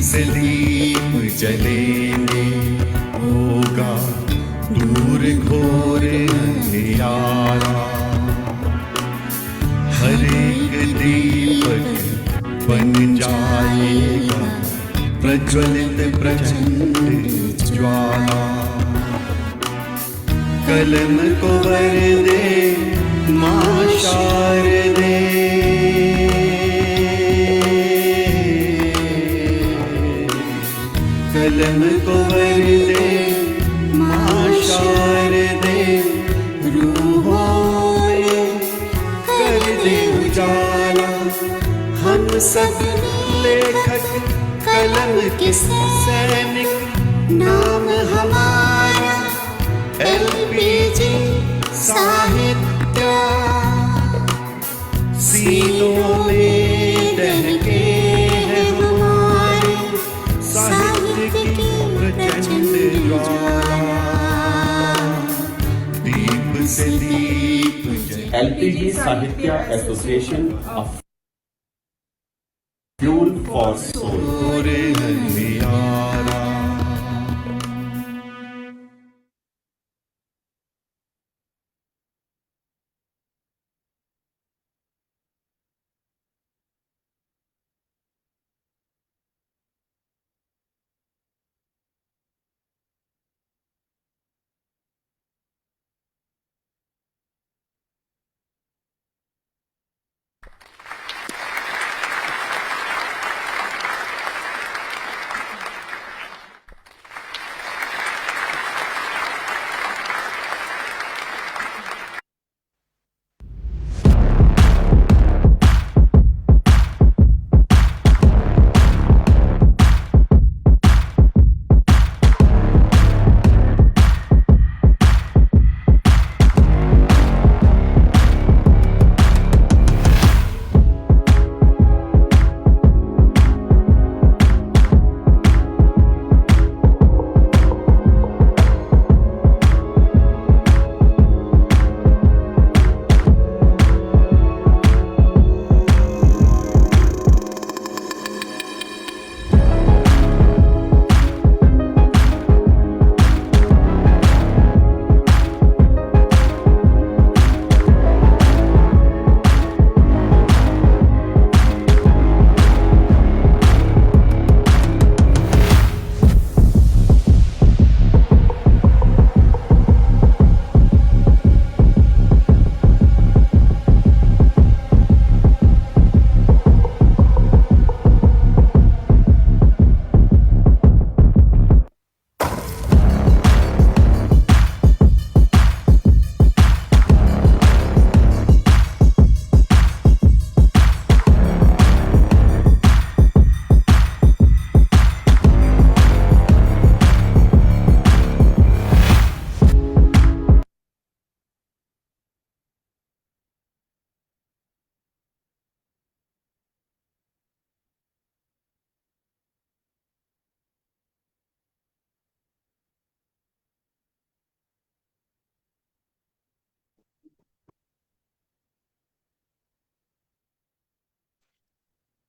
से दीप जलेंगे, होगा दूर घोर अंधियारा। हर एक दीपक बन जाएगा प्रज्वलित प्रचंड ज्वाला। कलम को वर दे मां शारदे, कलम को वर दे मां शारदे, रूहों में कर दे उजाला। हम सब लेखक कलम के सैनिक, नाम हमारा एलपीजी साहित्य। सीनों में दहके हैं हमारे साहित्य की प्रचंड ज्वाला। दीप से दीप LPG Sahitya Association, a fuel for soul. अंधियारा।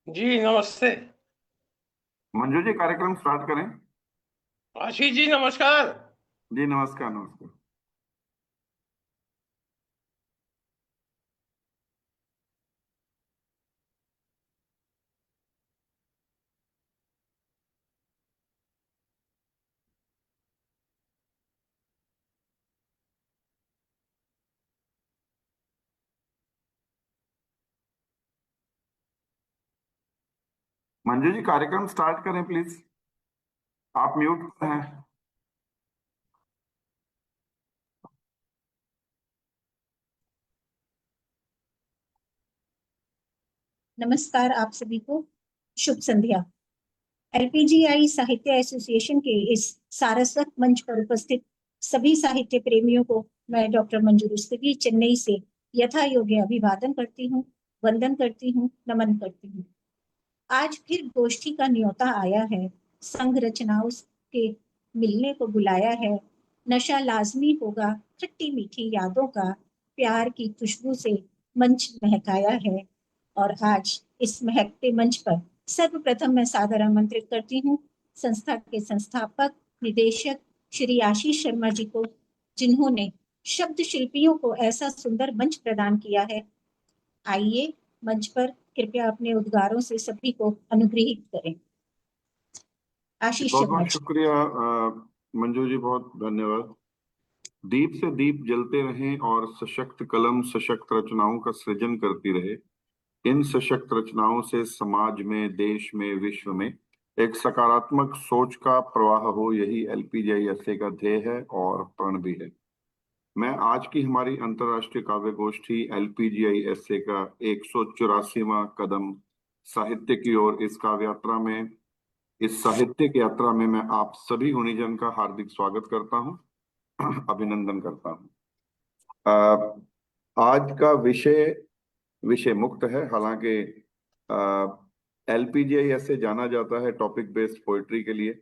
जी नमस्ते। मंजू जी, कार्यक्रम स्टार्ट करें। आशीष जी नमस्कार। जी नमस्कार नमस्कार। मंजू जी, कार्यक्रम स्टार्ट करें प्लीज। आप म्यूट पर हैं। नमस्कार आप सभी को, शुभ संध्या। एलपीजीआई साहित्य एसोसिएशन के इस सारस्वत मंच पर उपस्थित सभी साहित्य प्रेमियों को मैं डॉक्टर मंजू रुस्तगी, चेन्नई से यथा योग्य अभिवादन करती हूँ, वंदन करती हूँ, नमन करती हूँ। आज फिर गोष्ठी का न्योता आया है, संघ रचनाओं के मिलने को बुलाया है। नशा लाजमी होगा खट्टी मीठी यादों का, प्यार की खुशबू से मंच महकाया है। और आज इस महकते मंच पर सर्वप्रथम मैं सादर आमंत्रित करती हूँ संस्था के संस्थापक निदेशक श्री आशीष शर्मा जी को, जिन्होंने शब्द शिल्पियों को ऐसा सुंदर मंच प्रदान किया है। आइए मंच पर कृपया अपने उद्गारों से सभी को अनुग्रहित करें। आशीष बहुत शर्मा बहुत जी। शुक्रिया मंजू जी, बहुत धन्यवाद। दीप से दीप जलते रहें और सशक्त कलम सशक्त रचनाओं का सृजन करती रहे। इन सशक्त रचनाओं से समाज में, देश में, विश्व में एक सकारात्मक सोच का प्रवाह हो, यही LPGISA का ध्येय है और प्रण भी है। मैं आज की हमारी अंतर्राष्ट्रीय काव्य गोष्ठी LPGISA का 184वां कदम साहित्य की ओर इस साहित्यिक यात्रा में मैं आप सभी गुणीजन का हार्दिक स्वागत करता हूं, अभिनंदन करता हूं। आज का विषय मुक्त है। हालांकि LPGISA जाना जाता है टॉपिक बेस्ड पोइट्री के लिए,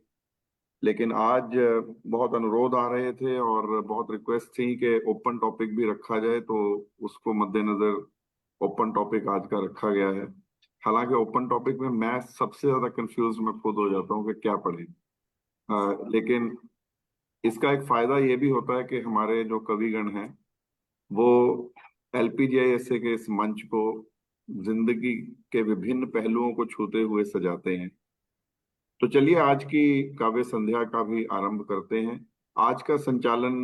लेकिन आज बहुत अनुरोध आ रहे थे और बहुत रिक्वेस्ट थी कि ओपन टॉपिक भी रखा जाए, तो उसको मद्देनजर ओपन टॉपिक आज का रखा गया है। हालांकि ओपन टॉपिक में मैं सबसे ज्यादा कंफ्यूज मैं खुद हो जाता हूँ कि क्या पढ़ें, लेकिन इसका एक फायदा ये भी होता है कि हमारे जो कविगण हैं वो LPGISA के इस मंच को जिंदगी के विभिन्न पहलुओं को छूते हुए सजाते हैं। तो चलिए आज की काव्य संध्या का भी आरंभ करते हैं। आज का संचालन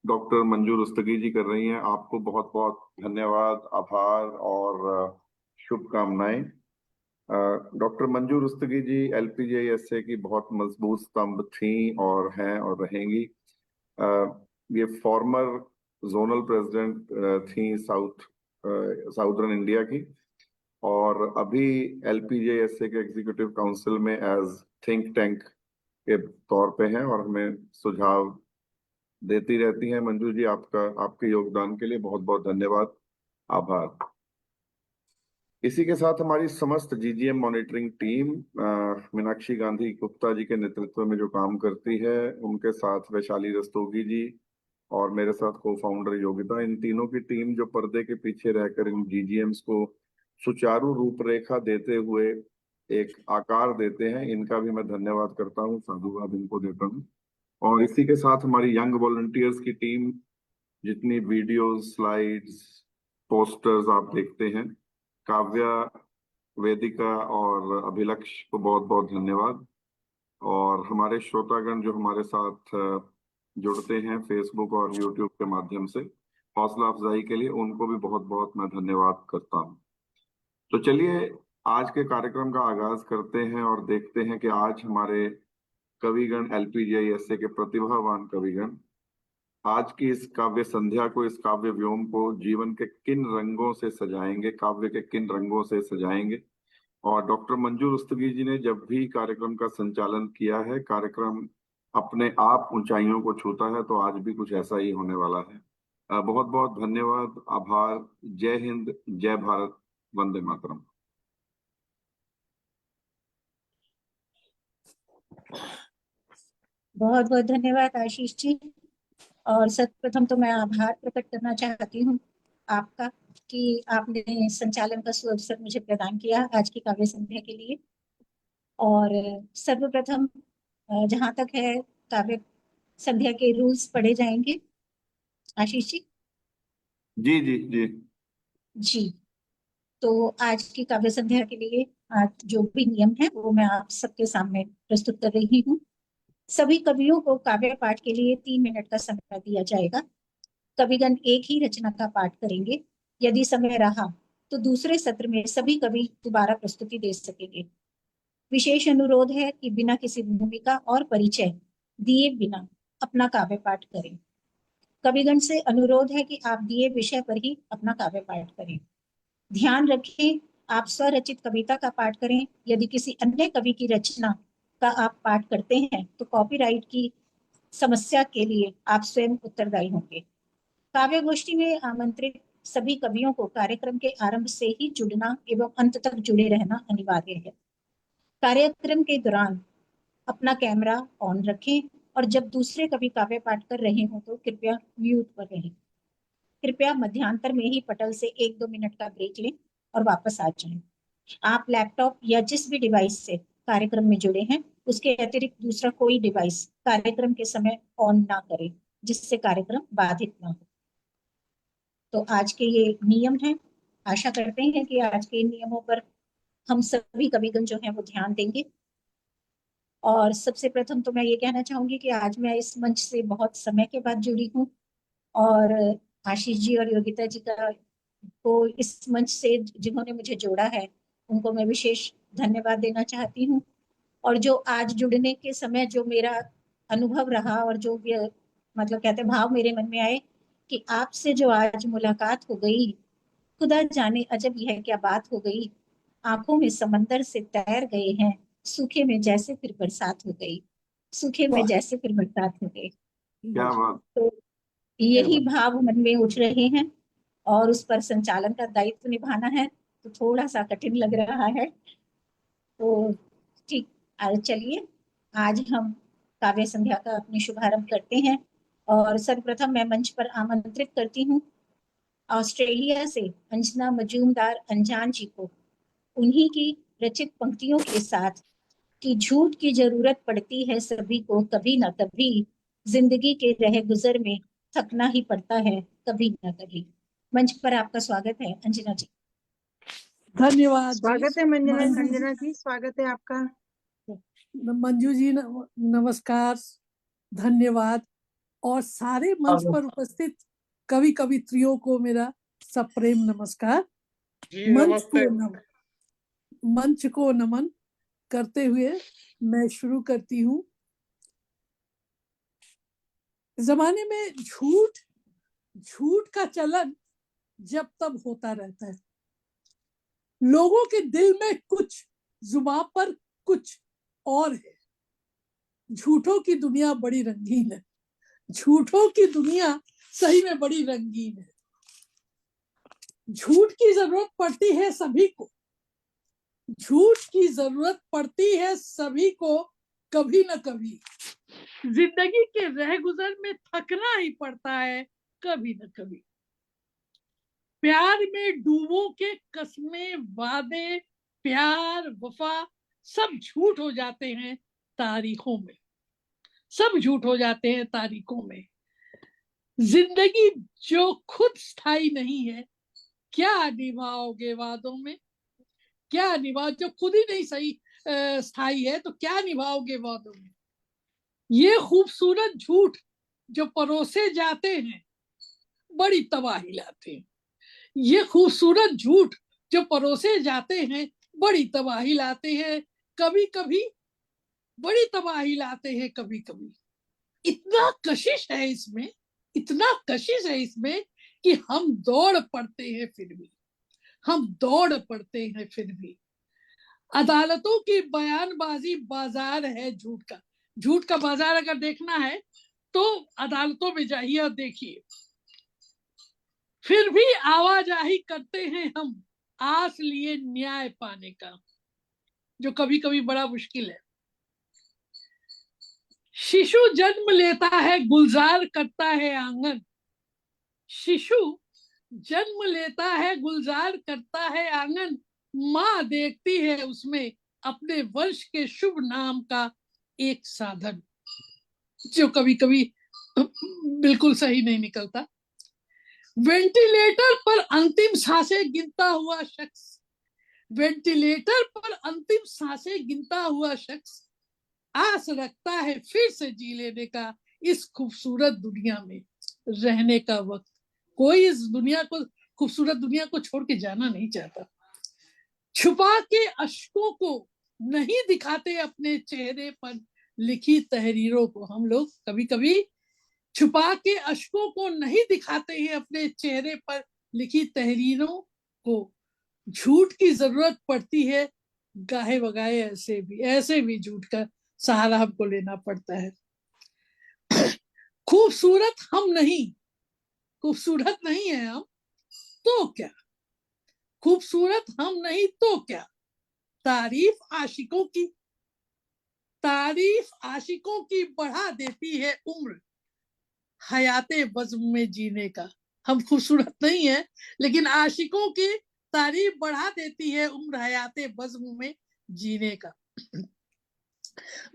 डॉक्टर मंजू रुस्तगी जी कर रही हैं। आपको बहुत बहुत धन्यवाद, आभार और शुभकामनाएं। डॉक्टर मंजू रुस्तगी जी LPGISA की बहुत मजबूत स्तंभ थी और हैं और रहेंगी। ये फॉर्मर जोनल प्रेसिडेंट थी साउदर्न इंडिया की, और अभी LPGISA के एग्जीक्यूटिव काउंसिल में एज थिंक टैंक के तौर पे हैं और हमें सुझाव देती रहती हैं। मंजू जी, आपके योगदान के लिए बहुत बहुत धन्यवाद, आभार। इसी के साथ हमारी समस्त GGM monitoring team Meenakshi Gandhi Gupta ji के नेतृत्व में जो काम करती है, उनके साथ वैशाली रस्तोगी जी और मेरे साथ को फाउंडर योगिता, इन तीनों की टीम जो पर्दे के पीछे रहकर इन GGMs को सुचारू रूपरेखा देते हुए एक आकार देते हैं, इनका भी मैं धन्यवाद करता हूँ, साधुवाद इनको देता हूँ। और इसी के साथ हमारी यंग वॉलंटियर्स की टीम, जितनी वीडियोस, स्लाइड्स, पोस्टर्स आप देखते हैं, काव्या, वेदिका और अभिलक्ष को बहुत बहुत धन्यवाद। और हमारे श्रोतागण जो हमारे साथ जुड़ते हैं फेसबुक और यूट्यूब के माध्यम से हौसला अफजाई के लिए, उनको भी बहुत बहुत मैं धन्यवाद करता हूँ। तो चलिए आज के कार्यक्रम का आगाज करते हैं और देखते हैं कि आज हमारे कविगण, LPGISA के प्रतिभावान कविगण आज की इस काव्य संध्या को, इस काव्य व्योम को जीवन के किन रंगों से सजाएंगे, काव्य के किन रंगों से सजाएंगे। और डॉक्टर मंजू रुस्तगी जी ने जब भी कार्यक्रम का संचालन किया है, कार्यक्रम अपने आप ऊंचाइयों को छूता है, तो आज भी कुछ ऐसा ही होने वाला है। बहुत बहुत धन्यवाद, आभार। जय हिंद, जय भारत, वंदे मातरम। बहुत बहुत धन्यवाद आशीष जी। और सर्वप्रथम तो मैं आभार प्रकट करना चाहती हूँ आपका कि आपने संचालन का सुअवसर मुझे प्रदान किया आज की काव्य संध्या के लिए। और सर्वप्रथम जहाँ तक है काव्य संध्या के रूल्स पढ़े जाएंगे आशीष जी। जी जी जी जी, तो आज की काव्य संध्या के लिए आज जो भी नियम है वो मैं आप सबके सामने प्रस्तुत कर रही हूँ। सभी कवियों को काव्य पाठ के लिए 3 मिनट का समय दिया जाएगा। कविगण एक ही रचना का पाठ करेंगे। यदि समय रहा तो दूसरे सत्र में सभी कवि दोबारा प्रस्तुति दे सकेंगे। विशेष अनुरोध है कि बिना किसी भूमिका और परिचय दिए बिना अपना काव्य पाठ करें। कविगण से अनुरोध है कि आप दिए विषय पर ही अपना काव्य पाठ करें। ध्यान रखें, आप स्वरचित कविता का पाठ करें। यदि किसी अन्य कवि की रचना का आप पाठ करते हैं तो कॉपीराइट की समस्या के लिए आप स्वयं उत्तरदायी होंगे। काव्य गोष्ठी में आमंत्रित सभी कवियों को कार्यक्रम के आरंभ से ही जुड़ना एवं अंत तक जुड़े रहना अनिवार्य है। कार्यक्रम के दौरान अपना कैमरा ऑन रखें और जब दूसरे कवि काव्य पाठ कर रहे हो तो कृपया म्यूट पर रहें। कृपया मध्यांतर में ही पटल से 1-2 मिनट का ब्रेक लें और वापस आ जाएं। आप लैपटॉप या जिस भी डिवाइस से कार्यक्रम में जुड़े हैं उसके अतिरिक्त दूसरा कोई डिवाइस कार्यक्रम के समय ऑन ना करें, जिससे कार्यक्रम बाधित ना हो। तो आज के ये नियम हैं। आशा करते हैं कि आज के इन नियमों पर हम सभी कविगण जो हैं वो ध्यान देंगे। और सबसे प्रथम तो मैं ये कहना चाहूंगी कि आज मैं इस मंच से बहुत समय के बाद जुड़ी हूँ, और आशीष जी और योगिता जी का को इस मंच से जिन्होंने मुझे जोड़ा है उनको मैं विशेष धन्यवाद देना चाहती हूँ। और जो आज जुड़ने के समय जो मेरा अनुभव रहा और जो मतलब कहते भाव मेरे मन में आए कि आपसे जो आज मुलाकात हो गई, खुदा जाने अजब यह क्या बात हो गई, आंखों में समंदर से तैर गए हैं, सूखे में जैसे फिर बरसात हो गई, सूखे में जैसे फिर बरसात हो गई। क्या बात। तो यही भाव मन में उठ रहे हैं और उस पर संचालन का दायित्व निभाना है, तो थोड़ा सा कठिन लग रहा है। तो ठीक, चलिए आज हम काव्य संध्या का अपने शुभारंभ करते हैं। और सर्वप्रथम मैं मंच पर आमंत्रित करती हूँ ऑस्ट्रेलिया से अंजना मजूमदार अंजान जी को, उन्हीं की रचित पंक्तियों के साथ कि झूठ की जरूरत पड़ती है सभी को कभी ना कभी, जिंदगी के रह गुजर में थकना ही पड़ता है कभी ना कभी। मंच पर आपका स्वागत है अंजना जी। धन्यवाद स्वागत है अंजना जी, स्वागत है आपका। मंजू जी, नमस्कार, धन्यवाद। और सारे मंच पर उपस्थित कवि कवित्रियों को मेरा सप्रेम नमस्कार। मंच को नमन करते हुए मैं शुरू करती हूँ। जमाने में झूठ का चलन जब तब होता रहता है। लोगों के दिल में कुछ, जुबान पर कुछ और है। झूठों की दुनिया बड़ी रंगीन है, झूठों की दुनिया सही में बड़ी रंगीन है। झूठ की जरूरत पड़ती है सभी को, झूठ की जरूरत पड़ती है सभी को कभी न कभी। जिंदगी के रह गुजर में थकना ही पड़ता है कभी न कभी। प्यार में डूबों के कस्में, वादे, प्यार, वफा सब झूठ हो जाते हैं तारीखों में, सब झूठ हो जाते हैं तारीखों में। जिंदगी जो खुद स्थायी नहीं है, क्या निभाओगे वादों में, क्या निभा, जो खुद ही नहीं सही स्थायी है तो क्या निभाओगे वादों में। ये खूबसूरत झूठ जो परोसे जाते हैं बड़ी तबाही लाते हैं। ये खूबसूरत झूठ जो परोसे जाते हैं बड़ी तबाही लाते हैं, कभी कभी बड़ी तबाही लाते हैं कभी कभी। इतना कशिश है इसमें, इतना कशिश है इसमें कि हम दौड़ पड़ते हैं फिर भी, हम दौड़ पड़ते हैं फिर भी। अदालतों की बयानबाजी बाजार है झूठ का। झूठ का बाजार अगर देखना है तो अदालतों में जाइए और देखिए। फिर भी आवाजाही करते हैं हम आस लिए न्याय पाने का, जो कभी कभी बड़ा मुश्किल है। शिशु जन्म लेता है, गुलजार करता है आंगन। शिशु जन्म लेता है, गुलजार करता है आंगन। माँ देखती है उसमें अपने वंश के शुभ नाम का एक साधन, जो कभी कभी बिल्कुल सही नहीं निकलता। वेंटिलेटर पर अंतिम सांसें गिनता हुआ शख्स, वेंटिलेटर पर अंतिम सांसें गिनता हुआ शख्स आस रखता है फिर से जी लेने का इस खूबसूरत दुनिया में रहने का वक्त। कोई इस दुनिया को, खूबसूरत दुनिया को छोड़ के जाना नहीं चाहता। छुपा के अश्कों को नहीं दिखाते अपने चेहरे पर लिखी तहरीरों को। हम लोग कभी कभी छुपा के अश्कों को नहीं दिखाते हैं अपने चेहरे पर लिखी तहरीरों को। झूठ की जरूरत पड़ती है गाहे बगाए, ऐसे भी झूठ का सहारा हमको लेना पड़ता है। खूबसूरत हम नहीं, खूबसूरत नहीं है हम तो क्या, खूबसूरत हम नहीं तो क्या। तारीफ आशिकों की बढ़ा देती है उम्र हयाते बज़्म में जीने का। हम खूबसूरत नहीं है लेकिन आशिकों की तारीफ बढ़ा देती है उम्र हयाते बज़्म में जीने का।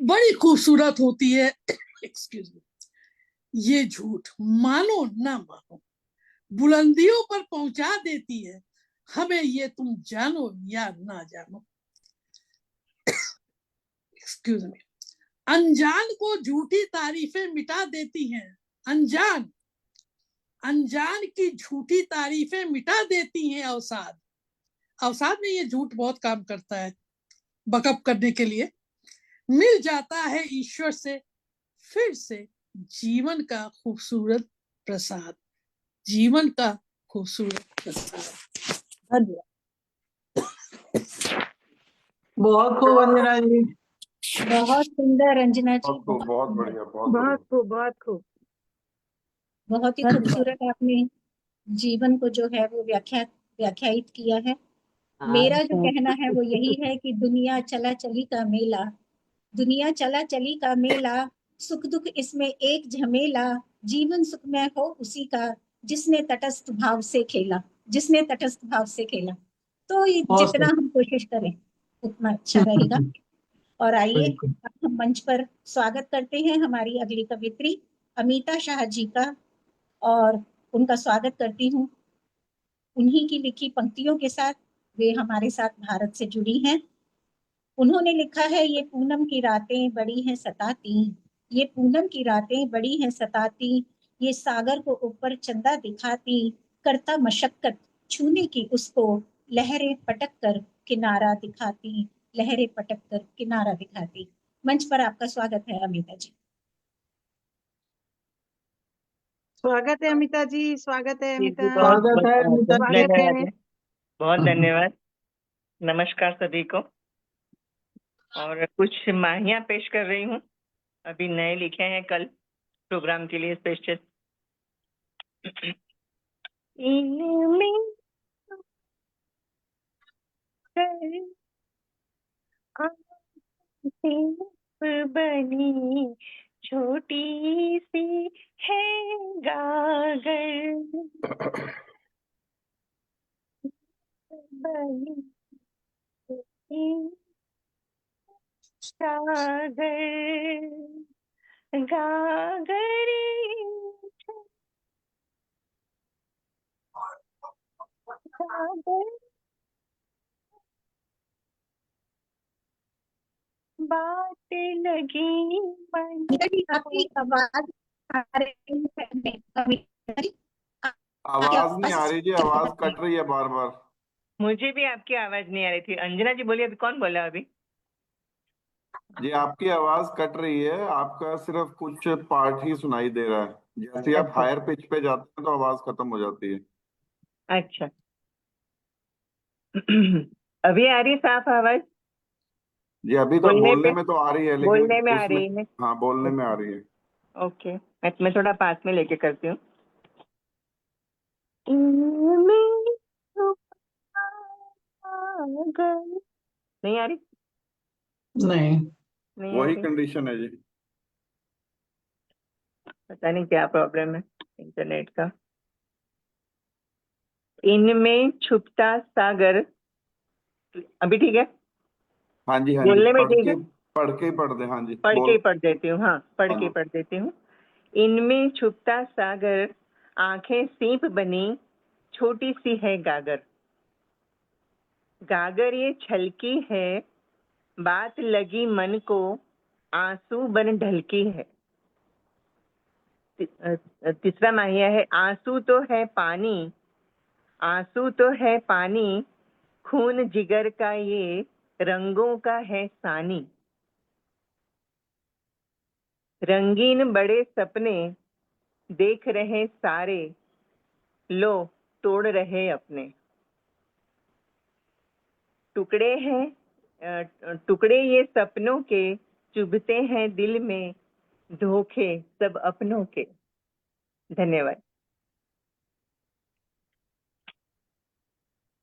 बड़ी खूबसूरत होती है एक्सक्यूज मी ये झूठ, मानो ना मानो, बुलंदियों पर पहुंचा देती है हमें, ये तुम जानो या ना जानो। एक्सक्यूज मी, अनजान को झूठी तारीफें मिटा देती हैं। अनजान की झूठी तारीफें मिटा देती हैं अवसाद। अवसाद में ये झूठ बहुत काम करता है बकअप करने के लिए। मिल जाता है ईश्वर से फिर से जीवन का खूबसूरत प्रसाद, जीवन का खूबसूरत प्रसाद। धन्यवाद। बहुत खूब अंजना जी। बहुत सुंदर अंजना जी, बहुत बढ़िया, बहुत बढ़िया। बहुत खूब, बहुत खूब। बहुत ही धन्यवाद। खूबसूरत आपने जीवन को जो है वो व्याख्यायित किया है। मेरा जो कहना है वो यही है कि दुनिया चला चली का मेला, दुनिया चला चली का मेला, सुख दुख इसमें एक झमेला, जीवन सुखमय हो उसी का जिसने तटस्थ भाव से खेला, जिसने तटस्थ भाव से खेला। तो ये जितना हम कोशिश करें उतना अच्छा रहेगा। और आइए अब हम मंच पर स्वागत करते हैं हमारी अगली कवित्री अमिता शाह जी का, और उनका स्वागत करती हूँ उन्हीं की लिखी पंक्तियों के साथ। वे हमारे साथ भारत से जुड़ी हैं। उन्होंने लिखा है, ये पूनम की रातें बड़ी हैं सताती, ये पूनम की रातें बड़ी हैं सताती, ये सागर को ऊपर चंदा दिखाती, करता मशक्कत छूने की उसको, लहरें पटक कर किनारा दिखाती, लहरें पटक कर किनारा दिखाती। मंच पर आपका स्वागत है अमिता जी। स्वागत है अमिता जी, स्वागत है अमिता। स्वागत है अमिता जी। स्वागत है। बहुत धन्यवाद। नमस्कार सभी को। और कुछ माहियाँ पेश कर रही हूँ, अभी नए लिखे हैं कल प्रोग्राम के लिए स्पेशल। इनमें बनी छोटी सी है गागर, बनी सागर, गागरी सागर, बात लगी मन। आपकी आवाज आ रही है अमिता जी? आवाज नहीं आ रही जी, आवाज कट रही है बार बार। मुझे भी आपकी आवाज नहीं आ रही थी। अंजना जी बोलिए, अभी कौन बोला अभी? जी आपकी आवाज कट रही है, आपका सिर्फ कुछ पार्ट ही सुनाई दे रहा है। जैसे आप अच्छा। हायर पिच पे जाते हैं तो आवाज खत्म हो जाती है। अच्छा। अभी आ रही साफ आवाज? जी अभी तो बोलने बोलने पे- में तो आ रही है, लेकिन बोलने में आ उसमें रही है। हाँ बोलने में आ रही है। ओके, मैं थोड़ा पास में लेके करती हूँ। नहीं आ रही? नहीं, नहीं आ वही रही? कंडीशन है जी। पता नहीं क्या प्रॉब्लम है इंटरनेट का। इनमें छुपता सागर, अभी ठीक है? हाँ जी, हाँ जी, बोलने में ठीक है? पढ़ के ही पढ़ दे। हाँ जी, पढ़ के बोल। ही पढ़ देती हूँ। हाँ, पढ़ के ही हाँ। पढ़ देती हूँ। इनमें छुपता सागर, आंखें सीप बनी, छोटी सी है गागर। गागर ये छलकी है, बात लगी मन को, आंसू बन ढलकी है। तीसरा माहिया है, आंसू तो है पानी, आंसू तो है पानी, खून जिगर का ये रंगों का है सानी। रंगीन बड़े सपने देख रहे सारे, लो तोड़ रहे अपने। टुकड़े हैं टुकड़े ये सपनों के, चुभते हैं दिल में, धोखे सब अपनों के। धन्यवाद।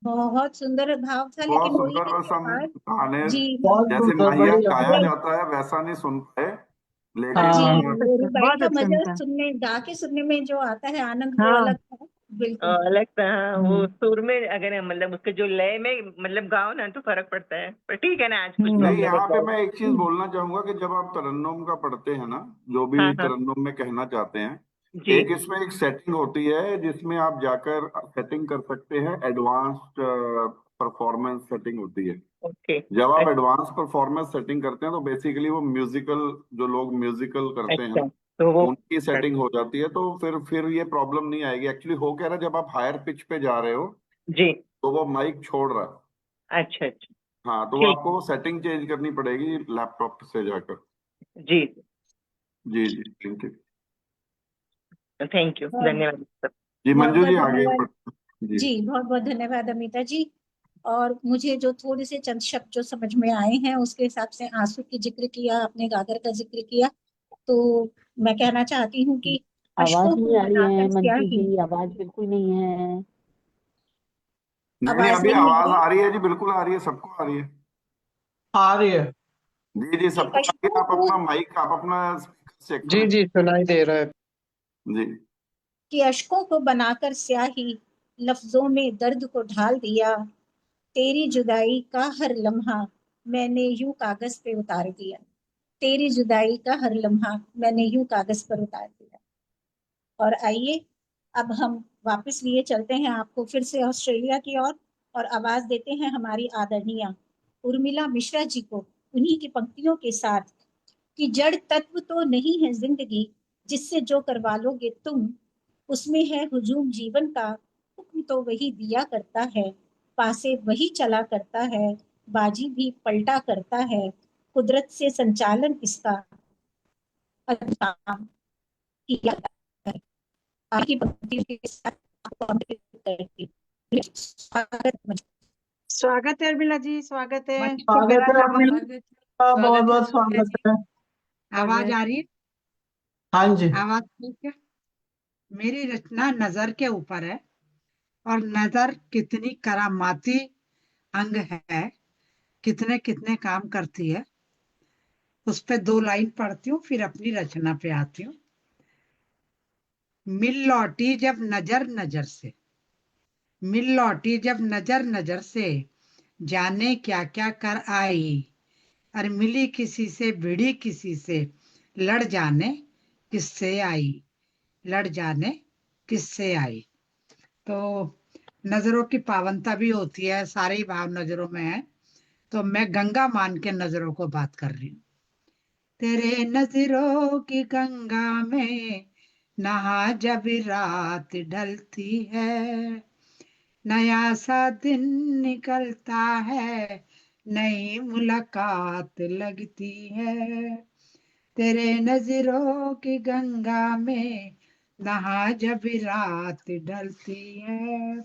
बहुत सुंदर भाव था, बहुत लेकिन वही सुंदर। है बस कि हम आवाज गाने जी बहुत जैसे सुंदर, माहिया बढ़िया। गाया जाता है वैसा नहीं सुन पाए, जी हाँ। लेकिन मेरी बाई बहुत का अच्छा मजा था। सुनने, गा के सुनने में जो आता है आनंद वो हाँ। अलग था। बिल्कुल अलग हाँ, वो सुर में अगर मतलब उसके जो लय में मतलब गाओ ना तो फर्क पड़ता है, पर ठीक है ना, आज कुछ नहीं, प्रॉब्लम यहाँ पे मैं एक चीज बोलना चाहूंगा कि जब आप तरन्नुम का पढ़ते हैं ना, जो भी हाँ हाँ तरन्नुम में कहना चाहते हैं, जी एक इसमें एक सेटिंग होती है जिसमें आप जाकर सेटिंग कर सकते हैं, एडवांस्ड परफॉर्मेंस सेटिंग होती है। ओके जब आप एडवांस परफॉर्मेंस सेटिंग करते हैं तो बेसिकली वो म्यूजिकल, जो लोग म्यूजिकल करते हैं अच्छा ना, तो वो उनकी सेटिंग हो जाती है, तो फिर ये प्रॉब्लम नहीं आएगी। एक्चुअली हो क्या रहा है, जब आप हायर पिच पे जा रहे हो जी तो वो माइक छोड़ रहा है। अच्छा अच्छा हाँ, तो वो ठीक आपको वो सेटिंग चेंज करनी पड़ेगी लैपटॉप से जाकर। जी जी जी, थैंक यू। थैंक यू बहुत धन्यवाद सर। जी बहुत मंजू बहुत जी, आगे धन्यवाद जी। जी, बहुत बहुत धन्यवाद अमिता जी। और मुझे जो थोड़े से चंद शब्द जो समझ में आए हैं उसके हिसाब से आंसू की जिक्र किया आपने, गागर का जिक्र किया, तो मैं कहना चाहती हूँ कि आवाज अशकों नहीं को आ रही है बनाकर मंजू स्याही। जी, आवाज बिल्कुल नहीं है। नहीं नहीं, आवाज अभी नहीं आ आवाज रही आ रही है जी, बिल्कुल आ रही है, सबको आ रही है। आ रही है। जी जी, कि सबको आ रही है। अशकों आप को अपना माइक, आप अपना स्पीकर चेक जी करें। जी सुनाई दे रहा है। जी। कि अशकों को बनाकर स्याही, लफ्जों में दर्द को ढाल दिया, तेरी जुदाई का हर लम्हा मैंने यूं कागज पे उतार दिया। तेरी जुदाई का हर लम्हा मैंने यूं कागज पर उतार दिया। और आइए अब हम वापस लिए चलते हैं आपको फिर से ऑस्ट्रेलिया की ओर, और आवाज देते हैं हमारी आदरणीय उर्मिला मिश्रा जी को उन्हीं की पंक्तियों के साथ कि जड़ तत्व तो नहीं है जिंदगी, जिससे जो करवा लोगे तुम, उसमें है हुजूम जीवन का, हुक्म तो वही दिया करता है, पासे वही चला करता है, बाजी भी पलटा करता है, कुदरत से संचालन इसका काम किया जाता है। आपकी पंक्तियों के साथ आपको अमृत करती हूँ। स्वागत स्वागत है उर्मिला जी, स्वागत है। मंच को स्वागत मेरा है नमन। अमित, बहुत बहुत स्वागत है। आवाज आ रही है? हाँ जी। आवाज ठीक है। मेरी रचना नजर के ऊपर है, और नजर कितनी करामाती अंग है, कितने कितने काम करती है। उस पे 2 लाइन पढ़ती हूँ, फिर अपनी रचना पे आती हूँ। मिल लौटी जब नजर नजर से, मिल लौटी जब नजर नजर से, जाने क्या क्या कर आई, और मिली किसी से भिड़ी किसी से, लड़ जाने किससे आई, लड़ जाने किससे आई। तो नजरों की पावनता भी होती है, सारे ही भाव नजरों में है, तो मैं गंगा मान के नजरों को बात कर रही हूँ। तेरे नजरों की गंगा में नहा जब रात ढलती है, नया सा दिन निकलता है, नई मुलाकात लगती है। तेरे नजरों की गंगा में नहा जब रात ढलती है,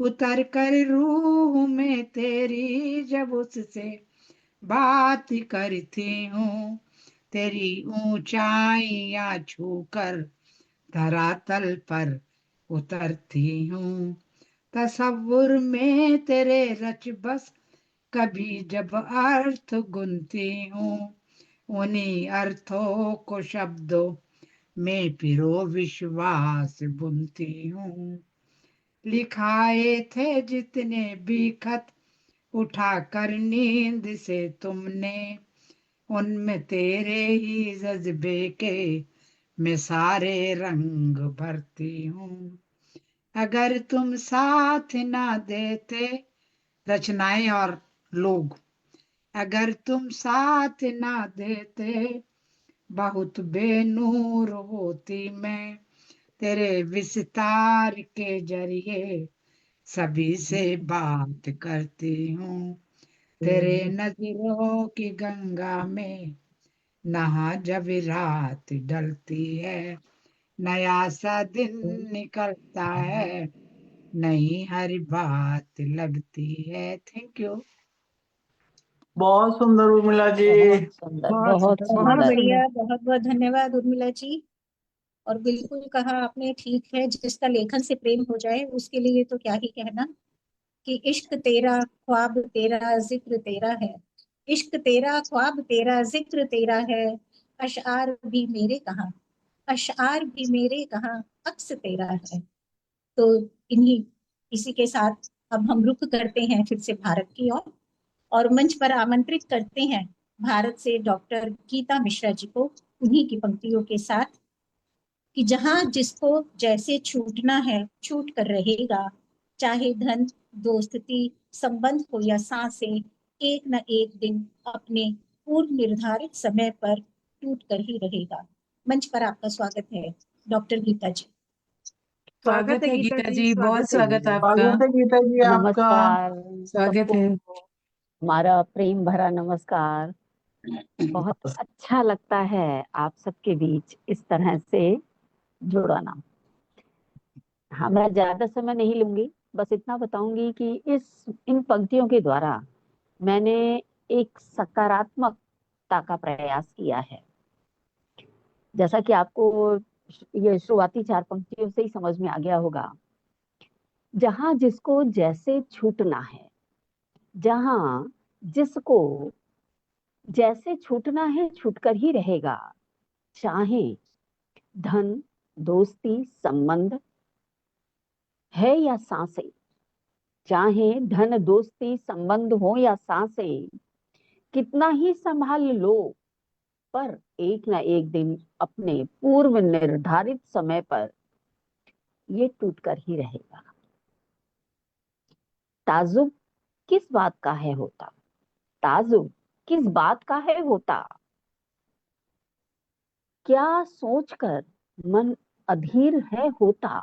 उतर कर रूह में तेरी जब उससे बात करती हूँ, तेरी ऊंचाइयां छूकर धरातल पर उतरती हूँ। तसव्वुर में तेरे रच बस कभी जब अर्थ गुनती हूँ, उन्हीं अर्थों को शब्दों में पिरो विश्वास बुनती हूँ। लिखाए थे जितने भी खत उठाकर नींद से तुमने, उनमें तेरे ही जज्बे के मैं सारे रंग भरती हूँ। अगर तुम साथ ना देते, रचनाएं और लोग, अगर तुम साथ ना देते, बहुत बेनूर होती मैं, तेरे विस्तार के जरिए सभी से बात करती हूँ। तेरे नजरों की गंगा में नहा जब रात ढलती है, नया सा दिन निकलता है, नई हर बात लगती है। Thank you. बहुत सुंदर उर्मिला जी। बहुत सुंदर, बहुत बहुत सुंदर, बहुत बहुत सुंदर। सुंदर। बढ़िया, बहुत बहुत धन्यवाद उर्मिला जी। और बिल्कुल कहा आपने, ठीक है, जिसका लेखन से प्रेम हो जाए उसके लिए तो क्या ही कहना, कि इश्क तेरा ख्वाब तेरा जिक्र तेरा है, इश्क तेरा ख्वाब तेरा जिक्र तेरा है, अशआर भी मेरे कहाँ, अशआर भी मेरे कहाँ, अक्स तेरा है। तो इसी के साथ अब हम रुख करते हैं फिर से भारत की ओर और मंच पर आमंत्रित करते हैं भारत से डॉक्टर गीता मिश्रा जी को उन्हीं की पंक्तियों के साथ कि जहां जिसको जैसे छूटना है छूट कर रहेगा, चाहे धन दोस्ती संबंध हो या सांसें, एक न एक दिन अपने पूर्व निर्धारित समय पर टूट कर ही रहेगा। मंच पर आपका स्वागत है डॉक्टर गीता जी। स्वागत है गीता जी, बहुत स्वागत है आपका। स्वागत है गीता जी आपका। नमस्कार स्वागत है। सबको, हमारा प्रेम भरा नमस्कार। बहुत अच्छा लगता है आप सबके बीच इस तरह से जुड़ना। हाँ, मैं ज्यादा समय नहीं लूंगी, बस इतना बताऊंगी कि इन पंक्तियों के द्वारा मैंने एक सकारात्मकता का प्रयास किया है। जैसा कि आपको ये शुरुआती 4 पंक्तियों से ही समझ में आ गया होगा, जहां जिसको जैसे छूटना है, जहां जिसको जैसे छूटना है छूटकर ही रहेगा, चाहे धन दोस्ती संबंध है या सांसें, चाहे धन दोस्ती संबंध हो या सांसें, कितना ही संभाल लो पर एक ना एक दिन अपने पूर्व निर्धारित समय पर ये टूट कर ही रहेगा। ताजुब किस बात का है होता, ताजुब किस बात का है होता, क्या सोचकर मन अधीर है होता।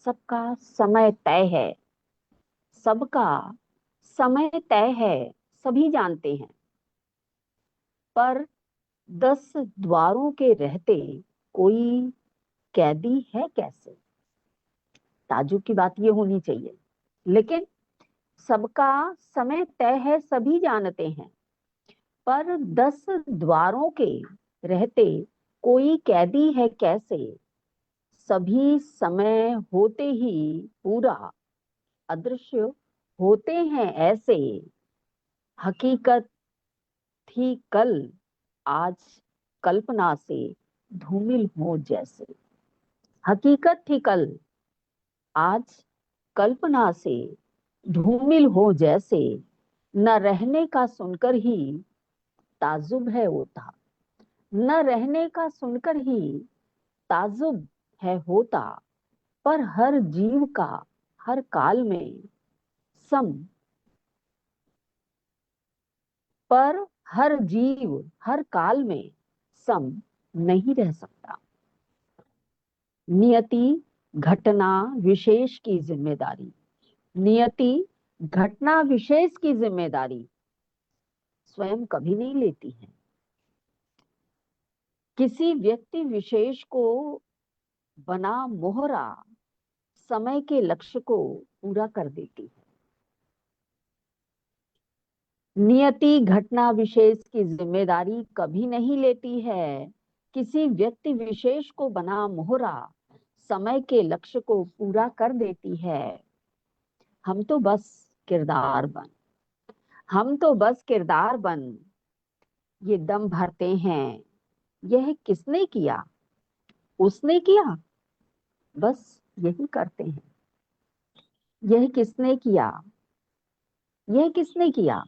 सबका समय तय है, सबका समय तय है, सभी जानते हैं, पर 10 द्वारों के रहते कोई कैदी है कैसे। ताजुब की बात ये होनी चाहिए, लेकिन सबका समय तय है सभी जानते हैं, पर 10 द्वारों के रहते कोई कैदी है कैसे। सभी समय होते ही पूरा अदृश्य होते हैं ऐसे। हकीकत थी कल आज कल्पना से धूमिल हो जैसे। हकीकत थी कल आज कल्पना से धूमिल हो जैसे। न रहने का सुनकर ही ताजुब है होता, न रहने का सुनकर ही ताजुब है होता, पर हर जीव का हर काल में सम, पर हर जीव हर काल में सम नहीं रह सकता। नियति घटना विशेष की जिम्मेदारी, नियति घटना विशेष की जिम्मेदारी स्वयं कभी नहीं लेती है। किसी व्यक्ति विशेष को बना मोहरा समय के लक्ष्य को पूरा कर देती है। नियति घटना विशेष की जिम्मेदारी कभी नहीं लेती है। किसी व्यक्ति विशेष को बना मोहरा समय के लक्ष्य को पूरा कर देती है। हम तो बस किरदार बन, हम तो बस किरदार बन ये दम भरते हैं। यह किसने किया, उसने किया, बस यही करते हैं। यह किसने किया, यह किसने किया,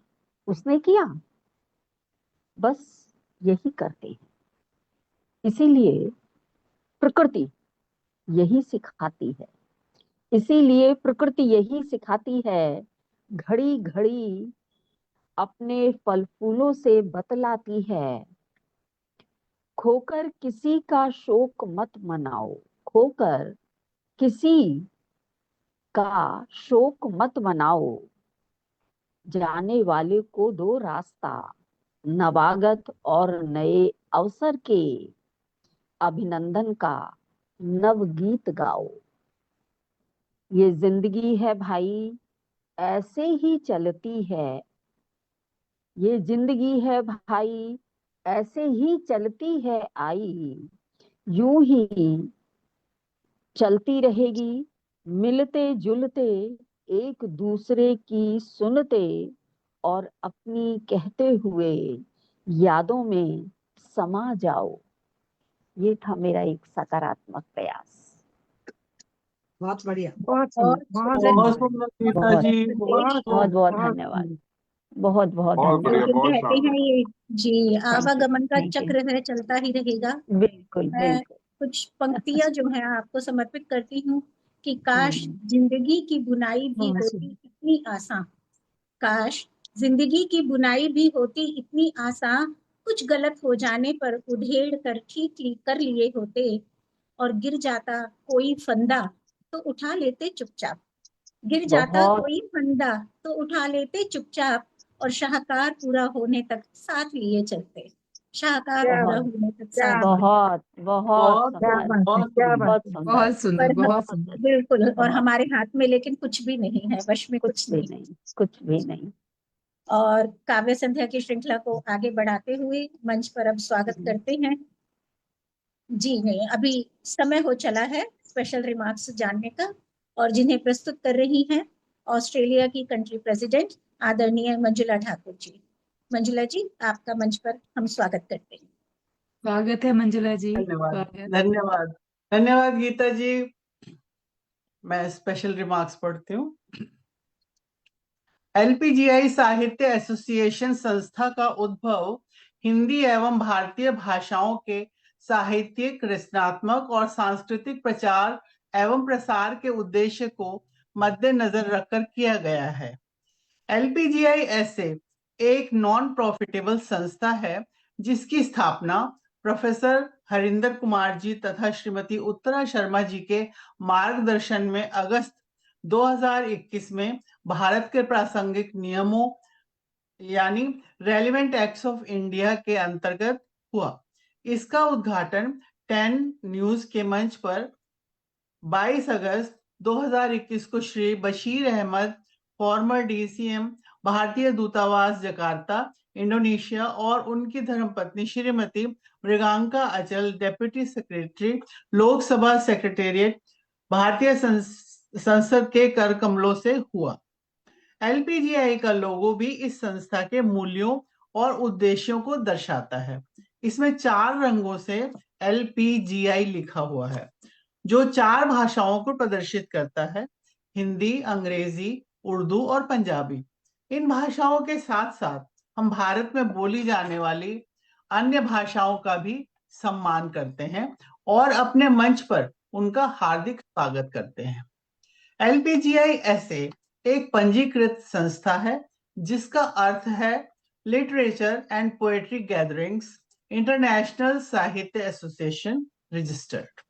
उसने किया, बस यही करते हैं। इसीलिए प्रकृति यही सिखाती है, इसीलिए प्रकृति यही सिखाती है। घड़ी घड़ी अपने फल फूलों से बतलाती है। खोकर किसी का शोक मत मनाओ, खोकर किसी का शोक मत मनाओ। जाने वाले को दो रास्ता, नवागत और नए अवसर के अभिनंदन का नव गीत गाओ। ये जिंदगी है भाई ऐसे ही चलती है, ये जिंदगी है भाई ऐसे ही चलती है आई। यूं ही चलती रहेगी मिलते जुलते एक दूसरे की सुनते और अपनी कहते हुए यादों में समा जाओ। ये था मेरा एक सकारात्मक प्रयास। बहुत बढ़िया। बहुत और सुंदर, बहुत सुंदर सुंदर गीता बहुत जी, संदेश। बहुत बहुत बहुत बहुत धन्यवाद, सुंदर। बहुत बहुत बहुत बढ़िया, धन्यवाद। बहुत कहते शानदार। हैं ये जी आवागमन का थैंक यू, चक्र है, चलता ही रहेगा। बिल्कुल मैं बिल्कुल। कुछ पंक्तियां जो है आपको समर्पित करती हूँ कि काश जिंदगी की बुनाई भी होती इतनी आसान, काश जिंदगी की बुनाई भी होती इतनी आसान, कुछ गलत हो जाने पर उधेड़ कर कर लिए होते, और गिर जाता कोई फंदा तो उठा लेते चुपचाप, गिर जाता बहुत कोई फंदा तो उठा लेते चुपचाप, और शाहकार पूरा होने तक साथ लिए चलते, शाहकार क्या पूरा बात, होने तक क्या साथ। बात, बहुत बहुत बहुत क्या सुंदर, बात है, बहुत क्या सुंदर। बात बहुत है। सुंदर, बहुत सुंदर, पर बहुत बहुत सुंदर। बिल्कुल, और बहुत, हमारे हाथ में लेकिन कुछ भी नहीं है, वश में कुछ कुछ भी नहीं। नहीं, कुछ भी नहीं। और काव्य संध्या की श्रृंखला को आगे बढ़ाते हुए मंच पर अब स्वागत करते हैं। जी नहीं, अभी समय हो चला है स्पेशल रिमार्क्स जानने का, और जिन्हें प्रस्तुत कर रही हैं ऑस्ट्रेलिया की कंट्री प्रेसिडेंट आदरणीय मंजुला ठाकुर जी। मंजुला जी, आपका मंच पर हम स्वागत करते हैं। स्वागत है मंजुला जी, धन्यवाद, स्वागत। धन्यवाद, धन्यवाद गीता जी। मैं स्पेशल रिमार्क्स पढ़ती हूँ। एलपीजीआई साहित्य एसोसिएशन संस्था का उद्भव हिंदी एवं भारतीय भाषाओं के साहित्यिक, रचनात्मक और सांस्कृतिक प्रचार एवं प्रसार के उद्देश्य को मद्देनजर रखकर किया गया है। एलपीजीआई ऐसे एक नॉन प्रॉफिटेबल संस्था है जिसकी स्थापना प्रोफेसर हरिंदर कुमार जी तथा श्रीमती उत्तरा शर्मा जी के मार्गदर्शन में अगस्त 2021 में भारत के प्रासंगिक नियमों यानी रेलिवेंट एक्ट्स ऑफ इंडिया के अंतर्गत हुआ। इसका उद्घाटन 10 न्यूज के मंच पर 22 अगस्त 2021 को श्री बशीर अहमद, फॉर्मर डीसीएम, भारतीय दूतावास जकार्ता, इंडोनेशिया, और उनकी धर्मपत्नी श्रीमती मृगांका अचल, डेप्यूटी सेक्रेटरी, लोकसभा सेक्रेटेरिएट, भारतीय संसद के कर कमलों से हुआ। एलपीजीआई का लोगो भी इस संस्था के मूल्यों और उद्देश्यों को दर्शाता है। इसमें 4 रंगों से एलपीजीआई लिखा हुआ है, जो 4 भाषाओं को प्रदर्शित करता है, हिंदी, अंग्रेजी, उर्दू और पंजाबी। इन भाषाओं के साथ साथ हम भारत में बोली जाने वाली अन्य भाषाओं का भी सम्मान करते हैं और अपने मंच पर उनका हार्दिक स्वागत करते हैं। एलपीजीआई ऐसे एक पंजीकृत संस्था है जिसका अर्थ है literature and poetry gatherings international Sahitya association registered.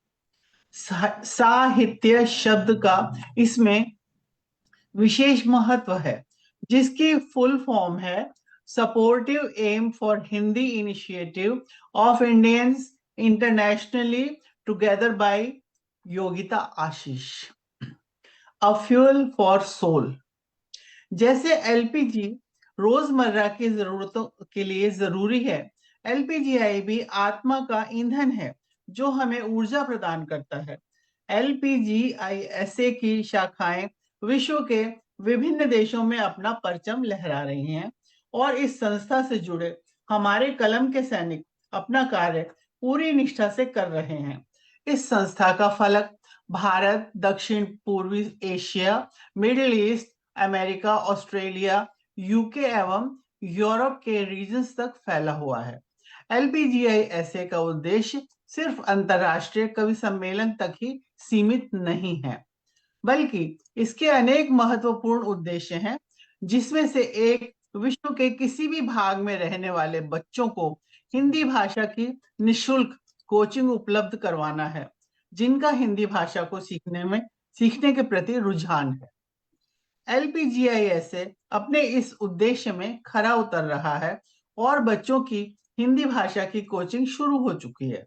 साहित्य शब्द का इसमें विशेष महत्व है, जिसकी फुल फॉर्म है supportive M for Hindi initiative of Indians internationally together by Yogita Ashish, a fuel for soul. जैसे एलपीजी रोजमर्रा की जरूरतों के लिए जरूरी है, एलपीजीआई भी आत्मा का ईंधन है जो हमें ऊर्जा प्रदान करता है। एलपीजीआईएसए की शाखाएं विश्व के विभिन्न देशों में अपना परचम लहरा रही हैं और इस संस्था से जुड़े हमारे कलम के सैनिक अपना कार्य पूरी निष्ठा से कर रहे हैं। इस संस्था का फलक भारत, दक्षिण पूर्वी Asia, middle east, America, Australia, UK एवं यूरोप के रीजन्स तक फैला हुआ है। एलपीजीआईएसए का उद्देश्य सिर्फ अंतरराष्ट्रीय कवि सम्मेलन तक ही सीमित नहीं है, बल्कि इसके अनेक महत्वपूर्ण उद्देश्य हैं, जिसमें से एक विश्व के किसी भी भाग में रहने वाले बच्चों को हिंदी भाषा की निःशुल्क कोचिंग उपलब्ध करवाना है, जिनका हिंदी भाषा को सीखने के प्रति रुझान है। एलपीजीआईएसए अपने इस उद्देश्य में खरा उतर रहा है और बच्चों की हिंदी भाषा की कोचिंग शुरू हो चुकी है।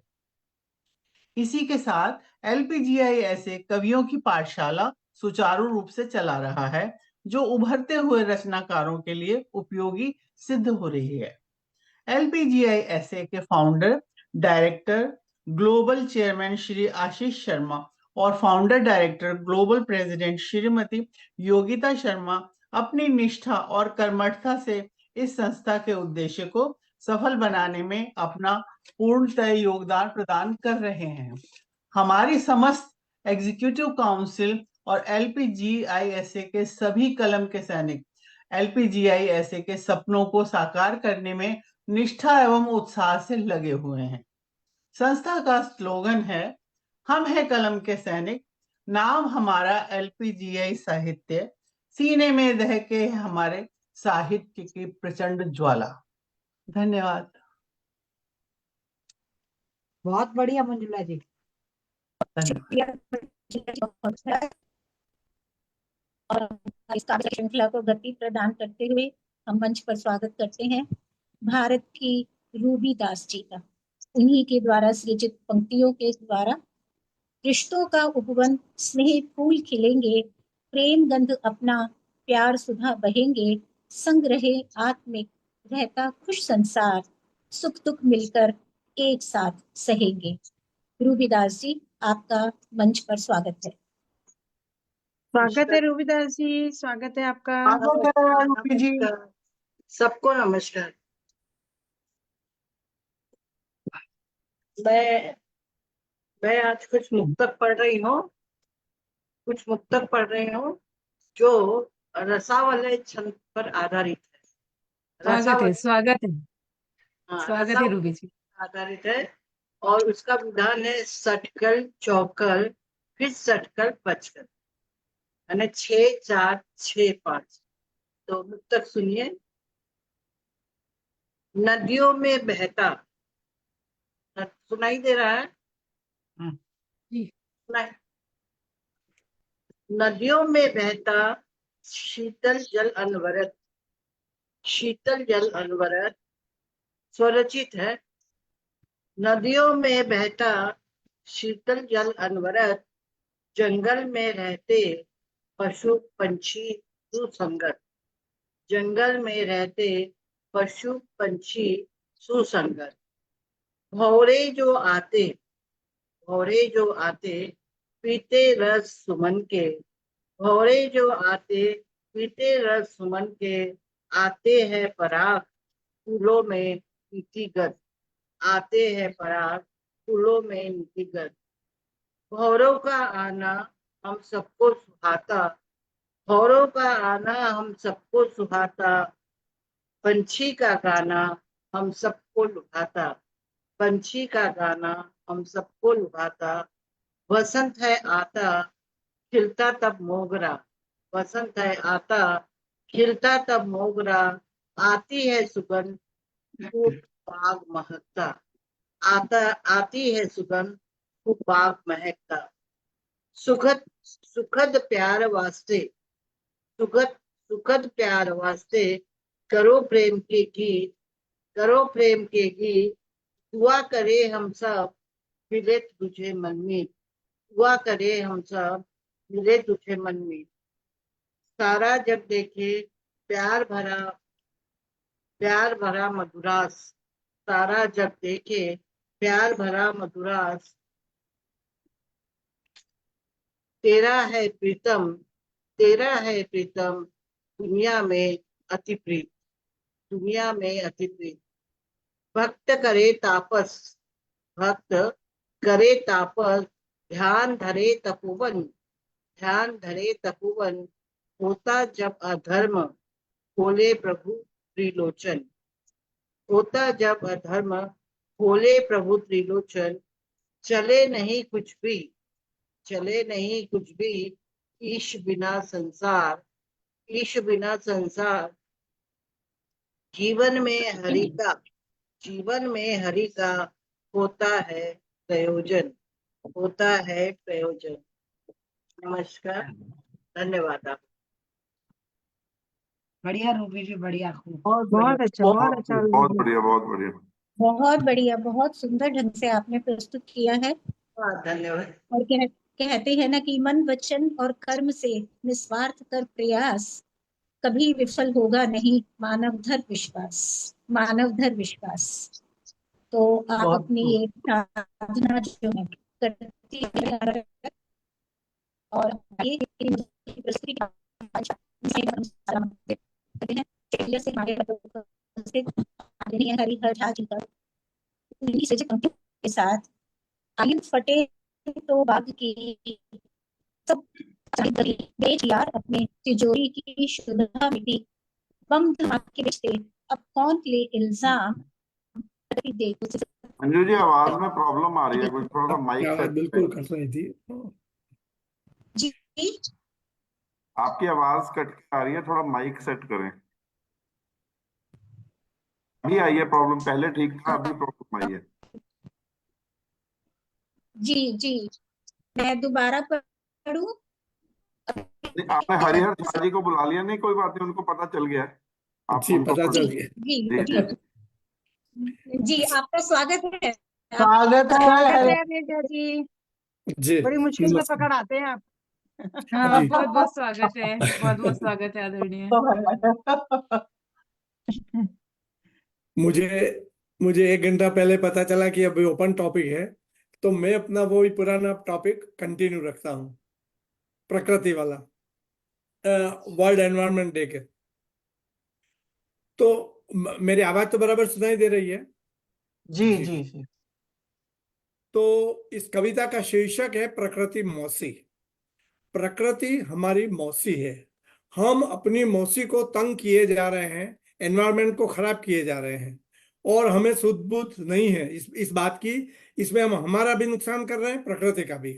इसी के साथ एलपीजीआईएसए कवियों की पाठशाला सुचारू रूप से चला रहा है, जो उभरते हुए रचनाकारों के लिए उपयोगी सिद्ध हो रही है। एलपीजीआईएसए के founder director global chairman Shri Ashish Sharma और founder director global president Shrimati Yogita Sharma अपनी निष्ठा और कर्मठता से इस संस्था के उद्देश्य को सफल बनाने में अपना पूर्णतः योगदान प्रदान कर रहे हैं। हमारी समस्त एग्जीक्यूटिव काउंसिल और LPGISA के सभी कलम के सैनिक LPGISA के सपनों को साकार करने में निष्ठा एवं उत्साह से लगे हुए हैं। संस्था का स्लोगन है, हम हैं कलम के सैनिक, नाम हमारा LPGI साहित्य, सीने में दहके है हमारे साहित्य की प्रचंड ज्वाला। धन्यवाद। बहुत बढ़िया मंजुला जी। और इस कार्य श्रृंखला को गति प्रदान करते हुए हम मंच पर स्वागत करते हैं भारत की रूबी दास जी का। उन्हीं के द्वारा सृजित पंक्तियों के द्वारा रिश्तों का उपवन स्नेह फूल खिलेंगे, प्रेम गंध अपना प्यार सुधा बहेंगे, संग रहे आत्मिक रहता खुश संसार, सुख दुख मिलकर एक साथ सहेंगे। रूबीदास जी, आपका मंच पर स्वागत है। स्वागत है रूबीदास जी, स्वागत है आपका। रूबी जी, सबको नमस्कार। मैं आज कुछ मुक्तक पढ़ रही हूँ जो रसावलय छंद पर आधारित है। स्वागत है रसावलय रूबी जी। आधारित है और उसका विधान है सटकल चौकल फिर सटकल पचकल, यानी 6 4 6 5। तो मुक्तक सुनिए। नदियों में बहता, सुनाई दे रहा है? नदियों में बहता शीतल जल अनवरत, शीतल जल अनवरत स्वरचित है। नदियों में बहता शीतल जल अनवरत, जंगल में रहते पशु पंछी सुसंगत, जंगल में रहते पशु पंछी सुसंगत। भौरे जो आते पीते रस सुमन के, भौरे जो आते पीते रस सुमन के, आते हैं पराग फूलों में नीतिगत, आते हैं पराग फूलों में नीतिगत। भौरों का आना हम सबको सुहाता, भौरों का आना हम सबको सुहाता, पंछी का गाना हम सबको लुभाता, पंछी का गाना हम सबको लुभाता। वसंत है आता खिलता तब मोगरा, वसंत है आता खिलता तब मोगरा, आती है सुगंध खूब बाग महकता, आती है सुगंध खूब बाग महकता। सुखद प्यार वास्ते, सुखद प्यार वास्ते करो प्रेम के गीत, करो प्रेम के गीत। दुआ करे हम सब मिले तुझे मनमीत, दुआ करे हम सब मिले तुझे मनमीत। सारा जग देखे प्यार भरा मधुरास, सारा जग देखे प्यार भरा मधुरास। तेरा है प्रीतम दुनिया में अति प्रीत, दुनिया में अति प्रीत। भक्त करे तापस ध्यान धरे तपोवन, होता जब अधर्म खोले प्रभु त्रिलोचन, होता जब अधर्म खोले प्रभु त्रिलोचन। चले नहीं कुछ भी ईश बिना संसार, जीवन में हरि का होता है प्रयोजन, नमस्कार, धन्यवाद। आप बढ़िया रूबी जी, बढ़िया, खूब। बहुत अच्छा बहुत बढ़िया, बहुत बढ़िया। बहुत बढ़िया, बहुत सुंदर ढंग से आपने प्रस्तुत किया है। धन्यवाद। और कहते हैं ना कि मन वचन और कर्म से निस्वार्थ कर प्रयास, कभी विफल होगा नहीं मानवधर विश्वास। तो आप अपनी ये साधना जो है करती है और ये प्रस्तुति से हमारे हरिहर झा जी के साथ आयु फटे तो बाग की गली बेच यार अपने तिजोरी की शुद्धा मिट्टी, बम धमाके बेचते अब कौन ले इल्जाम, देखो अंजू जी आवाज में प्रॉब्लम आ रही है, कुछ थोड़ा सा माइक आवाज सेट बिल्कुल करें। कट रही थी। जी आपकी आवाज कट के आ रही है, थोड़ा माइक सेट करें। अभी आई है प्रॉब्लम, पहले ठीक था, अभी प्रॉब्लम आई है। जी मैं दोबारा पढ़ूं? नहीं, आपने हरिहर झा जी को बुला लिया? नहीं कोई बात नहीं, उनको पता चल गया है। आप जी उनको पता पढ़- चल गया। जी जी जी आपका स्वागत है। स्वागत है हरे अनिता जी, जी बड़ी मुश्किल से पकड़ आते हैं आप। हाँ जी बहुत बहुत स्वागत है, बहुत बहुत स्वागत है आदरणीय। मुझे मुझे 1 घंटा पहले पता चला कि अभी ओपन टॉपिक है, तो मैं अपना वो ही पुराना टॉपिक कंटिन्यू रखता हूँ, प्रकृति वाला, वर्ल्ड एनवायरनमेंट डे के। तो मेरी आवाज तो बराबर सुनाई दे रही है? जी जी। जी जी। तो इस कविता का शीर्षक है प्रकृति मौसी। प्रकृति हमारी मौसी है, हम अपनी मौसी को तंग किए जा रहे हैं, एनवायरनमेंट को खराब किए जा रहे हैं, और हमें सुध बुध नहीं है इस बात की। इसमें हम हमारा भी नुकसान कर रहे हैं, प्रकृति का भी।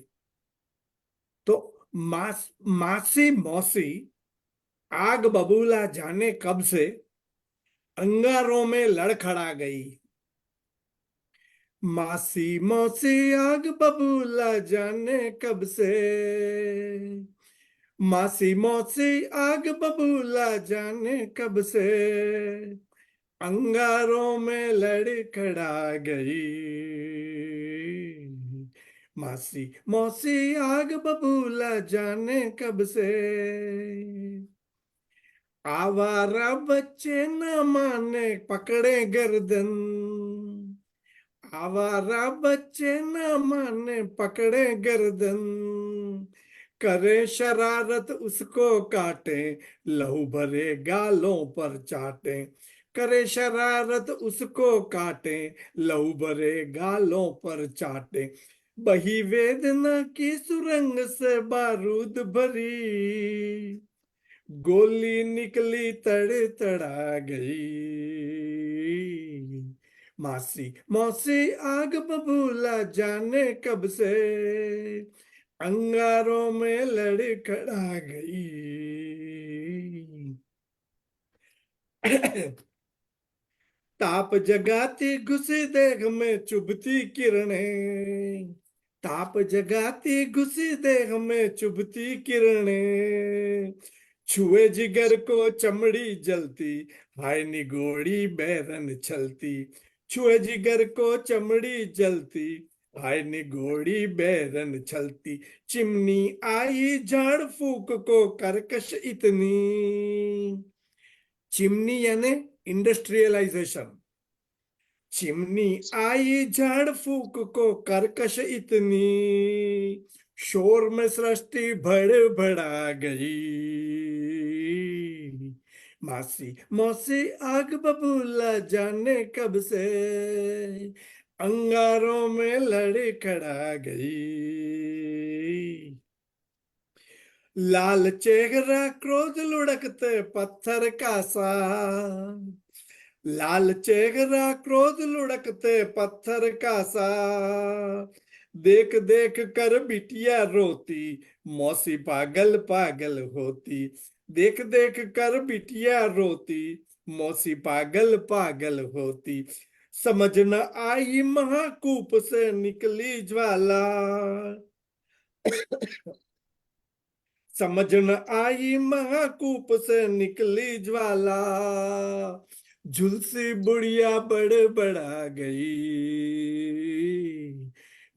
तो मासी मौसी आग बबूला जाने कब से, अंगारों में लड़खड़ा गई। मासी मौसी आग बबूला जाने कब से, मासी मौसी आग बबूला जाने कब से, अंगारों में लड़खड़ा गई। मासी मौसी आग बबूला जाने कब से, आवारा बच्चे न माने पकड़े गर्दन, आवारा बच्चे न माने पकड़े गर्दन, करे शरारत उसको काटे, लहू भरे गालों पर चाटे, करे शरारत उसको काटे, लहू भरे गालों पर चाटे, बही वेदना की सुरंग से बारूद भरी, गोली निकली तड़ तड़ा गई। मासी मौसी आग बबूला जाने कब से, अंगारों में लड़खड़ा गई। ताप जगाती घुसी देह में चुभती किरणें, ताप जगाती घुसी देह में चुभती किरणें, छुए जिगर को चमड़ी जलती, हाय निगोड़ी बैरन छलती, छुए जिगर को चमड़ी जलती, हाय निगोड़ी बैरन छलती, चिमनी आई झाड़ फूक को करकश इतनी, चिमनी यानी इंडस्ट्रियलाइजेशन, चिमनी आई झाड़ फूक को करकश इतनी, शोर में सृष्टि भड़ा गई। मासी मौसी आग बबूला जाने कब से, अंगारों में लड़खड़ा गई। लाल चेहरा क्रोध लुढ़कते पत्थर का सा, लाल चेहरा क्रोध लुढ़कते पत्थर का सा, देख देख कर बिटिया रोती, मौसी पागल पागल होती, देख देख कर बिटिया रोती, मौसी पागल पागल होती, समझ न आई महाकूप से निकली ज्वाला, समझ न आई महाकूप से निकली ज्वाला, झुलसी बुढ़िया बड़ा गई।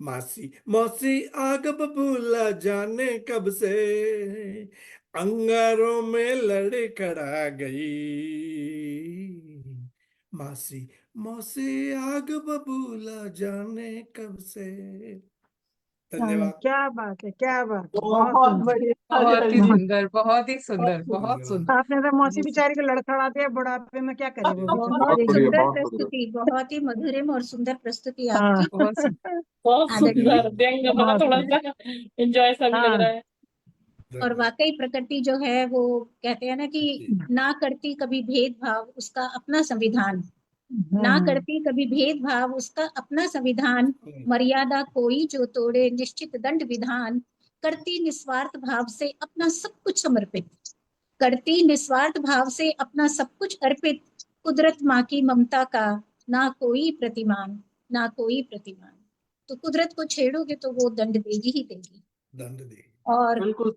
मासी मौसी आग बबूला जाने कब से, अंगारों में लड़खड़ा गई। मासी मौसी आग बबूला जाने कब से। धन्यवाद। क्या बात है, क्या बात है, बहुत सुंदर। बढ़िया बहुत ही हरिहर जी। सुंदर, बहुत ही सुंदर, बहुत सुंदर। आपने तो मौसी बेचारी को लड़खड़ा दिया, बुढ़ापे में क्या करे वो बहुत बेचारी। बढ़िया, सुंदर बहुत बढ़िया। प्रस्तुति, बहुत ही मधुरम और सुंदर प्रस्तुति हाँ। आपकी। बहुत सुंदर। बहुत आदरणीय। सुंदर, देंगे बहुत थोड़ा सा एंजॉय सा भी लग हाँ। रहा है। और वाकई प्रकृति जो है वो कहते हैं ना कि ना करती कभी भेदभाव उसका अपना संविधान, ना करती कभी भेदभाव उसका अपना संविधान, मर्यादा कोई जो तोड़े निश्चित दंड विधान, करती निस्वार्थ भाव से अपना सब कुछ समर्पित, करती निस्वार्थ भाव से अपना सब कुछ अर्पित, कुदरत माँ की ममता का ना कोई प्रतिमान, ना कोई प्रतिमान। तो कुदरत को छेड़ोगे तो वो दंड देगी ही देगी। दंड देगी। और बिल्कुल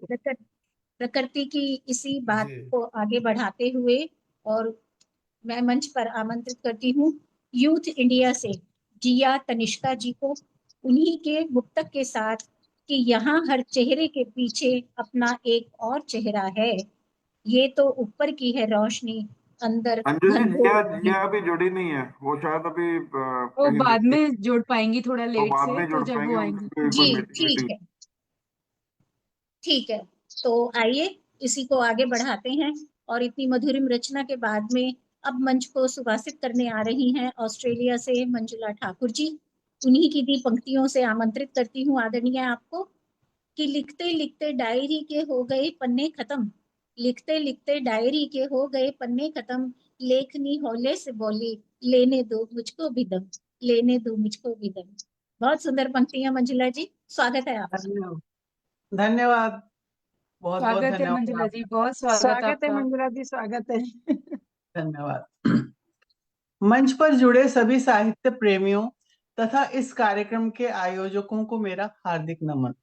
प्रकृति की इसी बात को आगे बढ़ाते हुए और मैं मंच पर आमंत्रित करती हूँ यूथ इंडिया से जिया तनिष्का जी को, उन्हीं के मुक्तक के साथ कि यहाँ हर चेहरे के पीछे अपना एक और चेहरा है, ये तो ऊपर की है रोशनी, अंदर अंजू जी, जिया अंधेरा है। जिया अभी जुड़ी नहीं है, वो शायद अभी वो कहीं बाद बिजी है, में जोड़ पाएंगी थोड़ा तो लेट बाद से, में तो जुड़ जब पाएंगे, वो उनसे आएंगी। कोई जी मीटिंग ठीक मीटिंग है, ठीक है। तो आइए इसी को आगे बढ़ाते हैं और इतनी मधुरिम रचना के बाद में अब मंच को सुवासित करने आ रही हैं ऑस्ट्रेलिया से मंजुला ठाकुर जी। उन्हीं की दी पंक्तियों से आमंत्रित करती हूँ आदरणीय आपको कि लिखते लिखते डायरी के हो गए पन्ने खत्म, लिखते लिखते डायरी के हो गए पन्ने खत्म, लेखनी हौले से बोली लेने दो मुझको भी दम, लेने दो मुझको भी दम। बहुत सुंदर पंक्तियां मंजुला जी, स्वागत है आपका। धन्यवाद। धन्यवाद, बहुत बहुत स्वागत है धन्यवाद मंजुला जी, आपका। बहुत स्वागत स्वागत है आपका। मंजुला जी, स्वागत है। धन्यवाद। मंच पर जुड़े सभी साहित्य प्रेमियों तथा इस कार्यक्रम के आयोजकों को मेरा हार्दिक नमन।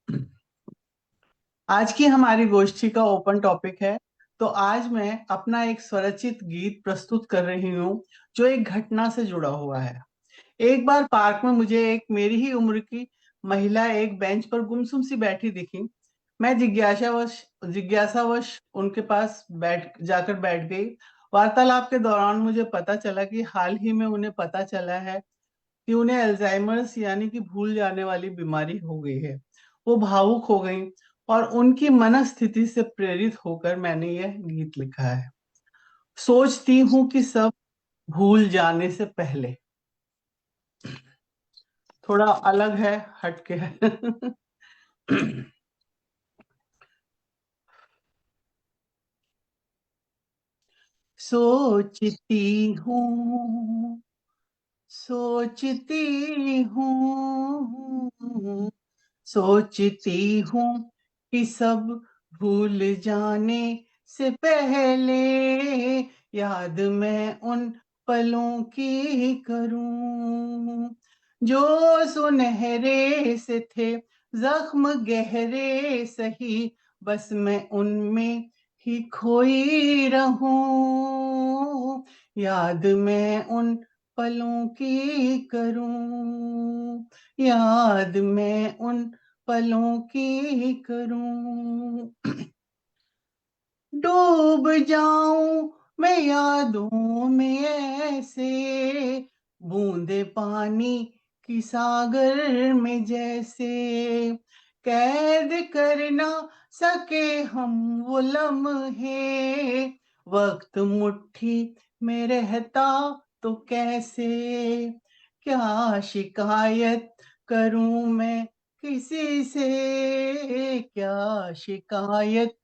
आज की हमारी गोष्ठी का ओपन टॉपिक है, तो आज मैं अपना एक स्वरचित गीत प्रस्तुत कर रही हूँ जो एक घटना से जुड़ा हुआ है। एक बार पार्क में मुझे एक मेरी ही उम्र की महिला एक बेंच पर गुमसुम सी बैठी दिखी। मैं जिज्ञासावश उनके पास जाकर बैठ गई। वार्तालाप के दौरान मुझे पता चला कि हाल ही में उन्हें पता चला है कि उन्हें अल्जाइमर्स यानी कि भूल जाने वाली बीमारी हो गई है। वो भावुक हो गई और उनकी मनस्थिति से प्रेरित होकर मैंने यह गीत लिखा है। सोचती हूँ कि सब भूल जाने से पहले। थोड़ा अलग है, हटके है। सोचती हूँ, सोचती हूँ, सोचती हूँ कि सब भूल जाने से पहले याद मैं उन पलों की करूं जो सुनहरे से थे, जख्म गहरे सही, बस मैं उनमें ही खोई रहूं। याद मैं उन पलों की करूं, याद मैं उन पलों की करूं। डूब जाऊं मैं यादों में ऐसे, बूंदे पानी की सागर में जैसे, कैद कर ना सके हम वो लम्हे, वक्त मुट्ठी में रहता तो कैसे। क्या शिकायत करूं मैं किसी से, क्या शिकायत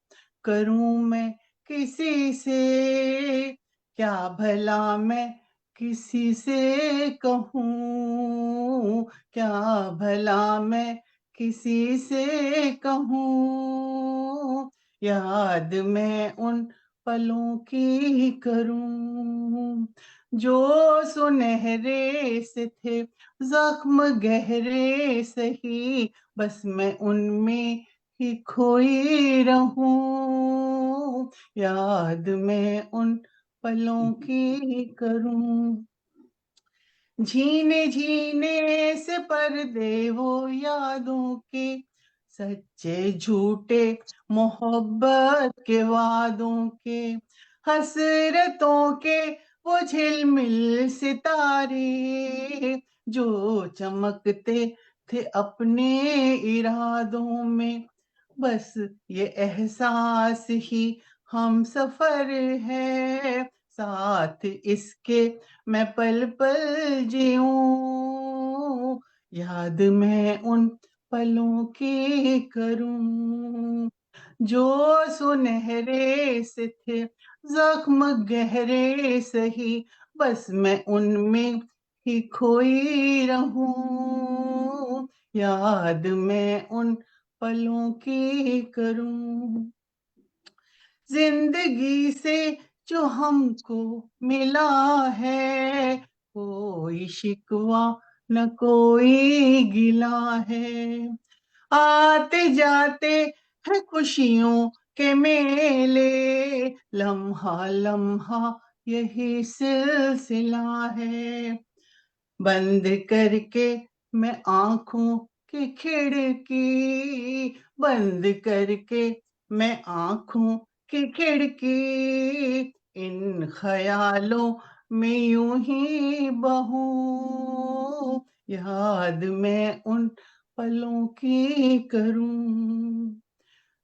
करूं मैं किसी से, क्या भला मैं किसी से कहूं, क्या भला मैं किसी से कहूं। याद मैं उन पलों की करूं जो सुनहरे से थे, जख्म गहरे सही, बस मैं उनमें ही खोई रहूं। याद मैं उन पलों की करूं। झीने झीने से पर्दे वो यादों के, सच्चे झूठे मोहब्बत के वादों के, हसरतों के वो झिलमिल सितारे जो चमकते थे अपने इरादों में। बस ये एहसास ही हम सफर है, साथ इसके मैं पल पल जीऊं। याद मैं उन पलों की करूं जो सुनहरे से थे जख्म गहरे सही, बस मैं उनमें ही खोई रहूं, याद मैं उन पलों की करूं। जिंदगी से जो हमको मिला है, कोई शिकवा न कोई गिला है। आते जाते है खुशियों के मेले, लम्हा लम्हा यही सिलसिला है। बंद करके मैं आंखों की खिड़की, बंद करके मैं आंखों की खिड़की, इन ख्यालों में यूं ही बहूं, याद मैं उन पलों की करूं।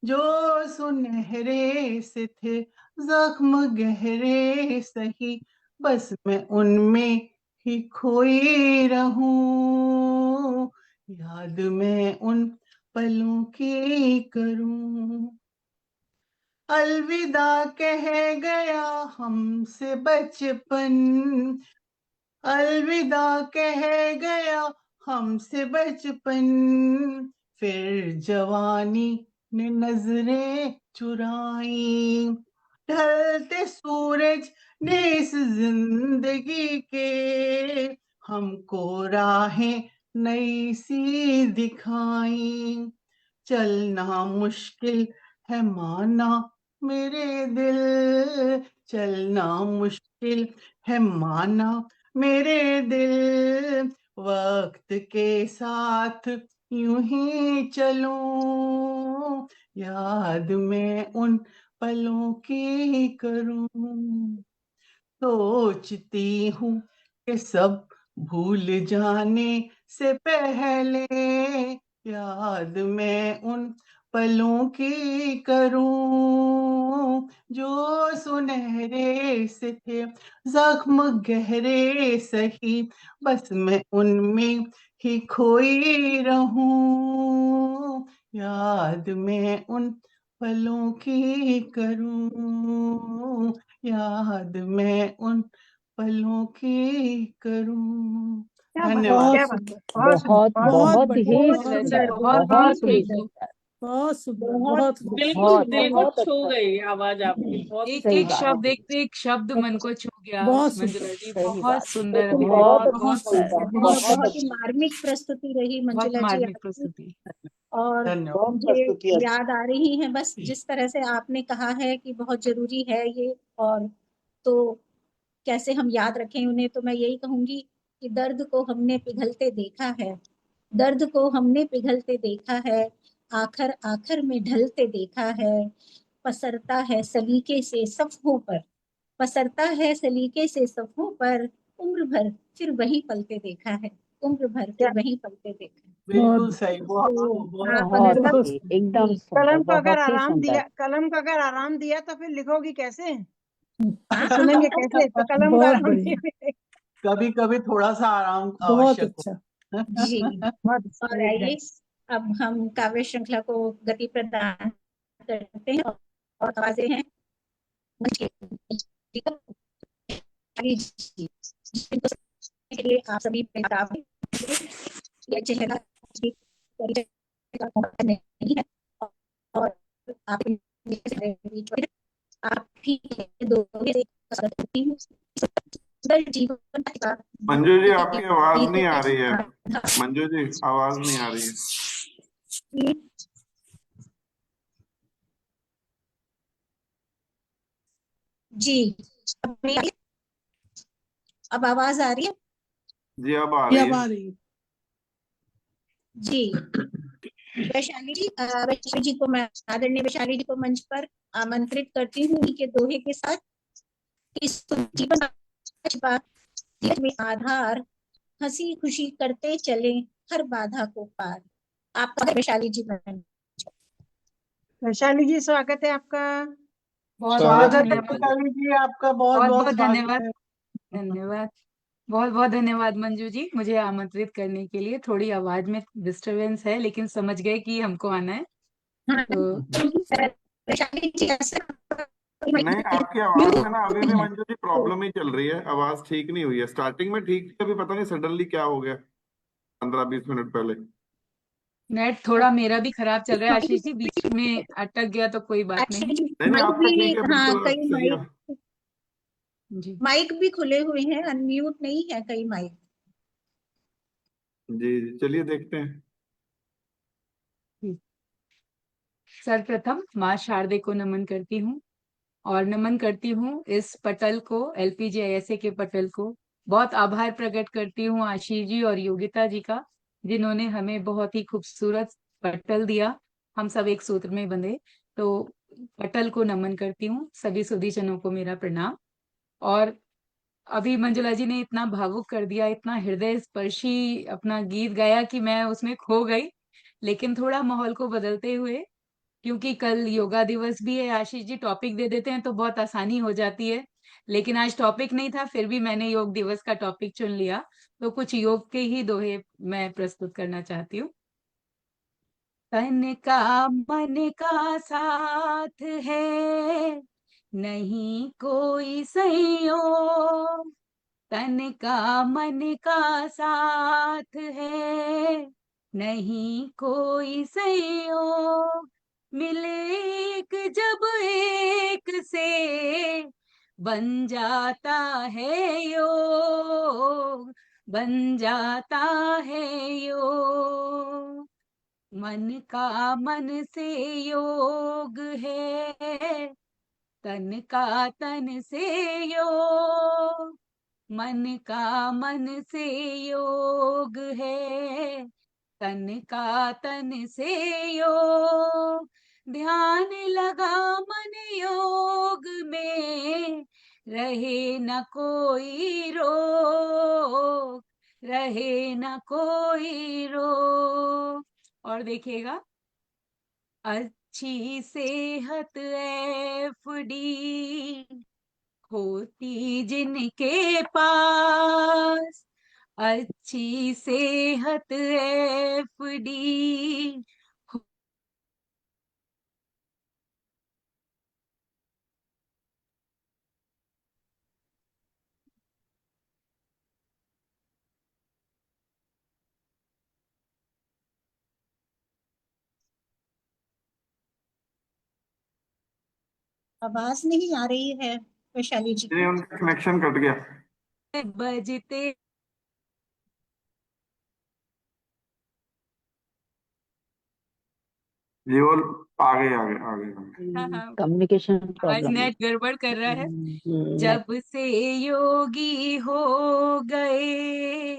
जो सुनहरे से थे जख्म गहरे सही, बस मैं उनमें ही खोई रहूं, याद मैं उन पलों की करूं। अलविदा कह गया हमसे बचपन, अलविदा कह गया हमसे बचपन, फिर जवानी ने नजरें चुराई। ढलते सूरज ने इस जिंदगी के हमको राहें नई सी दिखाई। चलना मुश्किल है माना मेरे दिल, चलना मुश्किल है माना मेरे दिल, वक्त के साथ यूं ही चलूं, याद मैं उन पलों की करूं। सोचती हूँ कि सब भूल जाने से पहले, याद मैं उन पलों की करूं, जो सुनहरे से थे जख्म गहरे सही, बस मैं उनमें ही खोई रहूं, याद मैं उन पलों की करूं, याद मैं उन पलों की करूं। धन्यवाद। बहुत सुंदर, बहुत बहुत बहुत बढ़िया, ही बहुत सुंदर, बहुत बहुत बहुत ही सुंदर। सुंदर, बहुत सुंदर, बहुत बहुत खूब। बिल्कुल बहुत दिल को बहुत छू अच्छा। गई आवाज आपकी। एक सही एक बात शब्द, है, एक एक शब्द मन को छू गया। बहुत सुंदर, मंजुला जी सही बहुत बात, सुंदर, अभी बहुत बहुत सही सुंदर, बात, और बहुत बहुत ही अच्छी। मार्मिक प्रस्तुति रही बहुत मंजुला जी मार्मिक आपकी। प्रस्तुति। और धन्यवाद। मुझे याद आ रही है बस जिस तरह से आपने कहा है कि बहुत जरूरी है ये, और तो कैसे हम याद रखें उन्हें, तो मैं यही कहूंगी कि दर्द को हमने पिघलते देखा है, दर्द को हमने पिघलते देखा है, आखिर आखिर में ढलते देखा है, पसरता है सलीके से सफ़ों पर, पसरता है सलीके से सफ़ों पर, उम्र भर फिर वही पलते देखा है, उम्र भर फिर वही पलते देखा है। बिल्कुल सही, बहुत तो बहुत आप बहुत अगर ही एकदम जी, सुंदर, कलम को अगर बहुत ही आराम सुंदर। दिया, कलम को अगर आराम दिया तो फिर लिखोगी कैसे? सुनेंगे कैसे? तो कलम को बहुत आराम बढ़िया, दिए। कभी कभी थोड़ा सा आराम बहुत आवश्यक अच्छा। जी। बहुत और आइए अब हम काव्य श्रृंखला को गति प्रदान करते हैं, और आवाजें हैं मंच के के लिए आप सभी बेताब हैं। ये चेहरा परिचय का मौका नहीं है, और आप आप ही दोनों से करती हूँ सुंदर जीवन का मंजू जी आपकी आवाज नहीं आ रही है, मंजू जी आवाज नहीं आ रही है। जी। अब आवाज आ रही है? जी अब आ ये रही अब आ है। रही है। जी। वैशाली जी को मैं, आदरणीय वैशाली जी को मंच पर आमंत्रित करती हूँ के दोहे के साथ। इस जीवन में आधार, हंसी खुशी करते चले हर बाधा को पार। आपका वैशाली जी मंच। वैशाली जी स्वागत है आपका। बहुत स्वागत है धन्यवाद, वैशाली जी, आपका बहुत बहुत बहुत बहुत स्वागत धन्यवाद, है। धन्यवाद, बहुत बहुत धन्यवाद मंजू जी, मुझे आमंत्रित करने के लिए। थोड़ी आवाज में डिस्टरबेंस है लेकिन समझ गए कि हमको आना है। तो वैशाली जी ऐसा नहीं, आपकी आवाज में ना अभी भी मंजू जी प्रॉब्लम ही चल रही है, आवाज ठीक नहीं हुई है। स्टार्टिंग में ठीक थी, अभी पता नहीं सडनली क्या हो गया 15-20 मिनट पहले। नेट थोड़ा मेरा भी खराब चल रहा है आशीष जी, बीच में अटक गया तो कोई बात अच्छा नहीं। जी, नहीं नहीं, माइक आपका भी, ठीक है, हाँ बिल्कुल कई सही है। जी माइक भी खुले हुए हैं, अनम्यूट नहीं है कई माइक। जी जी, चलिए देखते हैं। सर्वप्रथम माँ शारदे को नमन करती हूँ और नमन करती हूँ इस पटल को, LPGISA के पटल को। बहुत आभार प्रकट करती हूँ आशीष जी और योगिता जी का, जिन्होंने हमें बहुत ही खूबसूरत पटल दिया, हम सब एक सूत्र में बंधे। तो पटल को नमन करती हूँ, सभी सुधीजनों को मेरा प्रणाम। और अभी मंजुला जी ने इतना भावुक कर दिया, इतना हृदय स्पर्शी अपना गीत गाया कि मैं उसमें खो गई। लेकिन थोड़ा माहौल को बदलते हुए, क्योंकि कल योगा दिवस भी है, आशीष जी टॉपिक दे देते हैं तो बहुत आसानी हो जाती है। लेकिन आज टॉपिक नहीं था, फिर भी मैंने योग दिवस का टॉपिक चुन लिया, तो कुछ योग के ही दोहे मैं प्रस्तुत करना चाहती हूँ। तन का मन का साथ है, नहीं कोई संयोग। तन का मन का साथ है, नहीं कोई संयोग। मिले एक जब एक से, बन जाता है योग, बन जाता है योग। मन का मन से योग है, तन का तन से योग। मन का मन से योग है, तन का तन से योग। ध्यान लगा मन योग में, रहे न कोई रोग, रहे न कोई रोग। और देखिएगा, अच्छी सेहत FD होती जिनके पास, अच्छी सेहत FD। आवाज नहीं आ रही है वैशाली जी नहीं, की। उनका कनेक्शन कट गया। बजते जी वो आगे आगे आगे आगे। हाँ हाँ, कम्युनिकेशन आज प्रॉब्लम है। नेट गड़बड़ कर रहा है। नेट। जब से योगी हो गए,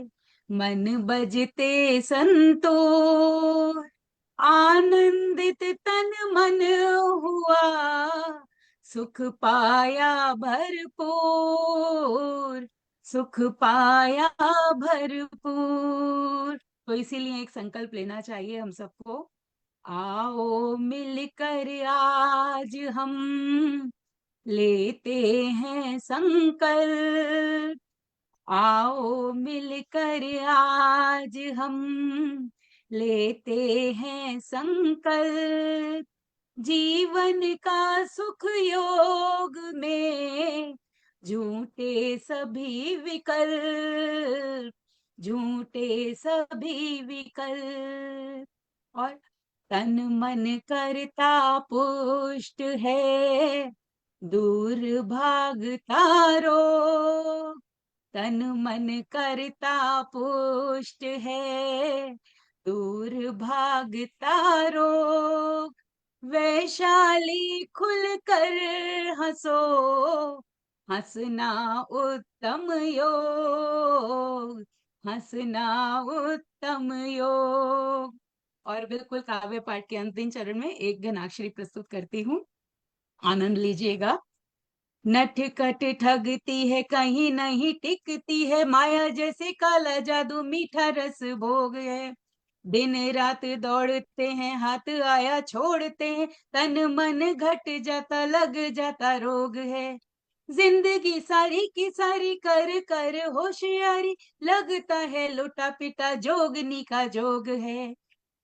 मन बजते संतोष। आनंदित तन मन हुआ, सुख पाया भरपूर, सुख पाया भरपूर। तो इसीलिए एक संकल्प लेना चाहिए हम सबको। आओ मिलकर आज हम लेते हैं संकल्प। आओ मिलकर आज हम लेते हैं संकल्प। जीवन का सुख योग में, झूठे सभी विकल्प, झूठे सभी विकल्प। और तन मन करता पुष्ट है, दूर भागता रोग। तन मन करता पुष्ट है, दूर भागता रोग। वैशाली खुल कर हंसो, हंसना उत्तम योग, हंसना उत्तम योग। और बिल्कुल काव्य पाठ के अंतिम चरण में एक घनाक्षरी प्रस्तुत करती हूँ, आनंद लीजिएगा। नट कट ठगती है, कहीं नहीं टिकती है, माया जैसे काला जादू मीठा रस भोग है। दिन रात दौड़ते हैं, हाथ आया छोड़ते हैं, तन मन घट जाता लग जाता रोग है। जिंदगी सारी की सारी कर कर होशियारी, लगता है लुटा पिटा जोगनी का जोग है।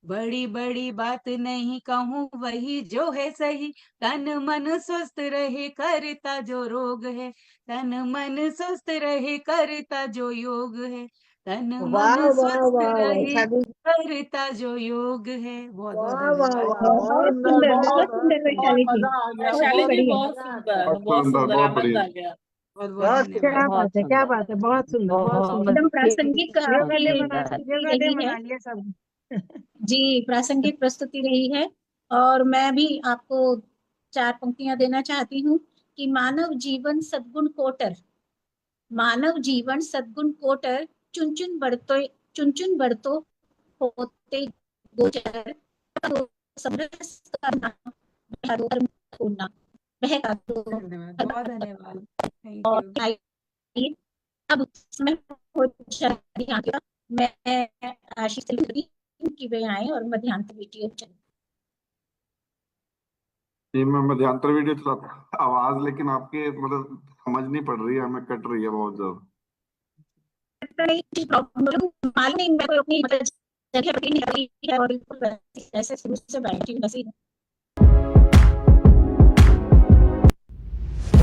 बड़ी बड़ी बात नहीं कहूँ वही जो है सही, तन मन स्वस्थ रहे करता जो रोग है, तन मन स्वस्थ रहे करता जो योग है, तन वाह मन वाह स्वस्थ वाह वाह रहे साधु करता जो योग है। बहुत बहुत वाह वाह धन्यवाद। वाह बहुत सुंदर बहुत वैशाली जी, मजा आ गया बहुत वैशाली जी बढ़िया। बहुत सुंदर, बहुत बहुत सुंदर, सुंदर, बहुत आनंद बढ़िया। आ गया। बहुत बहुत बहुत धन्यवाद। क्या बहुत बात है, क्या सुंदर, बात है, बहुत सुंदर, बहुत सुंदर। बहुत एकदम प्रासंगिक योगा डे आपकी मना सुंदर। योगा डे रही मना है लिया सब। जी, प्रासंगिक प्रस्तुति रही है। और मैं भी आपको 4 पंक्तियां देना चाहती हूँ कि मानव जीवन सद्गुण कोटर, मानव जीवन सद्गुण कोटर, चुन चुन बढ़तो होते गोचर, तो समरस करना, बहादुर कर्म छोड़ना, बहका दो धन्यवाद, बहुत धन्यवाद, थैंक और यू। आइए अब समय हो ध्यान का। मैं आशीष से भी कि वे आए और मध्यांतर वीडियो चले। जी, मैं मध्यांतर वीडियो चलाता आवाज, लेकिन आपके मतलब समझ नहीं पड़ रही है, हमें कट रही है बहुत ज्यादा। नहीं प्रॉब्लम मालूम नहीं, मैं कोई अपनी मतलब जगह पकड़ी नहीं रही है और बिल्कुल ऐसे शुरू से बैठी हूँ वैसे ही।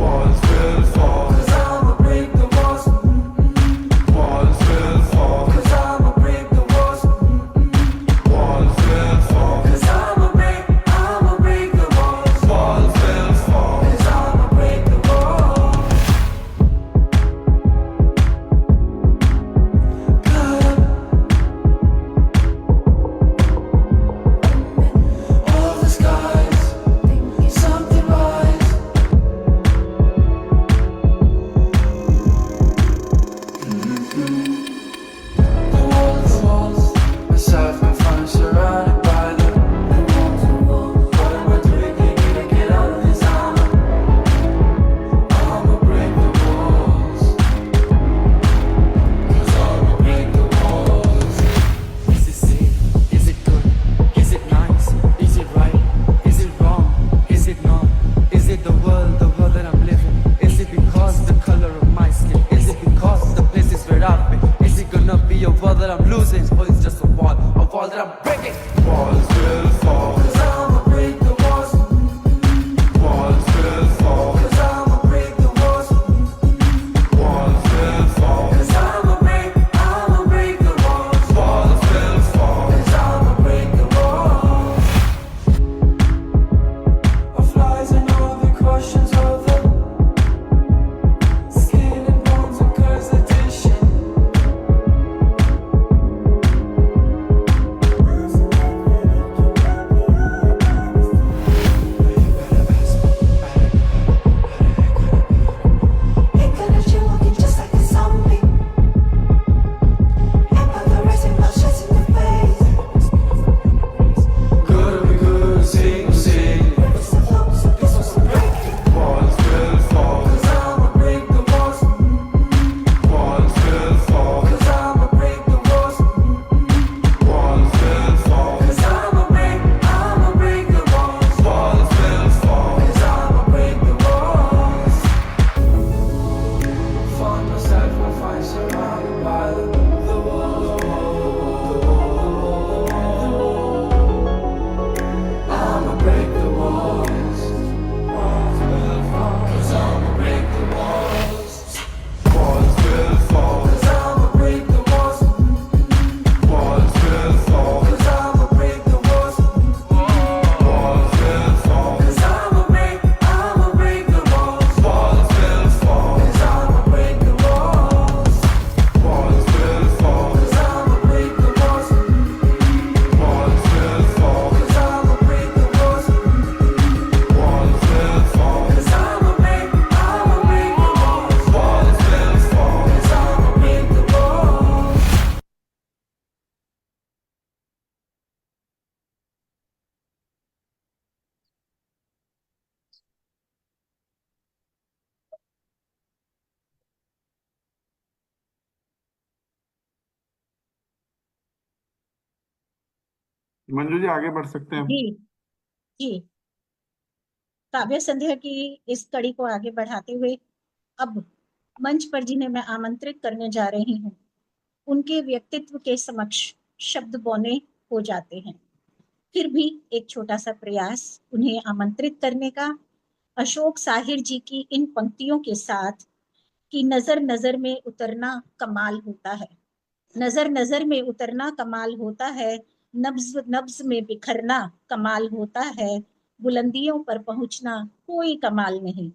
Walls will fall, 'cause I'ma break the walls. Walls will fall, 'cause I'ma break the walls. Walls will fall, 'cause I'ma break the walls. Walls will fall, 'cause I'ma break the walls. All the skies, something rise. The walls, myself and fun surrounded by them. What am I doing? Can't even get out of this armor. I'ma break the walls, 'cause I'ma break the walls. Is it safe? Is it good? Is it nice? Is it right? Is it wrong? Is it not? Is it the world that I'm living? Is it because the color of my skin? Is it because the places where I've been? Is it gonna be a world that I'm losing? Or it's just a wall that I'm breaking? Walls will fall, 'cause I'ma break the walls. Walls will fall, 'cause I'ma break the walls. Walls will fall, 'cause I'ma break the walls. Walls will fall, 'cause I'ma break the walls. Of lies and all the questions of the skin and bones and curse addition. Ain't gonna chill looking just like a zombie. And by the rising blood shots in the face. Gotta be good, sing, sing. Rivers and flows, the peace was breaking. Walls will fall, 'cause I'ma break the walls. Walls will fall, 'cause I'ma break the walls. Walls will fall, 'cause I'ma break the walls. Walls will fall, 'cause I'ma break the walls. Find myself, I find surrounded by the wall. I'ma break the walls. Walls will fall, 'cause I'ma break the walls. Walls will fall, 'cause I'ma break the walls. Walls will fall, 'cause I'ma break the walls. Walls will fall, 'cause I'ma break the walls. Walls will fall, 'cause I'ma break the walls. Walls will fall, 'cause I'ma break the walls. Walls will fall, 'cause I'ma break the walls. Walls will fall, 'cause I'ma break the walls. Walls will fall, 'cause I'ma break the walls. Manju ji, आगे बढ़ सकते हैं? जी जी, काव्य संध्या की इस कड़ी को आगे बढ़ाते हुए अब मंच पर जिन्हें मैं आमंत्रित करने जा रही हूँ, उनके व्यक्तित्व के समक्ष शब्द बौने हो जाते हैं। फिर भी एक छोटा सा प्रयास उन्हें आमंत्रित करने का, अशोक साहिर जी की इन पंक्तियों के साथ कि नजर नजर में उतरना कमाल होता है, नजर नजर में उतरना कमाल होता है, नब्ज नब्ज में बिखरना कमाल होता है, बुलंदियों पर पहुंचना कोई कमाल नहीं,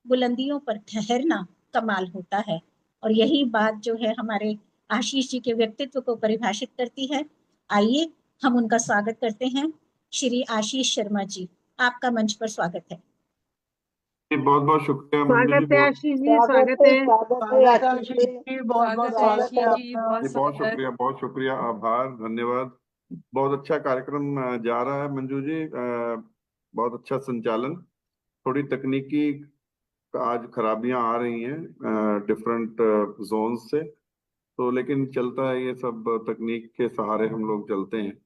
बुलंदियों पर ठहरना कमाल होता है। और यही बात जो है हमारे आशीष जी के व्यक्तित्व को परिभाषित करती है। आइए हम उनका स्वागत करते हैं। श्री आशीष शर्मा जी, आपका मंच पर स्वागत है। बहुत बहुत शुक्रिया मंजू जी, स्वागत है बहुत आशीष जी, स्वागत है। स्वागत है आशीष जी, बहुत बहुत स्वागत है स्वागत है आशीष जी, आपका। बहुत शुक्रिया, आभार, धन्यवाद। बहुत अच्छा कार्यक्रम जा रहा है मंजू जी, बहुत अच्छा संचालन। थोड़ी तकनीकी आज खराबियां आ रही हैं डिफरेंट जोन्स से, तो लेकिन चलता है, ये सब तकनीक के सहारे हम लोग चलते हैं।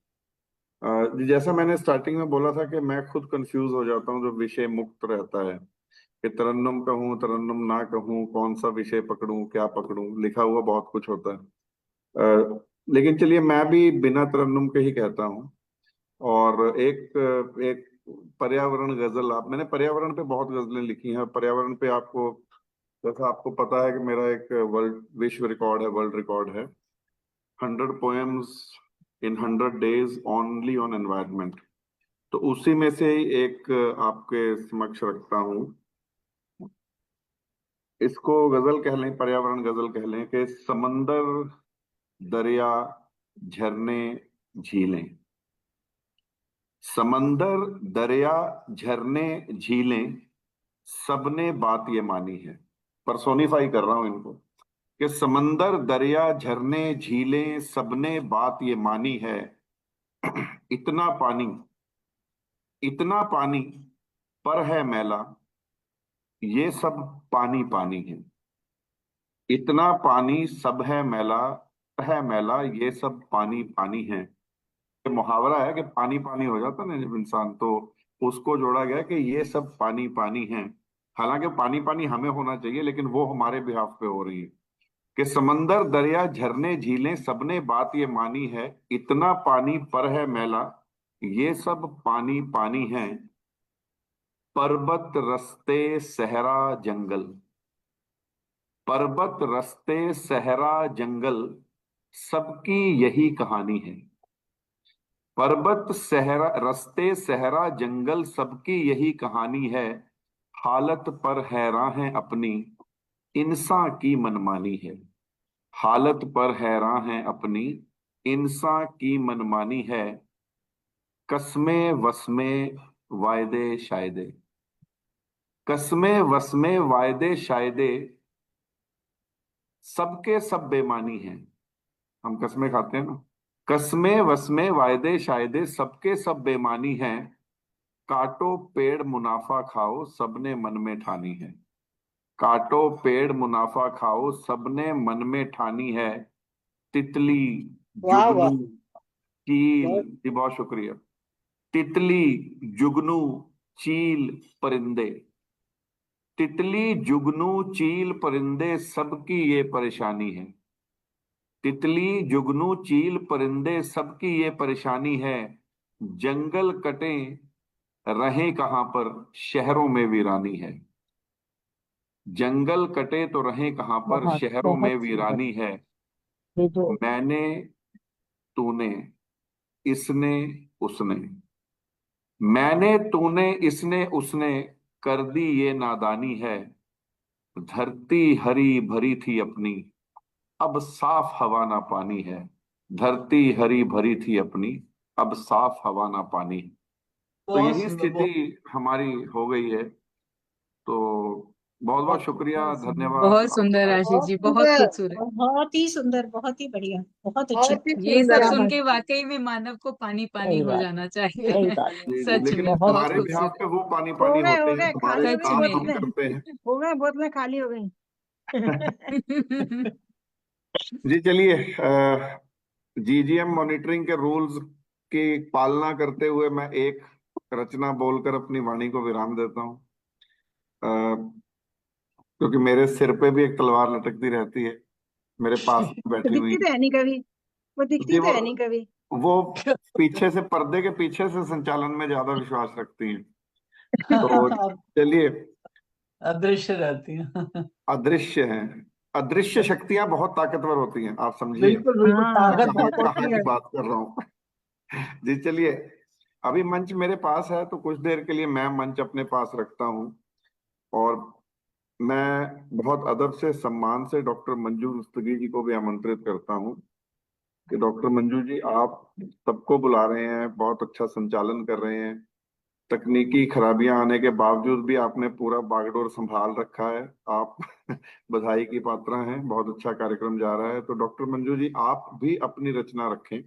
जैसा मैंने स्टार्टिंग में बोला था कि मैं खुद कंफ्यूज हो जाता हूँ जब विषय मुक्त रहता है कि तरन्नुम कहूँ तरन्नुम ना कहूँ, कौन सा विषय पकड़ूं क्या पकड़ूं, लिखा हुआ बहुत कुछ होता है। लेकिन चलिए मैं भी बिना तरन्नुम के ही कहता हूँ। और एक एक पर्यावरण गजल, आप, मैंने पर्यावरण पे बहुत गजलें लिखी हैं। पर्यावरण पे आपको, जैसा आपको पता है कि मेरा एक विश्व रिकॉर्ड है, वर्ल्ड रिकॉर्ड है, 100 poems in 100 days only on environment। तो उसी में से ही एक आपके समक्ष रखता हूँ। इसको गजल कह लें, पर्यावरण गजल कह लें कि समंदर, दरिया, झरने, झीलें, समंदर, दरिया, झरने, झीलें, सबने बात ये मानी है। पर्सोनिफाई कर रहा हूं इनको कि समंदर, दरिया, झरने, झीलें, सबने बात ये मानी है, इतना पानी, इतना पानी पर है मैला, ये सब पानी पानी है। इतना पानी सब है मैला, ये सब पानी पानी है। ये मुहावरा है कि पानी पानी हो जाता ना जब इंसान, तो उसको जोड़ा गया कि ये सब पानी पानी है। हालांकि पानी पानी हमें होना चाहिए, लेकिन वो हमारे बिहाफ पे हो रही है कि समंदर, दरिया, झरने, झीलें, सबने बात ये मानी है, इतना पानी पर है मैला, ये सब पानी पानी है। पर्वत, रस्ते, सहरा, जंगल, पर्वत, रस्ते, सहरा, जंगल, सबकी यही कहानी है। पर्वत, सहरा, रस्ते, सहरा, जंगल, सबकी यही कहानी है। हालत पर हैरान है अपनी, इंसान की मनमानी है। हालत पर हैरान है अपनी, इंसान की मनमानी है। कस्में वस्में वायदे शायदे, कस्में वस्में वायदे शायदे, सबके सब बेमानी है। हम कस्में खाते हैं ना, कस्में वस्में वायदे शायदे, सबके सब बेमानी है। काटो पेड़ मुनाफा खाओ, सबने मन में ठानी है। काटो पेड़ मुनाफा खाओ, सबने मन में ठानी है। तितली, वाह वाह। जुगनू, चील, जी बहुत शुक्रिया। तितली, जुगनू, चील, परिंदे, तितली, जुगनू, चील, परिंदे, सबकी ये परेशानी है। तितली, जुगनू, चील, परिंदे, सबकी ये परेशानी है। जंगल कटे रहें कहां पर, शहरों में वीरानी है। जंगल कटे तो रहें कहां पर, बहुत शहरों में बहुत सुंदर। वीरानी है। ये जो मैंने, तूने, इसने, उसने, मैंने, तूने, इसने, उसने, कर दी ये नादानी है। धरती हरी भरी थी अपनी, अब साफ हवा ना पानी है। धरती हरी भरी थी अपनी, अब साफ हवा ना पानी। तो बहुत यही सुंदर, स्थिति हमारी हो गई है। तो बहुत बहुत शुक्रिया, धन्यवाद बहुत सुंदर आपका। आशीष बहुत जी, बहुत सुंदर, खूबसूरत। बहुत ही सुंदर, बहुत ही बढ़िया, बहुत अच्छी। बहुत ही ये सब सुंदर। सुन के वाकई में मानव को पानी पानी सही हो बात, जाना सही चाहिए। बात। जी जी, सच लेकिन में बहुत बहुत हमारे बिहाफ खूबसूरत। पे वो पानी पानी हो होते गए हैं, हमारे खाली हो सच गई काम में। हम बोतलें, करते हैं। हो गए बोतलें खाली हो गई। जी चलिए, जीजीएम मॉनिटरिंग के रूल्स की पालना करते हुए मैं एक रचना बोलकर अपनी वाणी को विराम देता हूँ, क्योंकि मेरे सिर पे भी एक तलवार लटकती रहती है, मेरे पास में वो बैठी हुई दिखती तो है नहीं कभी, वो जी। दिखती तो वो है नहीं कभी। वो पीछे से, पर्दे के पीछे से संचालन में ज्यादा विश्वास रखती हैं। तो चलिए, अदृश्य रहती है। अदृश्य हैं। अदृश्य शक्तियां बहुत ताकतवर होती हैं, आप समझिए। बिल्कुल बिल्कुल, ताकत कहाँ बहुत कहाँ होती की है। बात कर रहा हूँ। जी चलिए, अभी मंच मेरे पास है तो कुछ देर के लिए मैं मंच अपने पास रखता हूँ। और मैं बहुत अदब से, सम्मान से डॉक्टर मंजू रुस्तगी जी को भी आमंत्रित करता हूँ कि डॉक्टर मंजू जी, आप सबको बुला रहे हैं, बहुत अच्छा संचालन कर रहे हैं। तकनीकी खराबियां आने के बावजूद भी आपने पूरा बागडोर संभाल रखा है। आप बधाई की पात्र हैं, बहुत अच्छा कार्यक्रम जा रहा है। तो डॉक्टर मंजू जी, आप भी अपनी रचना रखें।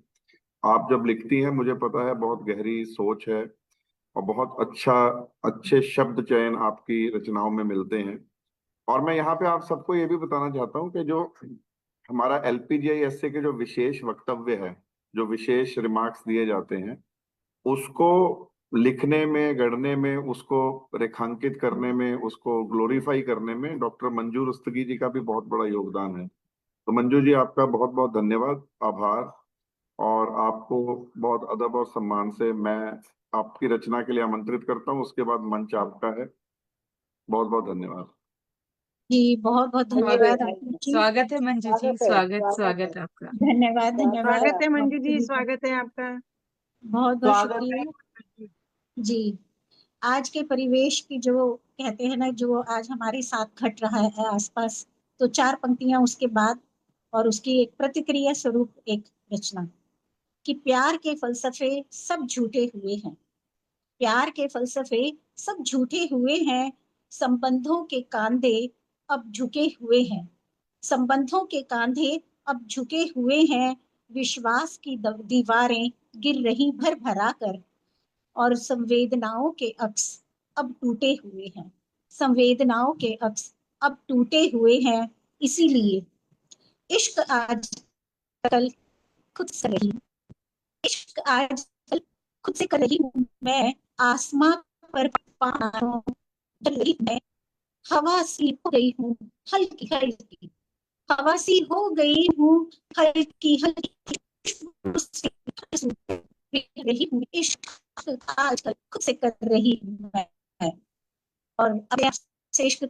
आप जब लिखती हैं, मुझे पता है बहुत गहरी सोच है और बहुत अच्छे शब्द चयन आपकी रचनाओं में मिलते हैं। और मैं यहाँ पे आप सबको ये भी बताना चाहता हूँ कि जो हमारा एलपीजीआईएसए के जो विशेष वक्तव्य है, जो विशेष रिमार्क्स दिए जाते हैं, उसको लिखने में, गढ़ने में, उसको रेखांकित करने में, उसको ग्लोरीफाई करने में डॉक्टर मंजू रुस्तगी जी का भी बहुत बड़ा योगदान है। तो मंजू जी, आपका बहुत बहुत धन्यवाद, आभार। और आपको बहुत अदब और सम्मान से मैं आपकी रचना के लिए आमंत्रित करता हूँ। उसके बाद मंच आपका है। बहुत बहुत धन्यवाद। जी बहुत बहुत धन्यवाद आपको जी। स्वागत है मंजू जी, स्वागत स्वागत आपका। धन्यवाद धन्यवाद स्वागत है मंजू आप जी, सभी का। स्वागत है आपका। बहुत बहुत स्वागत है। शुक्रिया जी। आज के परिवेश की जो कहते हैं ना, जो आज हमारे साथ घट रहा है आसपास, तो चार पंक्तियां उसके बाद और उसकी एक प्रतिक्रिया स्वरूप एक रचना कि प्यार के फलसफे सब झूठे हुए हैं। प्यार के फलसफे सब झूठे हुए हैं। संबंधों के कांधे अब झुके हुए हैं। संबंधों के कांधे अब झुके हुए हैं। विश्वास की दीवारें गिर रही भर भरा कर, और संवेदनाओं के अक्स अब टूटे हुए हैं। संवेदनाओं के अक्स अब टूटे हुए हैं। इसीलिए इश्क आज कल खुद से रही, इश्क आज कल खुद से कर रही हूँ मैं। आसमां पर पारों चल रही मैं। हवा सी हो गई हूँ हल्की हल्की, हवा सी हो गई हूँ हल्की हल्की, खुशबू सी कर रही हूँ। इश्क आजकल खुद से कर रही हूँ मैं। और अब आपसे इश्क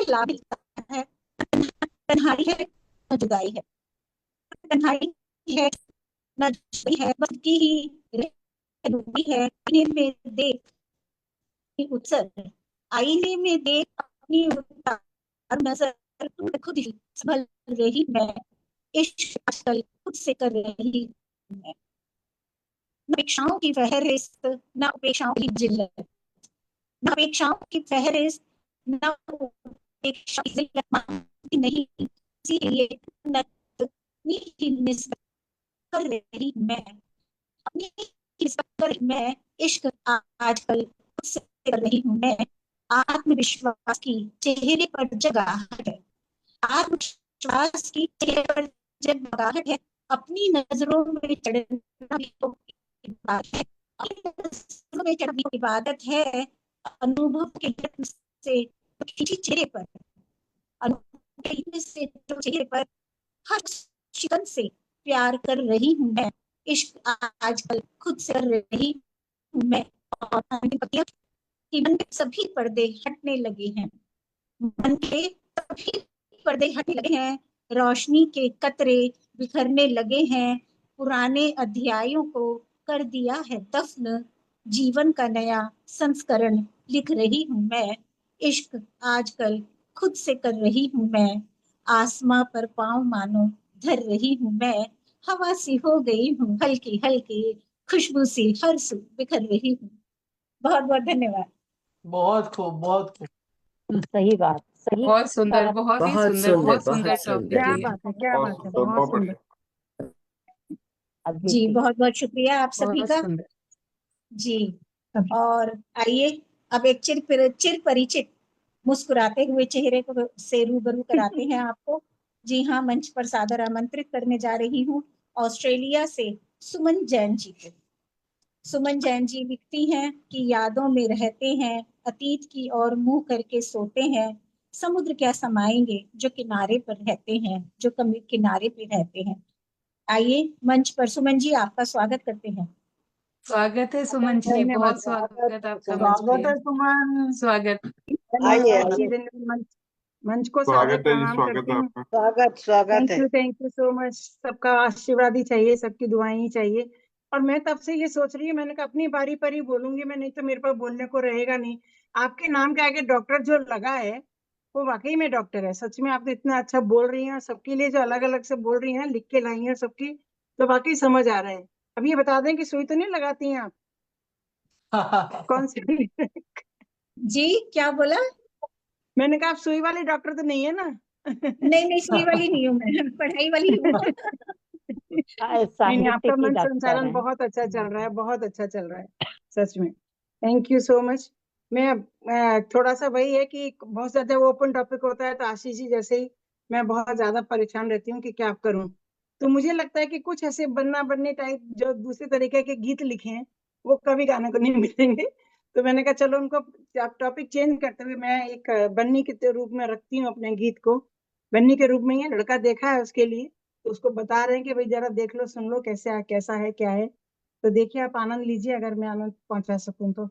लाभ है। तन्हाई है न जुदाई है, तन्हाई है न जुदाई है, बस की ही डूबी है। आईने में देख उत्सर, आईने में देख अपनी उतार नजर, खुद ही संभल रही मैं। इश्क आजकल खुद से कर रही मैं। न अपेक्षाओं की फहरिस्त, न उपेक्षाओं की जिल्लत, न अपेक्षाओं की फहरिस्त, न उपेक्षा की जिल्लत मांगती नहीं। इसीलिए न अपनी ही निस्बत कर रही मैं, अपनी निस्बत कर मैं। इश्क आजकल खुद से कर रही हूँ मैं। आत्मविश्वास की चेहरे पर जगाहट है, आत्मविश्वास की चेहरे पर जगाहट है। अपनी नजरों में चढ़ना भी तो इबादत है, अपनी नजरों में चढ़ना भी तो इबादत है। अनुभव के यत्न से खिंची चेहरे पर, अनुभव के यत्न से जो चेहरे पर हर शिकन से प्यार कर रही हूँ मैं। इश्क आजकल खुद से कर रही हूँ मैं। और कि मन के सभी पर्दे हटने लगे हैं, मन के सभी पर्दे हटने लगे हैं। रोशनी के कतरे बिखरने लगे हैं। पुराने अध्यायों को कर दिया है दफन, जीवन का नया संस्करण लिख रही हूँ मैं। इश्क आजकल खुद से कर रही हूँ मैं। आसमां पर पांव मानो धर रही हूँ मैं। हवा सी हो गई हूँ हल्की हल्की, खुशबू सी हर सू बिखर रही हूँ। बहुत बहुत धन्यवाद। बहुत खूब, बहुत खूब। सही बात, सही बहुत सुंदर, बात। बहुत ही बहुत सुंदर, सुंदर, बहुत बहुत सुंदर सुंदर। टॉपिक क्या है। बात है, क्या बात है, बहुत बहुत सुंदर अद्भुत जी। थी। बहुत बहुत शुक्रिया आप सभी बहुत का सुंदर। जी। और आइए अब एक चिर परिचित मुस्कुराते हुए चेहरे को से रूबरू कराते हैं आपको। जी हाँ, मंच पर सादर आमंत्रित करने जा रही हूँ ऑस्ट्रेलिया से सुमन जैन जी को। सुमन जैन जी लिखती हैं कि यादों में रहते हैं, अतीत की ओर मुंह करके सोते हैं। समुद्र क्या समाएंगे जो किनारे पर रहते हैं, जो किनारे पे रहते हैं। आइए मंच पर सुमन जी आपका स्वागत करते हैं। स्वागत है सुमन जी, बहुत स्वागत आपका मंच स्वागत पे। है सुमन। स्वागत। आइए मंच को सादर स्वागत है जी, प्रणाम स्वागत करती है हूँ। आपका। स्वागत है। Thank you so much. सबका आशीर्वाद ही चाहिए, सबकी दुआएं ही चाहिए। और मैं तब से ये सोच रही हूँ, मैंने कहा अपनी बारी पर ही बोलूंगी मैं, नहीं तो मेरे पास बोलने को रहेगा नहीं। आपके नाम के आगे डॉक्टर जो लगा है वो वाकई में डॉक्टर है। सच में आप तो इतना अच्छा बोल रही हैं, और सबके लिए जो अलग अलग से बोल रही हैं, लिख के लाई हैं सबकी, तो वाकई समझ आ रहा है। अब ये बता दें कि सुई तो नहीं लगाती हैं आप? कौन सी? जी क्या बोला? मैंने कहा आप सुई वाले डॉक्टर तो नहीं है ना? नहीं सुई वाली नहीं हूँ मैं, पढ़ाई वाली हूँ। नहीं साहित्य आपका की मन डॉक्टर संचालन हैं। बहुत अच्छा चल रहा है, बहुत अच्छा चल रहा है सच में। Thank you so much. मैं थोड़ा सा वही है कि बहुत ज्यादा ओपन टॉपिक होता है तो आशीष जी जैसे ही मैं बहुत ज्यादा परेशान रहती हूँ कि क्या करूँ। तो मुझे लगता है कि कुछ ऐसे बनना बनने टाइप जो दूसरे तरीके के गीत लिखे हैं वो कभी गाने को नहीं मिलेंगे। तो मैंने कहा चलो उनको टॉपिक चेंज करते हुए मैं एक बन्नी के रूप में रखती हूँ अपने गीत को। बन्नी के रूप में ही लड़का देखा है उसके लिए, तो उसको बता रहे हैं कि भाई जरा देख लो सुन लो कैसा है क्या है। तो देखिए आप आनंद लीजिए अगर मैं आनंद पहुंचा सकूं तो।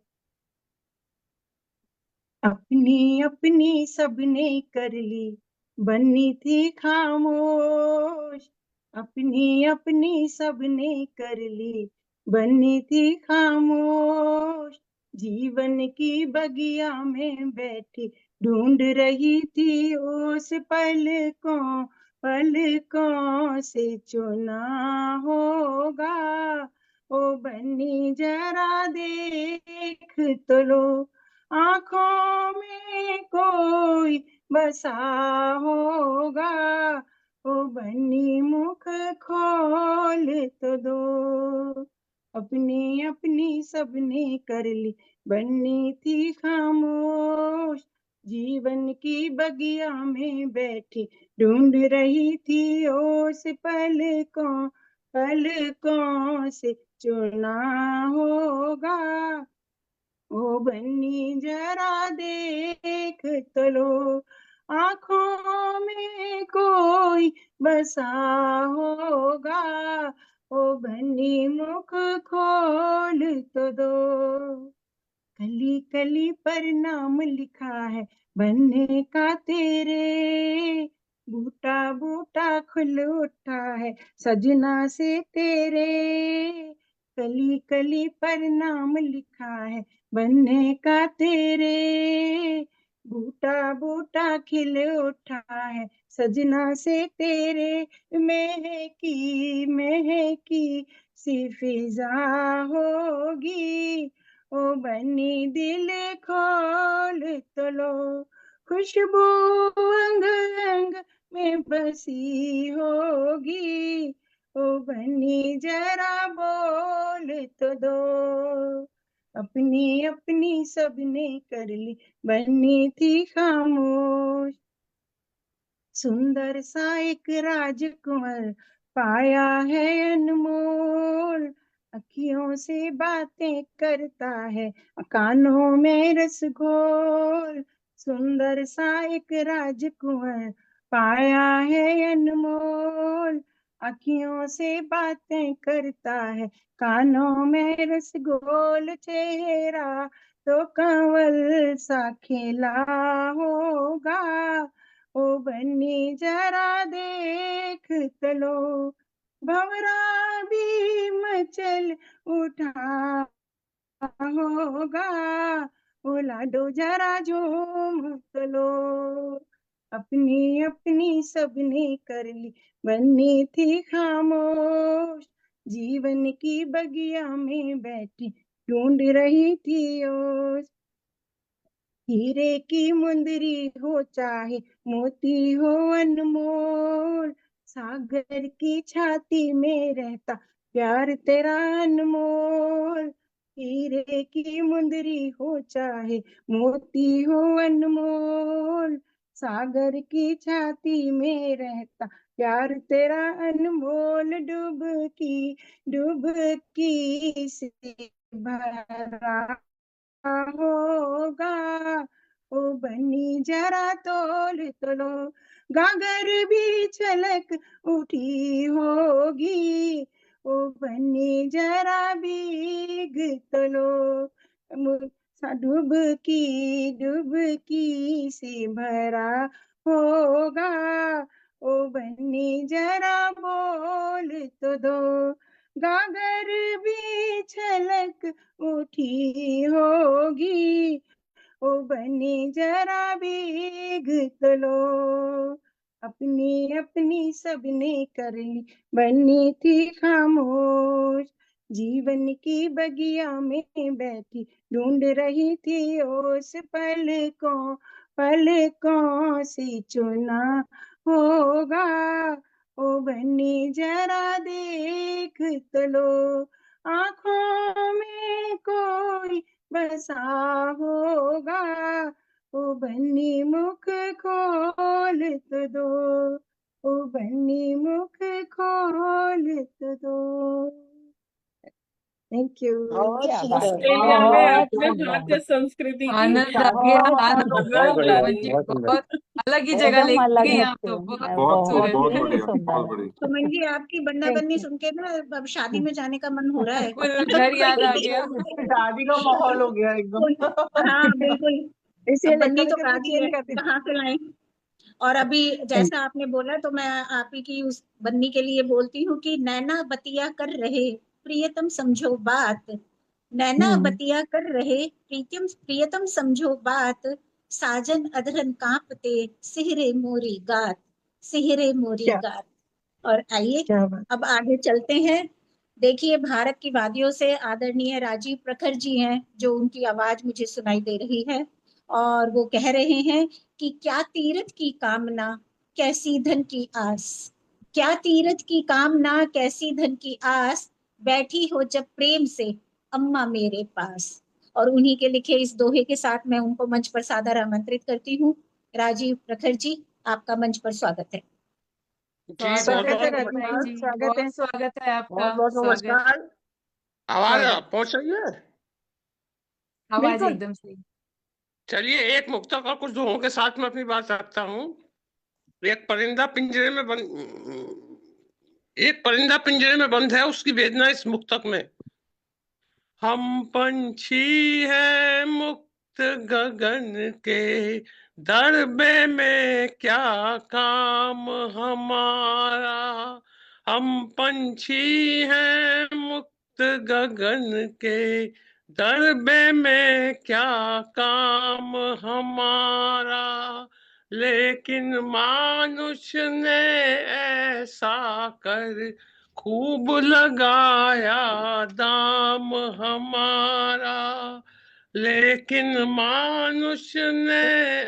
अपनी अपनी सबने कर ली, बन्नी थी खामोश। अपनी अपनी सबने कर ली, बन्नी थी खामोश। जीवन की बगिया में बैठी ढूंढ रही थी उस पलकों से चुना होगा। ओ बन्नी जरा देख तो लो, आंखों में कोई बसा होगा। ओ बन्नी मुख खोल तो दो। अपनी अपनी सबने कर ली, बन्नी थी खामोश। जीवन की बगिया में बैठी ढूंढ रही थी उस पलकों से चुना होगा। ओ बन्नी जरा देख तो लो, आंखों में कोई बसा होगा। ओ बन्नी मुख खोल तो दो। कली कली पर नाम लिखा है बनने का तेरे, बूटा बूटा खुल उठा है सजना से तेरे। कली कली पर नाम लिखा है बनने का तेरे, बूटा बूटा खिल उठा है सजना से तेरे। महकी सी फिजा होगी, ओ बन्नी दिल खोल तो लो। खुशबू अंग अंग में बसी होगी, ओ बन्नी जरा बोल तो दो। अपनी अपनी सबने कर ली, बन्नी थी खामोश। सुंदर सा एक राजकुंवर पाया है अनमोल, अखियों से बातें करता है कानों में रसघोल। सुंदर सा एक राजकुंवर पाया है अनमोल, अखियों से बातें करता है कानों में रसघोल। चेहरा तो कंवल सा खिला होगा, ओ बन्नी जरा देख तो लो। भंवरा भी मचल उठा होगा, ओ लाडो जरा झूम तो लो। अपनी अपनी सबने कर ली, बन्नी थी खामोश। जीवन की बगिया में बैठी ढूंढ रही थी ओस। हीरे की मुंदरी हो चाहे मोती हो अनमोल, सागर की छाती में रहता प्यार तेरा अनमोल। हीरे की मुंदरी हो चाहे मोती हो अनमोल, सागर की छाती में रहता प्यार तेरा अनमोल। डुबकी से भरा होगा, ओ बन्नी जरा तोल तो लो। गागर भी छलक उठी होगी, ओ बन्नी जरा भीग तो लो, डुबकी डुबकी से भरा होगा, ओ बन्नी जरा बोल तो दो, गागर भी छलक उठी होगी, ओ बन्नी जरा भीग तो लो, अपनी अपनी सबने कर ली, बन्नी थी खामोश, जीवन की बगिया में बैठी ढूंढ रही थी ओस, पलकों से चुना होगा, ओ बन्नी जरा देख तो लो, आंखों में कोई बसा होगा, ओ बन्नी मुख खोल तो दो, ओ बन्नी मुख खोल तो दो। Thank you. ऑस्ट्रेलिया में अपने भारतीय संस्कृति की आनंद आ गया, आनंद आ गया बहुत बढ़िया, सुमन जी, बहुत बढ़िया। बहुत अलग ही जगह एकदम ले अलग गए है आप तो, बहुत बहुत खूबसूरत बहुत है। बढ़िया, बहुत सुंदर बढ़िया। सुमन जी, आपकी बन्ना बन्नी सुन के ना अब शादी में जाने का मन हो रहा है। बिल्कुल घर याद आ गया। शादी का माहौल हो गया एकदम। हाँ बिल्कुल, इसे अब बन्नी लेकर तो के राजी है, चेंज कर दे। कहाँ से लाएं। और अभी जैसा आपने बोला तो मैं आप ही की उस बन्नी के लिए बोलती हूँ कि नैना बतिया कर रहे प्रियतम समझो बात, नैना बतिया कर रहे प्रियतम समझो बात, साजन अधरन कांपते सिहरे मोरी गात, सिहरे मोरी क्या गात। और आइए क्या बात। अब आगे चलते हैं। देखिए भारत की वादियों से आदरणीय राजीव प्रखर जी हैं, जो उनकी आवाज मुझे सुनाई दे रही है, और वो कह रहे हैं कि क्या तीरथ की कामना कैसी धन की आस, क्या तीरथ की कामना कैसी धन की आस, बैठी हो जब प्रेम से अम्मा मेरे पास। और उन्हीं के लिखे इस दोहे के साथ मैं उनको मंच पर सादर आमंत्रित करती हूँ। राजीव प्रखर जी, आपका मंच पर स्वागत है। जी बहुत स्वागत स्वागत है है बहुत राजीव राजीव भाई नमस्कार, जी, जी, स्वागत है। बहुत स्वागत है आपका, बहुत बहुत स्वागत नमस्कार। आवाज स्वागत। पहुंच रही है? आवाज बिल्कुल। एकदम सही। चलिए, एक मुक्तक और कुछ दोहों के साथ मैं अपनी बात रखता हूँ। एक परिंदा पिंजरे में एक परिंदा पिंजरे में बंद है, उसकी वेदना इस मुक्तक में। हम पंछी हैं मुक्त गगन के, दरबे में क्या काम हमारा। हम पंछी हैं मुक्त गगन के, दरबे में क्या काम हमारा। लेकिन मानुष ने ऐसा कर खूब लगाया दाम हमारा। लेकिन मानुष ने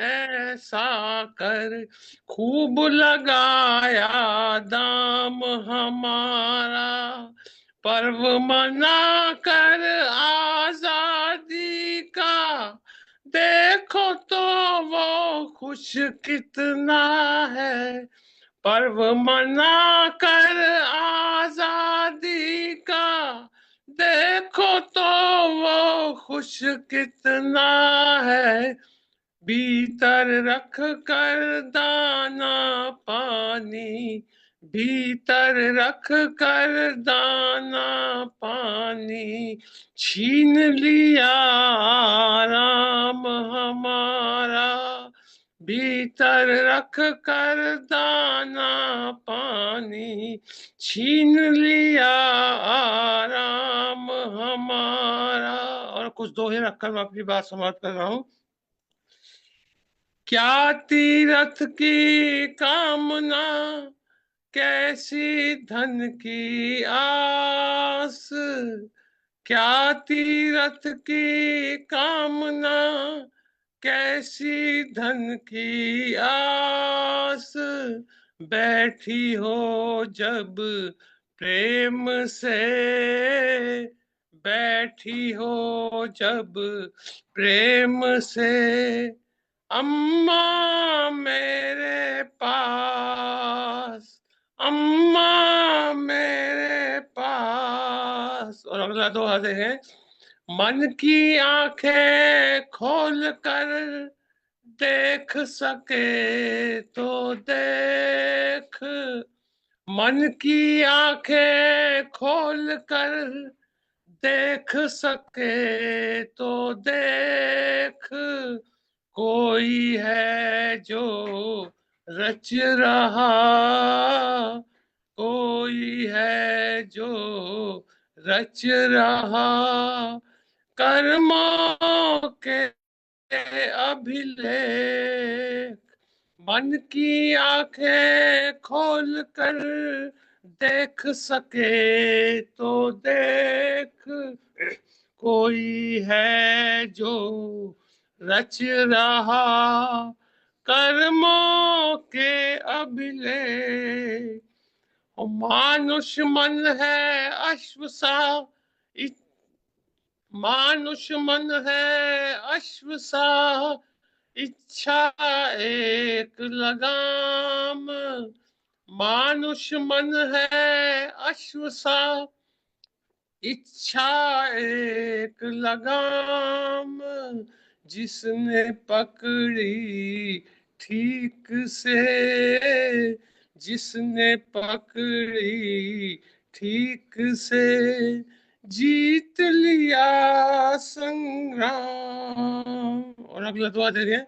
ऐसा कर खूब लगाया दाम हमारा। पर्व मना कर आजादी का, देखो तो वो खुश कितना है। पर्व मना कर आजादी का, देखो तो वो खुश कितना है। भीतर रख कर दाना पानी, भीतर रख कर दाना पानी, छीन लिया आराम हमारा। भीतर रख कर दाना पानी, छीन लिया आराम हमारा। और कुछ दोहे रखकर मैं अपनी बात समाप्त कर रहा हूँ। क्या तीरथ की कामना कैसी धन की आस, क्या तीरथ की कामना कैसी धन की आस। बैठी हो जब प्रेम से, बैठी हो जब प्रेम से अम्मा मेरे पास, अम्मा मेरे पास। और अगला दोहा है, मन की आंखें खोल कर देख सके तो देख, मन की आंखें खोल कर देख सके तो देख, कोई है जो रच रहा, कोई है जो रच रहा, कर्मों के अभिलेख। मन की आंखें खोल कर देख सके तो देख, कोई है जो रच रहा, कर्मों के अभिलेख। मानुष मन है अश्व सा, मानुष मन है अश्व सा, इच्छा एक लगाम। मानुष मन है अश्व सा, इच्छा एक लगाम। जिसने पकड़ी ठीक से, जिसने पकड़ी ठीक से, जीत लिया संग्राम। और अगला दुआ दे रहे हैं।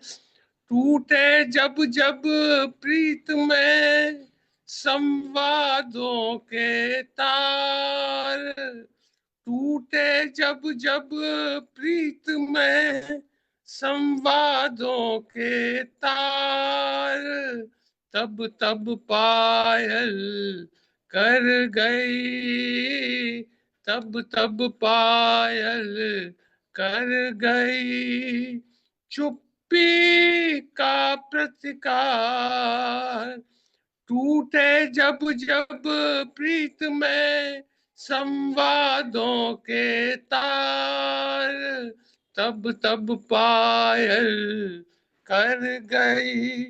टूटे जब जब प्रीत में संवादों के तार, टूटे जब जब प्रीत में संवादों के तार, तब तब पायल कर गई, तब तब पायल कर गई, चुप्पी का प्रतिकार। टूटे जब जब प्रीत में संवादों के तार, तब तब पायल कर गई,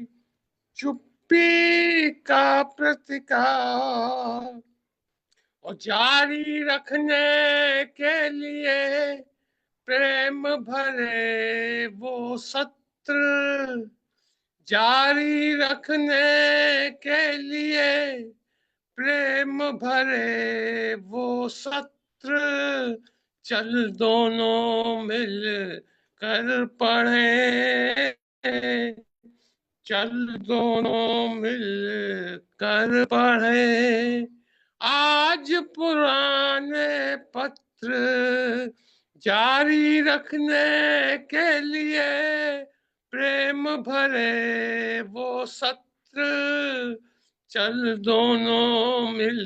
चुप्पी का प्रतिकार। और जारी रखने के लिए प्रेम भरे वो सत्र, जारी रखने के लिए प्रेम भरे वो सत्र, चल दोनों मिल कर पढ़े, चल दोनों मिल कर पढ़े। आज पुराने पत्र जारी रखने के लिए प्रेम भरे वो सत्र, चल दोनों मिल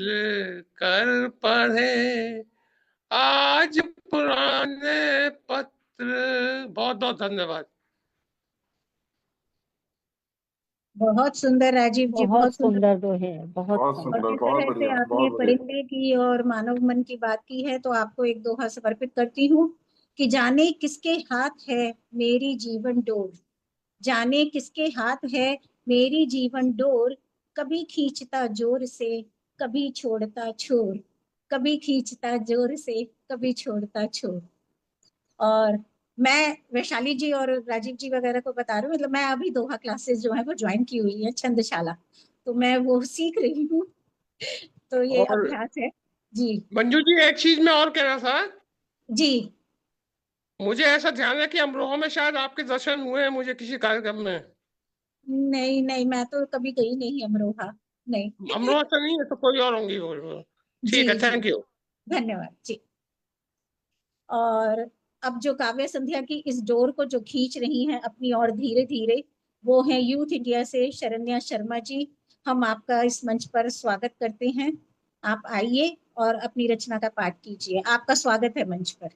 कर पढ़े। आज पुराने पत्र। बहुत बहुत धन्यवाद। बहुत सुंदर राजीव जी, बहुत बहुत सुंदर। सुंदर दोहे, बहुत बहुत सुंदर। सुंदर, जिस बहुत तरह से बढ़िया, आपने बहुत बढ़िया। परिंदे की और मानव मन की बात की है, तो आपको एक दोहा समर्पित करती हूँ कि जाने किसके हाथ है मेरी जीवन डोर, जाने किसके हाथ है मेरी जीवन डोर, कभी खींचता जोर से कभी छोड़ता छोर, कभी खींचता जोर से कभी छोड़ता छोर। और मैं वैशाली जी और राजीव जी वगैरह को बता रही हूँ, मतलब मैं अभी दोहा क्लासेस जो है वो ज्वाइन की हुई है, छंदशाला, तो मैं वो सीख रही हूँ। तो ये और अभ्यास है जी। मंजू जी, एक चीज मैं और कहना था। जी मुझे ऐसा ध्यान है कि अमरोहा में शायद आपके दर्शन हुए हैं मुझे किसी कार्यक्रम में। नहीं नहीं, मैं तो कभी गई नहीं अमरोहा, नहीं। अमरोहा से नहीं है तो कोई और होंगी वो। ठीक है, जी जी, थैंक यू। धन्यवाद जी। और अब जो काव्य संध्या की इस डोर को जो खींच रही हैं अपनी और धीरे धीरे, वो है यूथ इंडिया से शरण्या शर्मा जी। हम आपका इस मंच पर स्वागत करते हैं। आप आइए और अपनी रचना का पाठ कीजिए। आपका स्वागत है मंच पर।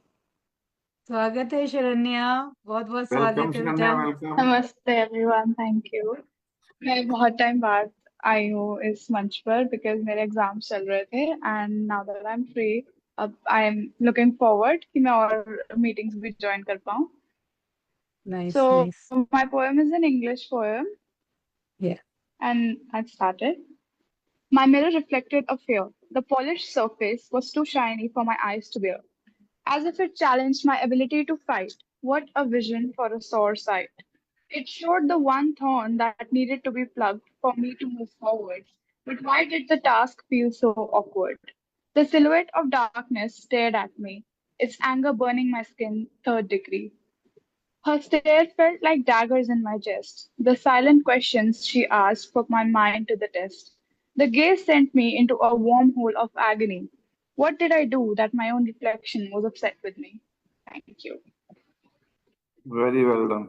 स्वागत है शरण्या, बहुत बहुत वेलकम स्वागत है शरण्या, बेटा। वेलकम। नमस्ते एवरीवन, थैंक यू। मैं बहुत टाइम बाद आई हूँ इस मंच पर बिकॉज मेरे एग्जाम्स चल रहे थे and now that I am free, अब आई एम लुकिंग फॉरवर्ड कि मैं और मीटिंग्स भी ज्वाइन कर पाऊँ। Nice So nice. my poem is an English poem Yeah. and I started. My mirror reflected a fear. The polished surface was too shiny for my eyes to bear, as if it challenged my ability to fight. What a vision for a sore sight. It showed the one thorn that needed to be plucked for me to move forward. But why did the task feel so awkward? The silhouette of darkness stared at me, its anger burning my skin third degree. Her stare felt like daggers in my chest. The silent questions she asked put my mind to the test. The gaze sent me into a wormhole of agony. What did I do that my own reflection was upset with me? Thank you. Very well done.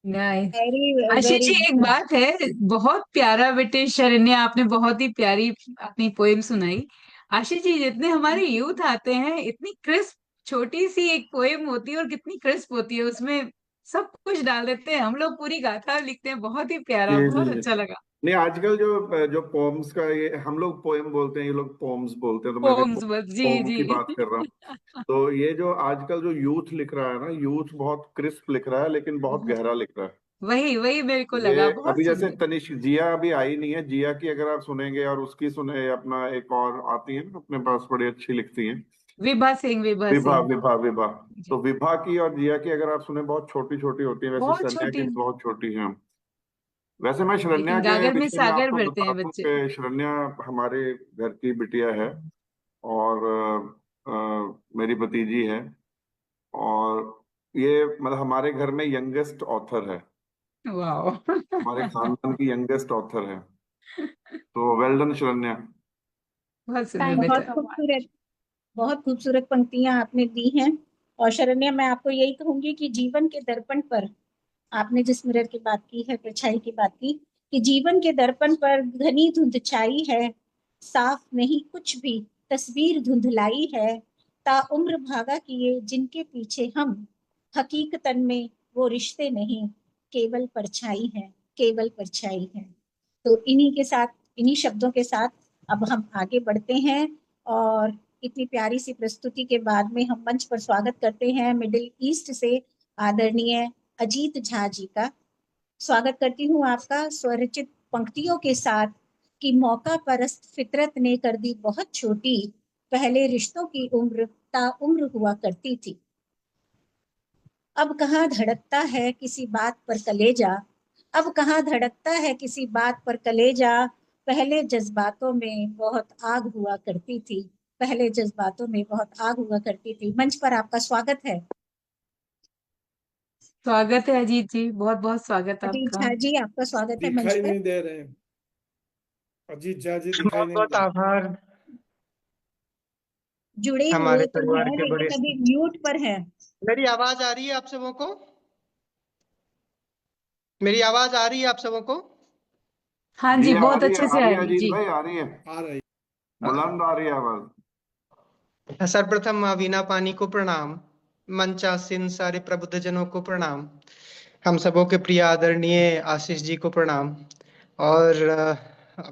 Nice. Very Ashish very ji एक बात है, बहुत प्यारा बेटे शरण्या, आपने बहुत ही प्यारी अपनी पोएम सुनाई। आशीष जी जितने हमारे यूथ आते हैं, इतनी क्रिस्प छोटी सी एक पोएम होती है और कितनी क्रिस्प होती है, उसमें सब कुछ डाल देते हैं, हम लोग पूरी गाथा लिखते हैं। बहुत ही प्यारा, जी बहुत जी। अच्छा लगा। नहीं, आजकल जो जो पोम्स का, ये हम लोग पोएम बोलते हैं, ये लोग पोम्स बोलते हैं, तो मैं भी पोम्स बस, जी पोम जी। की बात कर रहा हूँ। तो ये जो आजकल जो यूथ लिख रहा है ना, यूथ बहुत क्रिस्प लिख रहा है, लेकिन बहुत गहरा लिख रहा है। वही वही मेरे को ये लगा, बहुत अभी जैसे सुंदर। तनिष्क जिया अभी आई नहीं है, जिया की अगर आप सुनेंगे और उसकी सुने, अपना एक और आती है ना अपने पास, बड़ी अच्छी लिखती हैं, विभा सिंह, विभा विभा सिंह विभा विभा। जी। तो विभा की और जिया की अगर आप सुने, बहुत छोटी छोटी होती है, वैसे बहुत शरण्या की छोटी, बहुत छोटी है। वैसे मैं शरण्या लेकिन के गागर में विषय में सागर आपको भरते बता हैं दूं बच्चे। कि शरण्या हमारे घर की बिटिया है, और मेरी भतीजी है, और ये मतलब हमारे घर में यंगेस्ट ऑथर है, वाह। हमारे खानदान की यंगेस्ट ऑथर है। तो वेल डन शरण्या। बहुत सुंदर Thank you बेटा। बहुत so much. खूबसूरत, बहुत खूबसूरत पंक्तियां आपने दी हैं। और शरण्या, मैं आपको यही कहूंगी कि जीवन के दर्पण पर, आपने जिस मिरर की बात की है, परछाई की बात की, कि जीवन के दर्पण पर घनी धुंध छाई है, साफ नहीं कुछ भी, तस्वीर धुंधलाई है, ताउम्र भागा किए जिनके पीछे हम, हकीकतन में वो रिश्ते नहीं, केवल परछाई है, केवल परछाई है। तो इन्हीं के साथ, इन्हीं शब्दों के साथ अब हम आगे बढ़ते हैं, और इतनी प्यारी सी प्रस्तुति के बाद में हम मंच पर स्वागत करते हैं मिडिल ईस्ट से आदरणीय अजीत झा जी का। स्वागत करती हूँ आपका स्वरचित पंक्तियों के साथ कि मौका परस्त फितरत ने कर दी बहुत छोटी, पहले रिश्तों की उम्र ताउम्र हुआ करती थी। अब कहाँ धड़कता है किसी बात पर कलेजा, अब कहाँ धड़कता है किसी बात पर कलेजा, पहले जज्बातों में बहुत आग हुआ करती थी, पहले जज्बातों में बहुत आग हुआ करती थी। मंच पर आपका स्वागत है। स्वागत है अजीत जी, बहुत बहुत स्वागत अजीत आपका। झा जी, आपका स्वागत है मंच दिखाई पर। नहीं दे रहे हैं, अजीत झा जी दिखाई बहुत नहीं बहुत दे रहे। आभार जुड़े हमारे हुए तो परिवार हैं, के बड़े। लेकिन अभी म्यूट पर है। मेरी आवाज आ रही है आप सबों को? मेरी आवाज आ रही है आप सबों को? हाँ जी जी, आ बहुत रही है, अच्छे आ से आ रही है रही है अजीत जी। भाई, आ रही है, आ रही। बुलंद आ रही है आवाज। सर्वप्रथम माँ वीणा पानी को प्रणाम, मंचासीन सारे प्रबुद्ध जनों को प्रणाम, हम सबों के प्रिय आदरणीय आशीष जी को प्रणाम, और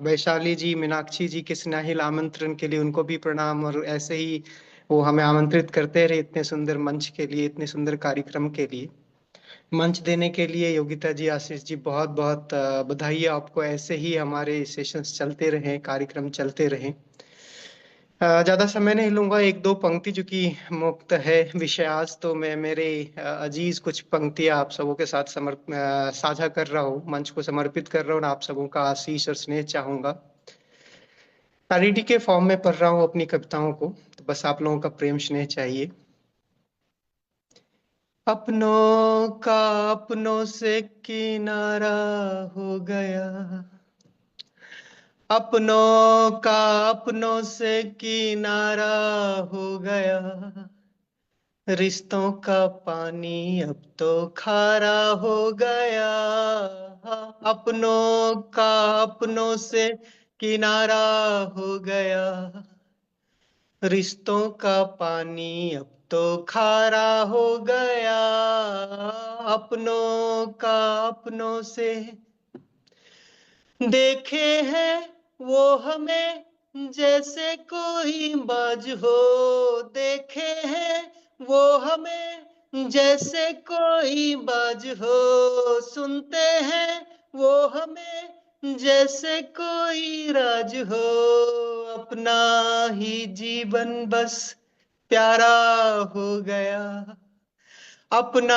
वैशाली जी, मीनाक्षी जी के स्नेहिल आमंत्रण के लिए उनको भी प्रणाम, और ऐसे ही वो हमें आमंत्रित करते रहे इतने सुंदर मंच के लिए, इतने सुंदर कार्यक्रम के लिए। मंच देने के लिए योगिता जी, आशीष जी, बहुत बहुत बधाई है आपको। ऐसे ही हमारे सेशंस चलते रहें, कार्यक्रम चलते रहें। ज्यादा समय नहीं लूंगा, एक दो पंक्ति जो कि मुक्त है विषय आज, तो मैं मेरे अजीज कुछ पंक्तियां आप सबों के साथ साझा कर रहा हूँ, मंच को समर्पित कर रहा हूँ, आप सबों का आशीष और स्नेह चाहूंगा। पैरिडी के फॉर्म में पढ़ रहा हूँ अपनी कविताओं को, तो बस आप लोगों का प्रेम स्नेह चाहिए। अपनों का अपनों से किनारा हो गया, अपनों का अपनों से किनारा हो गया, रिश्तों का पानी अब तो खारा हो गया, अपनों का अपनों से किनारा हो गया, रिश्तों का पानी अब तो खारा हो गया, अपनों का अपनों से देखे हैं वो हमें जैसे कोई बाज हो, देखे हैं वो हमें जैसे कोई बाज हो, सुनते हैं वो हमें जैसे कोई राज हो, अपना ही जीवन बस प्यारा हो गया, अपना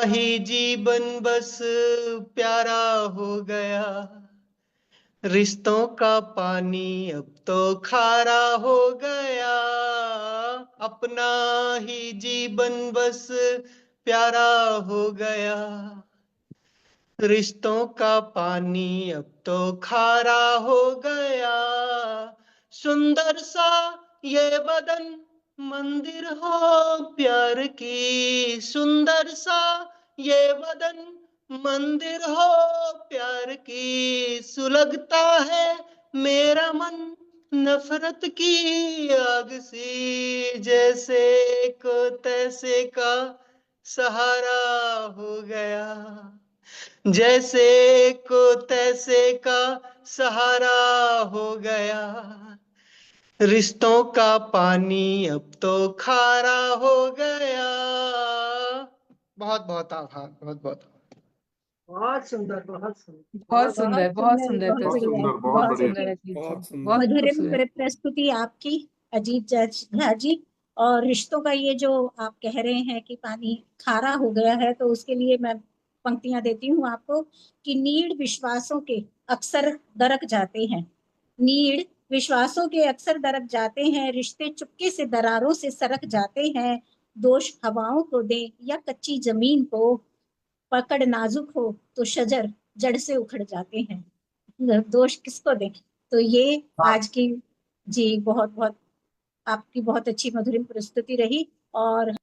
ही जीवन बस प्यारा हो गया, रिश्तों का पानी अब तो खारा हो गया। अपना ही जीवन बस प्यारा हो गया, रिश्तों का पानी अब तो खारा हो गया। सुंदर सा ये बदन मंदिर हो प्यार की, सुंदर सा ये बदन मंदिर हो प्यार की। सुलगता है मेरा मन नफरत की आग सी, जैसे को तैसे का सहारा हो गया, जैसे को तैसे का सहारा हो गया। रिश्तों का पानी अब तो खारा हो गया। बहुत बहुत आभार, बहुत बहुत। बहुत सुंदर, बहुत सुंदर। बहुत सुंदर, बहुत सुंदर बहुत बहुत प्रस्तुति, बढ़िया, सुंदर, बहुत बहुत बहुत बढ़िया। सुंदर अच्छी अजीत जी, बहुत सुंदर। बहुत मधुरम खूबसूरत। प्रस्तुति आपकी अजीत झा जी। और रिश्तों का ये जो आप कह रहे हैं कि पानी खारा हो गया है, तो उसके लिए मैं पंक्तियां देती हूँ आपको कि नीड़ विश्वासों के अक्सर दरक जाते हैं, नीड़ विश्वासों के अक्सर दरक जाते हैं, रिश्ते चुपके से दरारों से सरक जाते हैं। दोष हवाओं को दे या कच्ची जमीन को, पकड़ नाजुक हो तो शजर जड़ से उखड़ जाते हैं। दोष किसको दें? तो ये आज की जी बहुत बहुत आपकी बहुत अच्छी मधुरिम प्रस्तुति रही। और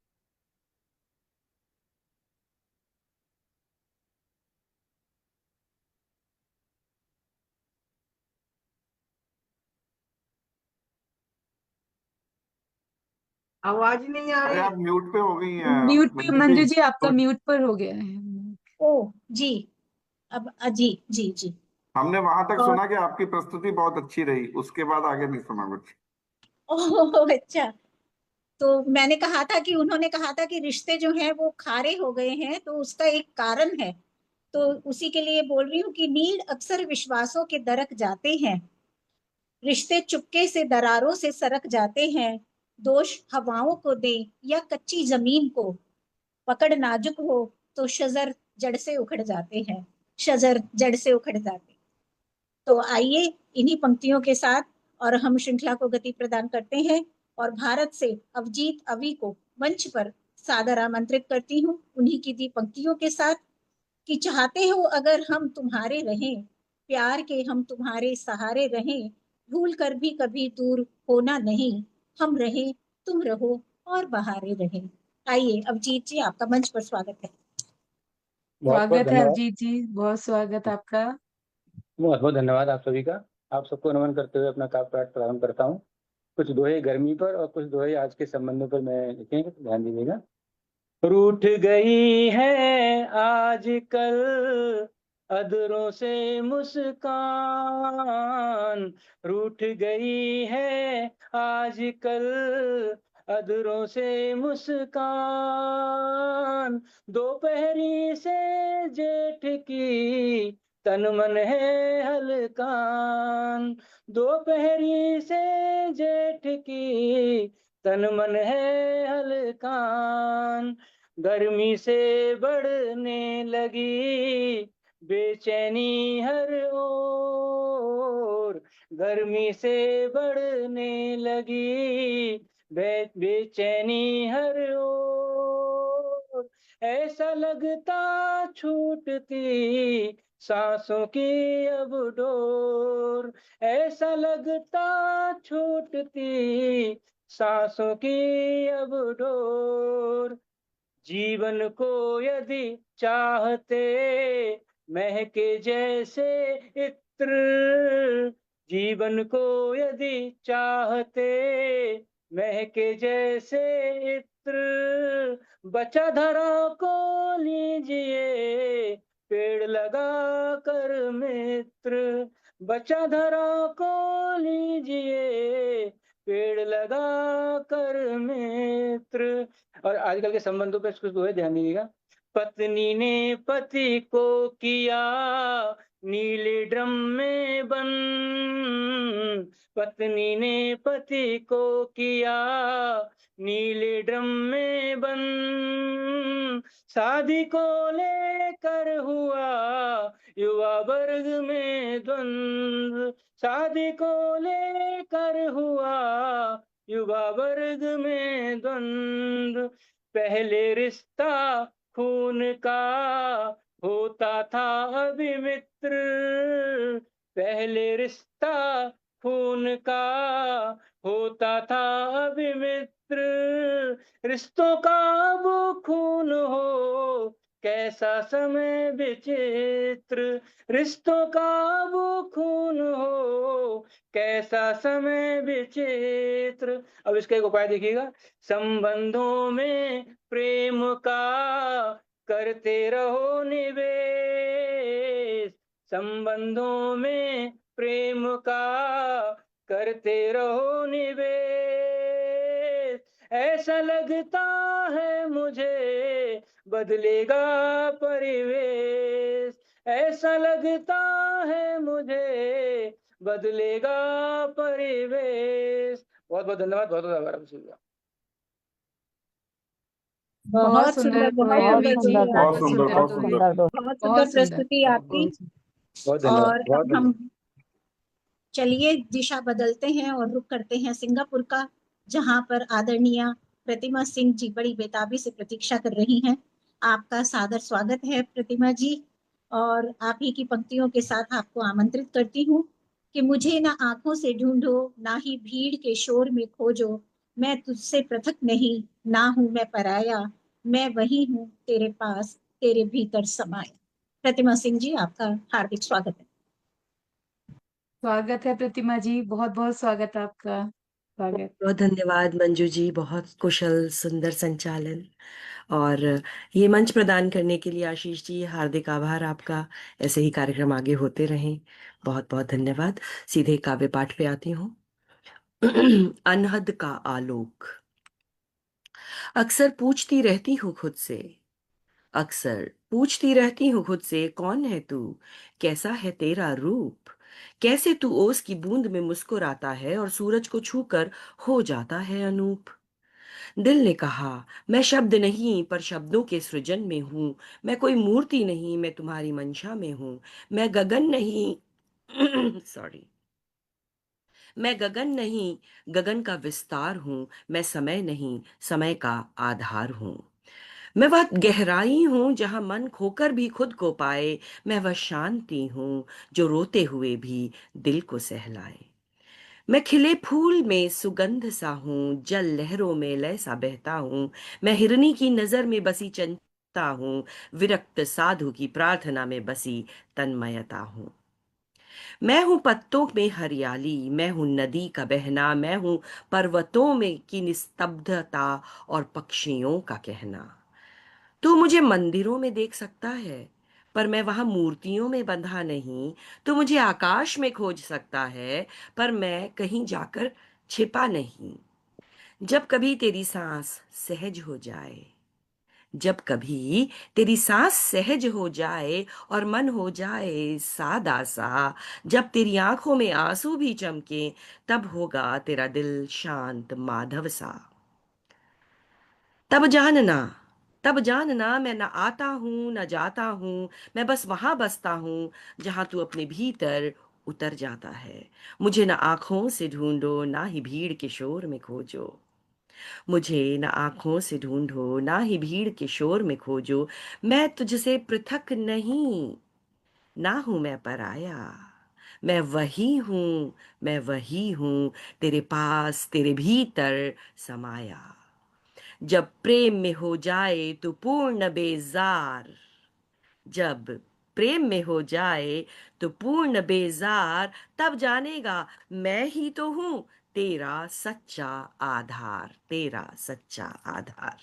आवाज नहीं आ अरे रही। आप म्यूट पे हो गई हैं म्यूट पे मंजू मंजू जी। जी, आपका म्यूट पर हो गया है। ओ जी, अब जी जी जी। हमने वहां तक और सुना कि आपकी प्रस्तुति बहुत अच्छी रही, उसके बाद आगे नहीं सुना कुछ। ओह अच्छा, तो मैंने कहा था कि उन्होंने कहा था कि रिश्ते जो हैं वो खारे हो गए हैं, तो उसका एक कारण है। तो उसी के लिए बोल रही हूँ कि नीड़ अक्सर विश्वासों के दरक जाते हैं, रिश्ते चुपके से दरारों से सरक जाते हैं। दोष हवाओं को दे या कच्ची जमीन को, पकड़ नाजुक हो तो शजर जड़ से उखड़ जाते हैं, शजर जड़ से उखड़ जाते। तो आइए इन्हीं पंक्तियों के साथ और हम श्रृंखला को गति प्रदान करते हैं, और भारत से अवजीत अवी को मंच पर सादर आमंत्रित करती हूँ उन्हीं की दी पंक्तियों के साथ कि चाहते हो अगर हम तुम्हारे रहें, प्यार के हम तुम्हारे सहारे रहें, भूल कर भी कभी दूर होना नहीं, हम रहें तुम रहो और बहारे रहें। आइए अवजीत जी, आपका मंच पर स्वागत है। बहुत बहुत स्वागत है धन्यवाद। अजीत जी, बहुत स्वागत आपका। बहुत बहुत धन्यवाद आप सभी का। आप सबको नमन करते हुए अपना काव्य पाठ प्रारंभ करता हूँ। कुछ दोहे गर्मी पर और कुछ दोहे आज के संबंधों पर मैं लिखेंगे, ध्यान दीजिएगा। रूठ गई है आजकल अधरों से मुस्कान, रूठ गई है आजकल अधरों से मुस्कान, दोपहरी से जेठ की तन मन है हलकान, दोपहरी से जेठ की तन मन है हलकान, गर्मी से बढ़ने लगी बेचैनी हर ओर, गर्मी से बढ़ने लगी बेचैनी हर ओर, ऐसा लगता छूटती सांसों की अब डोर, ऐसा लगता छूटती सांसों की अब डोर, जीवन को यदि चाहते महके जैसे इत्र, जीवन को यदि चाहते महके जैसे इत्र, बचा धरा को लीजिए पेड़ लगा कर मित्र, बचा धरा को लीजिए पेड़ लगा कर मित्र। और आजकल के संबंधों पे कुछ दोहे ध्यान दीजिएगा। पत्नी ने पति को किया नीले ड्रम में बंद, पत्नी ने पति को किया नीले ड्रम में बंद, शादी को लेकर हुआ युवा वर्ग में द्वंद्व, शादी को लेकर हुआ युवा वर्ग में द्वंद्व। पहले रिश्ता खून का होता था अभी मित्र, पहले रिश्ता खून का होता था अभी मित्र। रिश्तों का वो खून हो कैसा समय विचित्र, रिश्तों का वो खून हो कैसा समय विचित्र। अब इसका एक उपाय देखिएगा। संबंधों में प्रेम का करते रहो निवेश, संबंधों में प्रेम का करते रहो निवेश। ऐसा लगता है मुझे बदलेगा परिवेश, ऐसा लगता है मुझे बदलेगा परिवेश। बहुत बहुत धन्यवाद, बहुत बहुत आभार आप सभी का। बहुत सुंदर, बहुत दोहे अभी सुंदर जी, दोहे बहुत आपकी, सुंदर, बहुत सुंदर। बहुत सुंदर प्रस्तुति आपकी। बहुत धन्यवाद, और बहुत अब हम धन्यवाद। चलिए दिशा बदलते हैं और रुख करते हैं सिंगापुर का, जहां पर आदरणीय प्रतिमा सिंह जी बड़ी बेताबी से प्रतीक्षा कर रही हैं। आपका सादर स्वागत है प्रतिमा जी, और आप ही की पंक्तियों के साथ आपको आमंत्रित करती हूँ कि मुझे ना आंखों से ढूंढो, ना ही भीड़ के शोर में खोजो, मैं तुझसे पृथक नहीं, ना हूं मैं पराया, मैं वही हूँ तेरे पास, तेरे भीतर समाया। प्रतिमा सिंह जी, आपका हार्दिक स्वागत है। स्वागत है प्रतिमा जी, बहुत बहुत स्वागत है आपका। स्वागत। बहुत धन्यवाद मंजू जी, बहुत कुशल सुंदर संचालन, और ये मंच प्रदान करने के लिए आशीष जी हार्दिक आभार आपका। ऐसे ही कार्यक्रम आगे होते रहें, बहुत बहुत धन्यवाद। सीधे काव्य पाठ पे आती हूँ। अनहद का आलोक। अक्सर पूछती रहती हूँ खुद से, अक्सर पूछती रहती हूँ खुद से, कौन है तू, कैसा है तेरा रूप, कैसे तू ओस की बूंद में मुस्कुराता है और सूरज को छूकर हो जाता है अनूप। दिल ने कहा मैं शब्द नहीं पर शब्दों के सृजन में हूं, मैं कोई मूर्ति नहीं, मैं तुम्हारी मंशा में हूं, मैं गगन नहीं सॉरी, मैं गगन नहीं, गगन का विस्तार हूं, मैं समय नहीं, समय का आधार हूं। मैं वह गहराई हूं जहां मन खोकर भी खुद को पाए, मैं वह शांति हूं जो रोते हुए भी दिल को सहलाए। मैं खिले फूल में सुगंध सा हूँ, जल लहरों में लय सा बहता हूँ, मैं हिरनी की नजर में बसी चंचलता हूँ, विरक्त साधु की प्रार्थना में बसी तन्मयता हूँ। मैं हूँ पत्तों में हरियाली, मैं हूँ नदी का बहना, मैं हूँ पर्वतों में की निस्तब्धता और पक्षियों का कहना। तू मुझे मंदिरों में देख सकता है पर मैं वहां मूर्तियों में बंधा नहीं, तू मुझे आकाश में खोज सकता है पर मैं कहीं जाकर छिपा नहीं। जब कभी तेरी सांस सहज हो जाए, जब कभी तेरी सांस सहज हो जाए और मन हो जाए सादा सा, जब तेरी आंखों में आंसू भी चमके, तब होगा तेरा दिल शांत माधव सा। तब जानना, तब जानना मैं न आता हूं न जाता हूं, मैं बस वहां बसता हूं जहां तू अपने भीतर उतर जाता है। मुझे न आंखों से ढूंढो, ना ही भीड़ के शोर में खोजो, मुझे न आंखों से ढूंढो, ना ही भीड़ के शोर में खोजो, मैं तुझसे पृथक नहीं, ना हूं मैं पराया, मैं वही हूं, मैं वही हूं तेरे पास, तेरे भीतर समाया। जब प्रेम में हो जाए तो पूर्ण बेजार, जब प्रेम में हो जाए तो पूर्ण बेजार, तब जानेगा मैं ही तो हूं तेरा सच्चा आधार, तेरा सच्चा आधार।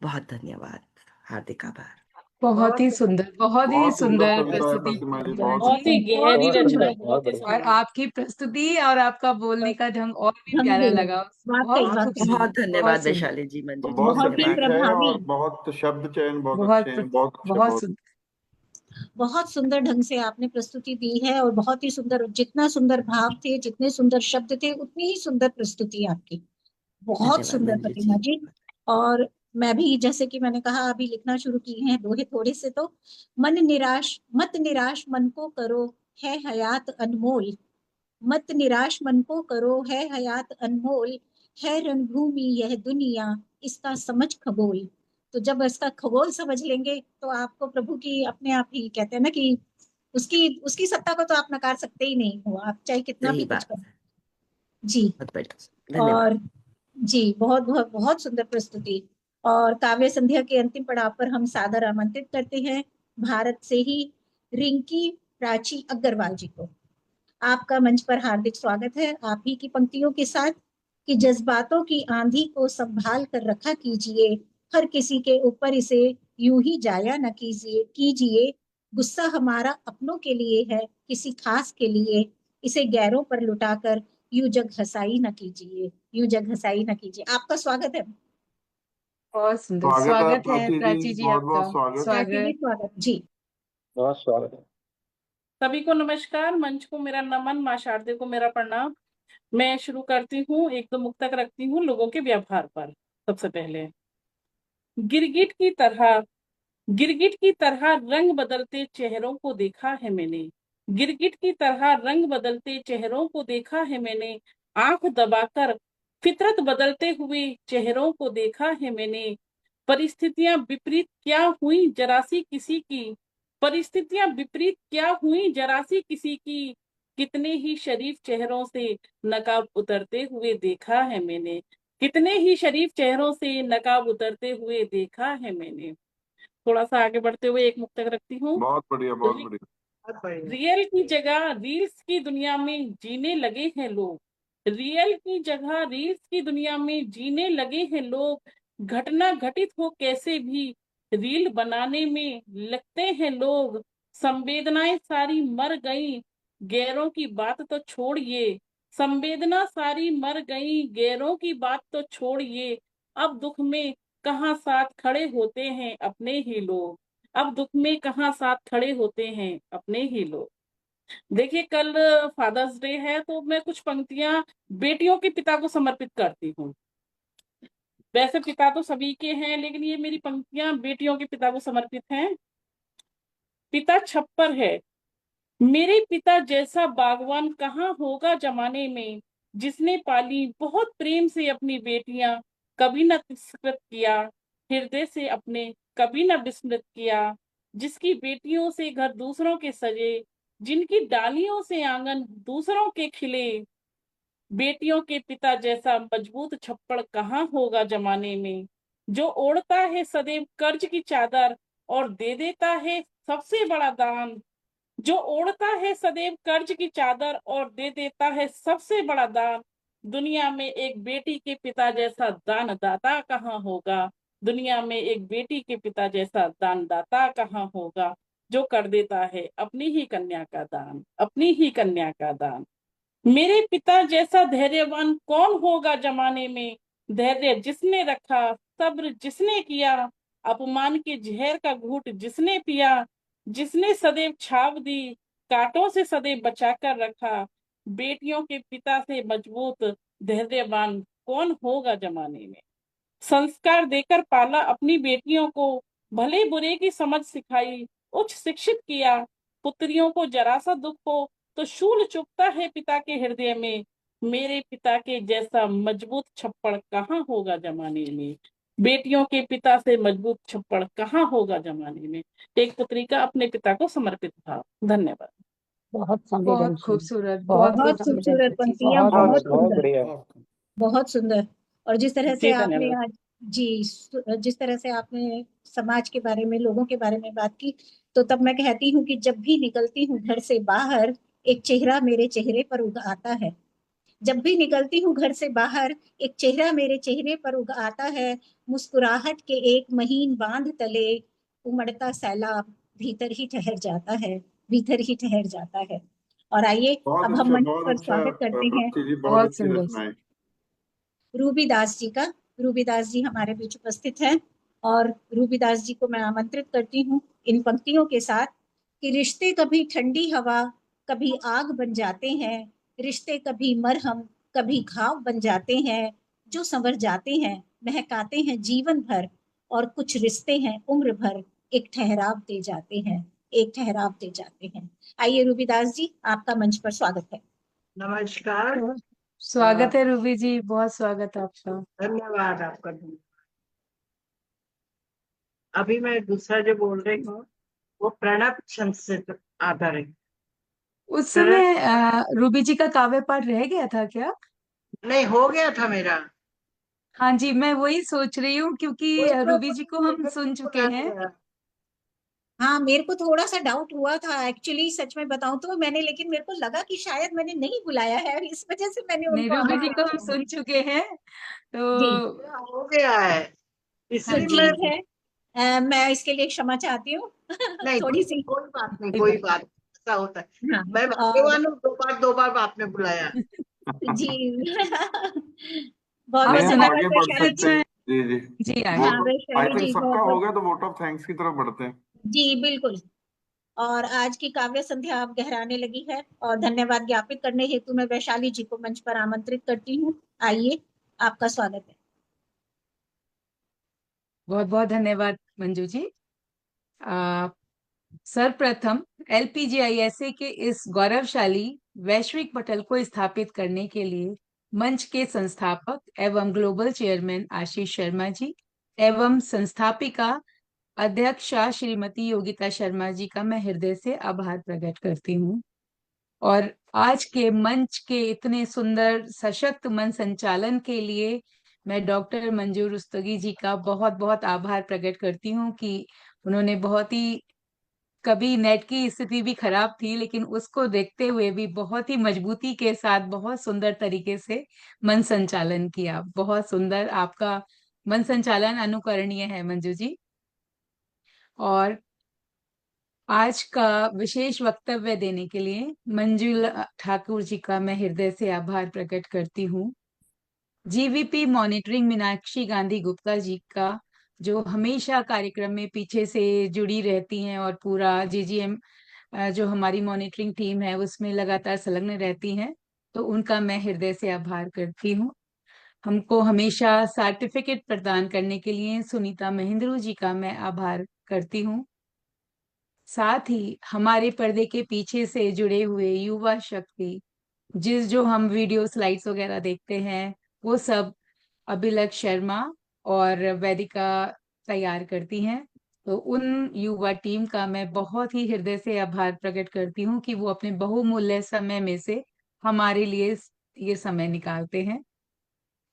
बहुत धन्यवाद, हार्दिक आभार। बहुत ही सुंदर, बहुत ही बहुत सुंदर सुंदर कविता है प्रस्तुति प्रतिमा जी, प्रतिमा बहुत जी, गहरी बहुत रचना, सुंदर। बहुत ही और सुंदर। आपकी प्रस्तुति और आपका बोलने का ढंग और भी ढंग प्यारा भी है, लगा, वाकई बहुत वाकई खूबसूरत, बहुत धन्यवाद बहुत सुंदर, वैशाली जी, मंजू जी, बहुत बहुत ही सटीक धन्यवाद। है प्रभावी, और बहुत शब्द चयन बहुत बहुत अच्छे हैं, बहुत अच्छे, बहुत बहुत सुंदर। बहुत सुंदर ढंग से आपने प्रस्तुति दी है, और बहुत ही सुंदर, जितना सुंदर भाव थे, जितने सुंदर शब्द थे, उतनी ही सुंदर प्रस्तुति आपकी। बहुत धन्यवाद सुंदर मंजू प्रतिमा जी। जी। और मैं भी जैसे कि मैंने कहा अभी लिखना शुरू किए हैं दोहे थोड़े से। तो मन निराश मत निराश मन को करो है हयात अनमोल, मत निराश मन को करो है हयात अनमोल, है रणभूमि यह दुनिया इसका समझ खगोल। तो जब इसका खगोल समझ लेंगे तो आपको प्रभु की अपने आप ही कहते हैं ना कि उसकी उसकी सत्ता को तो आप नकार सकते ही नहीं हो, आप चाहे कितना सही भी कुछ बात करो। जी। बहुत बढ़िया धन्यवाद। और जी बहुत बहुत बहुत सुंदर प्रस्तुति। और काव्य संध्या के अंतिम पड़ाव पर हम सादर आमंत्रित करते हैं भारत से ही रिंकी प्राची अग्रवाल जी को। आपका मंच पर हार्दिक स्वागत है। आप ही की पंक्तियों के साथ कि जज्बातों की आंधी को संभाल कर रखा कीजिए, हर किसी के ऊपर इसे यूं ही जाया न कीजिए, गुस्सा हमारा अपनों के लिए है किसी खास के लिए, इसे गैरों पर लुटाकर यूं जग हसाई न कीजिए, यूं जग हसाई न कीजिए। आपका स्वागत है। बहुत सुंदर स्वागत है स्वागत है प्राची प्राची जी, जी बहुत आपका। बहुत स्वागत। प्राची जी स्वागत। स्वागत जी। बहुत स्वागत है। सभी को नमस्कार, मंच को मेरा नमन, माँ शारदे को मेरा प्रणाम। मैं शुरू करती हूँ, एक दो मुक्तक रखती हूँ लोगों के व्यवहार पर। सबसे पहले गिरगिट की तरह गिरगिट की तरह रंग बदलते चेहरों को देखा है मैंने, गिरगिट की तरह रंग बदलते चेहरों को देखा है मैंने, आंख दबाकर फितरत बदलते हुए चेहरों को देखा है मैंने, परिस्थितियां विपरीत क्या हुई जरा सी किसी की, परिस्थितियां विपरीत क्या हुई जरा सी किसी की, कितने ही शरीफ चेहरों से नकाब उतरते हुए देखा है मैंने, कितने ही शरीफ चेहरों से नकाब उतरते हुए देखा है मैंने। थोड़ा सा आगे बढ़ते हुए एक मुक्तक रखती हूँ। बहुत बढ़िया बहुत बढ़िया। रियल की जगह रील्स की दुनिया में जीने लगे हैं लोग, रियल की जगह रील्स की दुनिया में जीने लगे हैं लोग, घटना घटित हो कैसे भी रील बनाने में लगते हैं लोग, संवेदनाएं सारी मर गई गैरों की बात तो छोड़िए, संवेदना सारी मर गई गैरों की बात तो छोड़िए, अब दुख में कहाँ साथ खड़े होते हैं अपने ही लोग, अब दुख में कहाँ साथ खड़े होते हैं अपने ही लोग। देखिए कल फादर्स डे है तो मैं कुछ पंक्तियां बेटियों के पिता को समर्पित करती हूँ। वैसे पिता तो सभी के हैं लेकिन ये मेरी पंक्तियां बेटियों के पिता को समर्पित हैं। पिता छप्पर है, मेरे पिता जैसा बागवान कहाँ होगा जमाने में, जिसने पाली बहुत प्रेम से अपनी बेटियां, कभी न तिरस्कृत किया हृदय से अपने, कभी न विस्मृत किया, जिसकी बेटियों से घर दूसरों के सजे, जिनकी डालियों से आंगन दूसरों के खिले, बेटियों के पिता जैसा मजबूत छप्पड़ कहाँ होगा जमाने में, जो ओढ़ता है सदैव कर्ज की चादर और दे देता है सबसे बड़ा दान, जो ओढ़ता है सदैव कर्ज की चादर और दे देता है सबसे बड़ा दान, दुनिया में एक बेटी के पिता जैसा दानदाता कहाँ होगा, दुनिया में एक बेटी के पिता जैसा दानदाता कहाँ होगा, जो कर देता है अपनी ही कन्या का दान, अपनी ही कन्या का दान। मेरे पिता जैसा धैर्यवान कौन होगा जमाने में, धैर्य जिसने रखा सब्र जिसने किया, अपमान के जहर का घूंट जिसने पिया, जिसने सदैव छाव दी कांटों से सदैव बचाकर रखा, बेटियों के पिता से मजबूत धैर्यवान कौन होगा जमाने में। संस्कार देकर पाला अपनी बेटियों को, भले बुरे की समझ सिखाई उच्च शिक्षित किया, पुत्रियों को जरा सा दुख हो तो शूल चुभता है पिता के हृदय में, मेरे पिता के जैसा मजबूत छप्पड़ कहाँ होगा जमाने में, बेटियों के पिता से मजबूत छप्पड़ कहाँ होगा जमाने में। एक पुत्री का अपने पिता को समर्पित भाव। धन्यवाद। बहुत बहुत संवेदनशील, खूबसूरत, बहुत बहुत बहुत खूबसूरत खूबसूरत। पंक्तियां, बहुत बहुत बहुत सुंदर, बढ़िया। बहुत सुंदर। और जिस तरह से जी आपने धन्यवाद। आज जिस तरह से आपने समाज के बारे में लोगों के बारे में बात की, तो तब मैं कहती हूँ कि जब भी निकलती हूँ घर से बाहर एक चेहरा मेरे चेहरे पर उग आता है, जब भी निकलती हूँ घर से बाहर एक चेहरा मेरे चेहरे पर उग आता है, मुस्कुराहट के एक महीन बांध तले उमड़ता सैलाब भीतर ही ठहर जाता है, भीतर ही ठहर जाता है। और आइए अब हम मंच पर बहुत अच्छा स्वागत करते हैं प्राची जी, बहुत बहुत अच्छी सुंदर। रचनाएं। रूबी दास जी का। रूबी दास जी हमारे बीच उपस्थित हैं और रूबी दास जी को मैं आमंत्रित करती हूँ इन पंक्तियों के साथ कि रिश्ते कभी ठंडी हवा कभी आग बन जाते हैं, रिश्ते कभी मरहम कभी घाव बन जाते हैं, जो संवर जाते हैं महकाते हैं जीवन भर, और कुछ रिश्ते हैं उम्र भर एक ठहराव दे जाते हैं, एक ठहराव दे जाते हैं। आइए रूबीदास जी, आपका मंच पर स्वागत है। नमस्कार। स्वागत है रूबी जी, बहुत स्वागत है आपका। धन्यवाद आपका। अभी मैं दूसरा जो बोल रही हूँ वो प्रणब छंद से आधारित। उस समय रूबी जी का काव्य पाठ रह गया था क्या? नहीं, हो गया था मेरा। हाँ जी, मैं वही सोच रही हूँ क्योंकि वही तो रूबी जी को हम सुन चुके हैं। हाँ, मेरे को थोड़ा सा डाउट हुआ था एक्चुअली, सच में बताऊं तो मैंने, लेकिन मेरे को लगा कि शायद मैंने नहीं बुलाया है, इस वजह से मैंने नहीं, उनको रूबी जी आमंत्रित को हम किया। सुन चुके हैं जी, तो हो गया है, तो इसलिए मैं ठीक है। मैं इसके लिए क्षमा चाहती हूँ। नहीं, थोड़ी सी कोई बात नहीं, कोई बात नहीं, ऐसा होता है। हाँ, मैं और भाग्यवान हूँ, दो बार आपने बुलाया। जी बहुत आप बहुत नहीं, हम धन्यवाद आगे बढ़ वैशाली सकते जी। हैं। जी जी। जी वोट हाँ ऑफ, आई वैशाली थिंक जी, सबका बहुत हो बहुत गया, तो वोट ऑफ थैंक्स की तरफ बढ़ते हैं। जी बिल्कुल। और आज की काव्य संध्या अब गहराने लगी है और धन्यवाद ज्ञापित करने हेतु मैं वैशाली जी को मंच पर आमंत्रित करती हूँ। आइए, आपका स्वागत है। बहुत बहुत धन्यवाद मंजू जी। सर्वप्रथम एलपीजीआईएसए के इस गौरवशाली वैश्विक पटल को स्थापित करने के लिए मंच के संस्थापक एवं ग्लोबल चेयरमैन आशीष शर्मा जी एवं संस्थापिका अध्यक्षा श्रीमती योगिता शर्मा जी का मैं हृदय से आभार प्रकट करती हूँ। और आज के मंच के इतने सुंदर सशक्त मन संचालन के लिए मैं डॉक्टर मंजू रुस्तगी जी का बहुत बहुत आभार प्रकट करती हूँ कि उन्होंने बहुत ही, कभी नेट की स्थिति भी खराब थी लेकिन उसको देखते हुए भी बहुत ही मजबूती के साथ बहुत सुंदर तरीके से मन संचालन किया। बहुत सुंदर, आपका मन संचालन अनुकरणीय है मंजू जी। और आज का विशेष वक्तव्य देने के लिए मंजुला ठाकुर जी का मैं हृदय से आभार प्रकट करती हूँ। जीवीपी मॉनिटरिंग मीनाक्षी गांधी गुप्ता जी का, जो हमेशा कार्यक्रम में पीछे से जुड़ी रहती हैं और पूरा जीजीएम जो हमारी मॉनिटरिंग टीम है उसमें लगातार संलग्न रहती हैं, तो उनका मैं हृदय से आभार करती हूँ। हमको हमेशा सर्टिफिकेट प्रदान करने के लिए सुनीता महेंद्रू जी का मैं आभार करती हूँ। साथ ही हमारे पर्दे के पीछे से जुड़े हुए युवा शक्ति, जो हम वीडियो स्लाइड्स वगैरह देखते हैं, वो सब अभिलक शर्मा और वैदिका तैयार करती हैं। तो उन युवा टीम का मैं बहुत ही हृदय से आभार प्रकट करती हूँ कि वो अपने बहुमूल्य समय में से हमारे लिए ये समय निकालते हैं।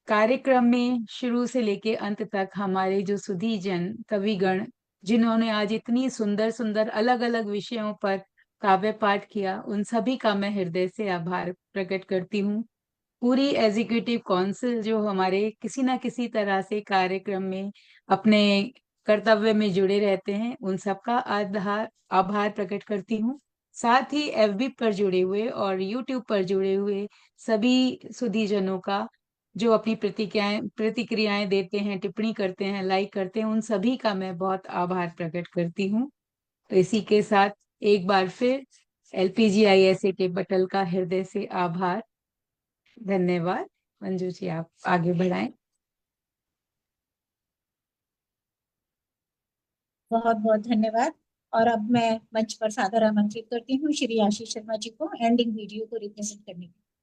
कार्यक्रम में शुरू से लेके अंत तक हमारे जो सुधी जन कविगण, जिन्होंने आज इतनी सुंदर सुंदर अलग अलग विषयों पर काव्य पाठ किया, उन सभी का मैं हृदय से आभार प्रकट करती हूँ। पूरी एग्जीक्यूटिव काउंसिल जो हमारे किसी ना किसी तरह से कार्यक्रम में अपने कर्तव्य में जुड़े रहते हैं, उन सबका आभार प्रकट करती हूँ। साथ ही एफबी पर जुड़े हुए और यूट्यूब पर जुड़े हुए सभी सुधीजनों का, जो अपनी प्रतिक्रियाएं देते हैं, टिप्पणी करते हैं, लाइक करते हैं, उन सभी का मैं बहुत आभार प्रकट करती हूँ। तो इसी के साथ एक बार फिर एलपीजीआईएसए के पटल का हृदय से आभार। धन्यवाद। मंजू जी, आप आगे बढ़ाएं। बहुत बहुत धन्यवाद। और अब मैं मंच पर सादर आमंत्रित करती हूँ श्री आशीष शर्मा जी को एंडिंग वीडियो को रिप्रेजेंट करने के लिए।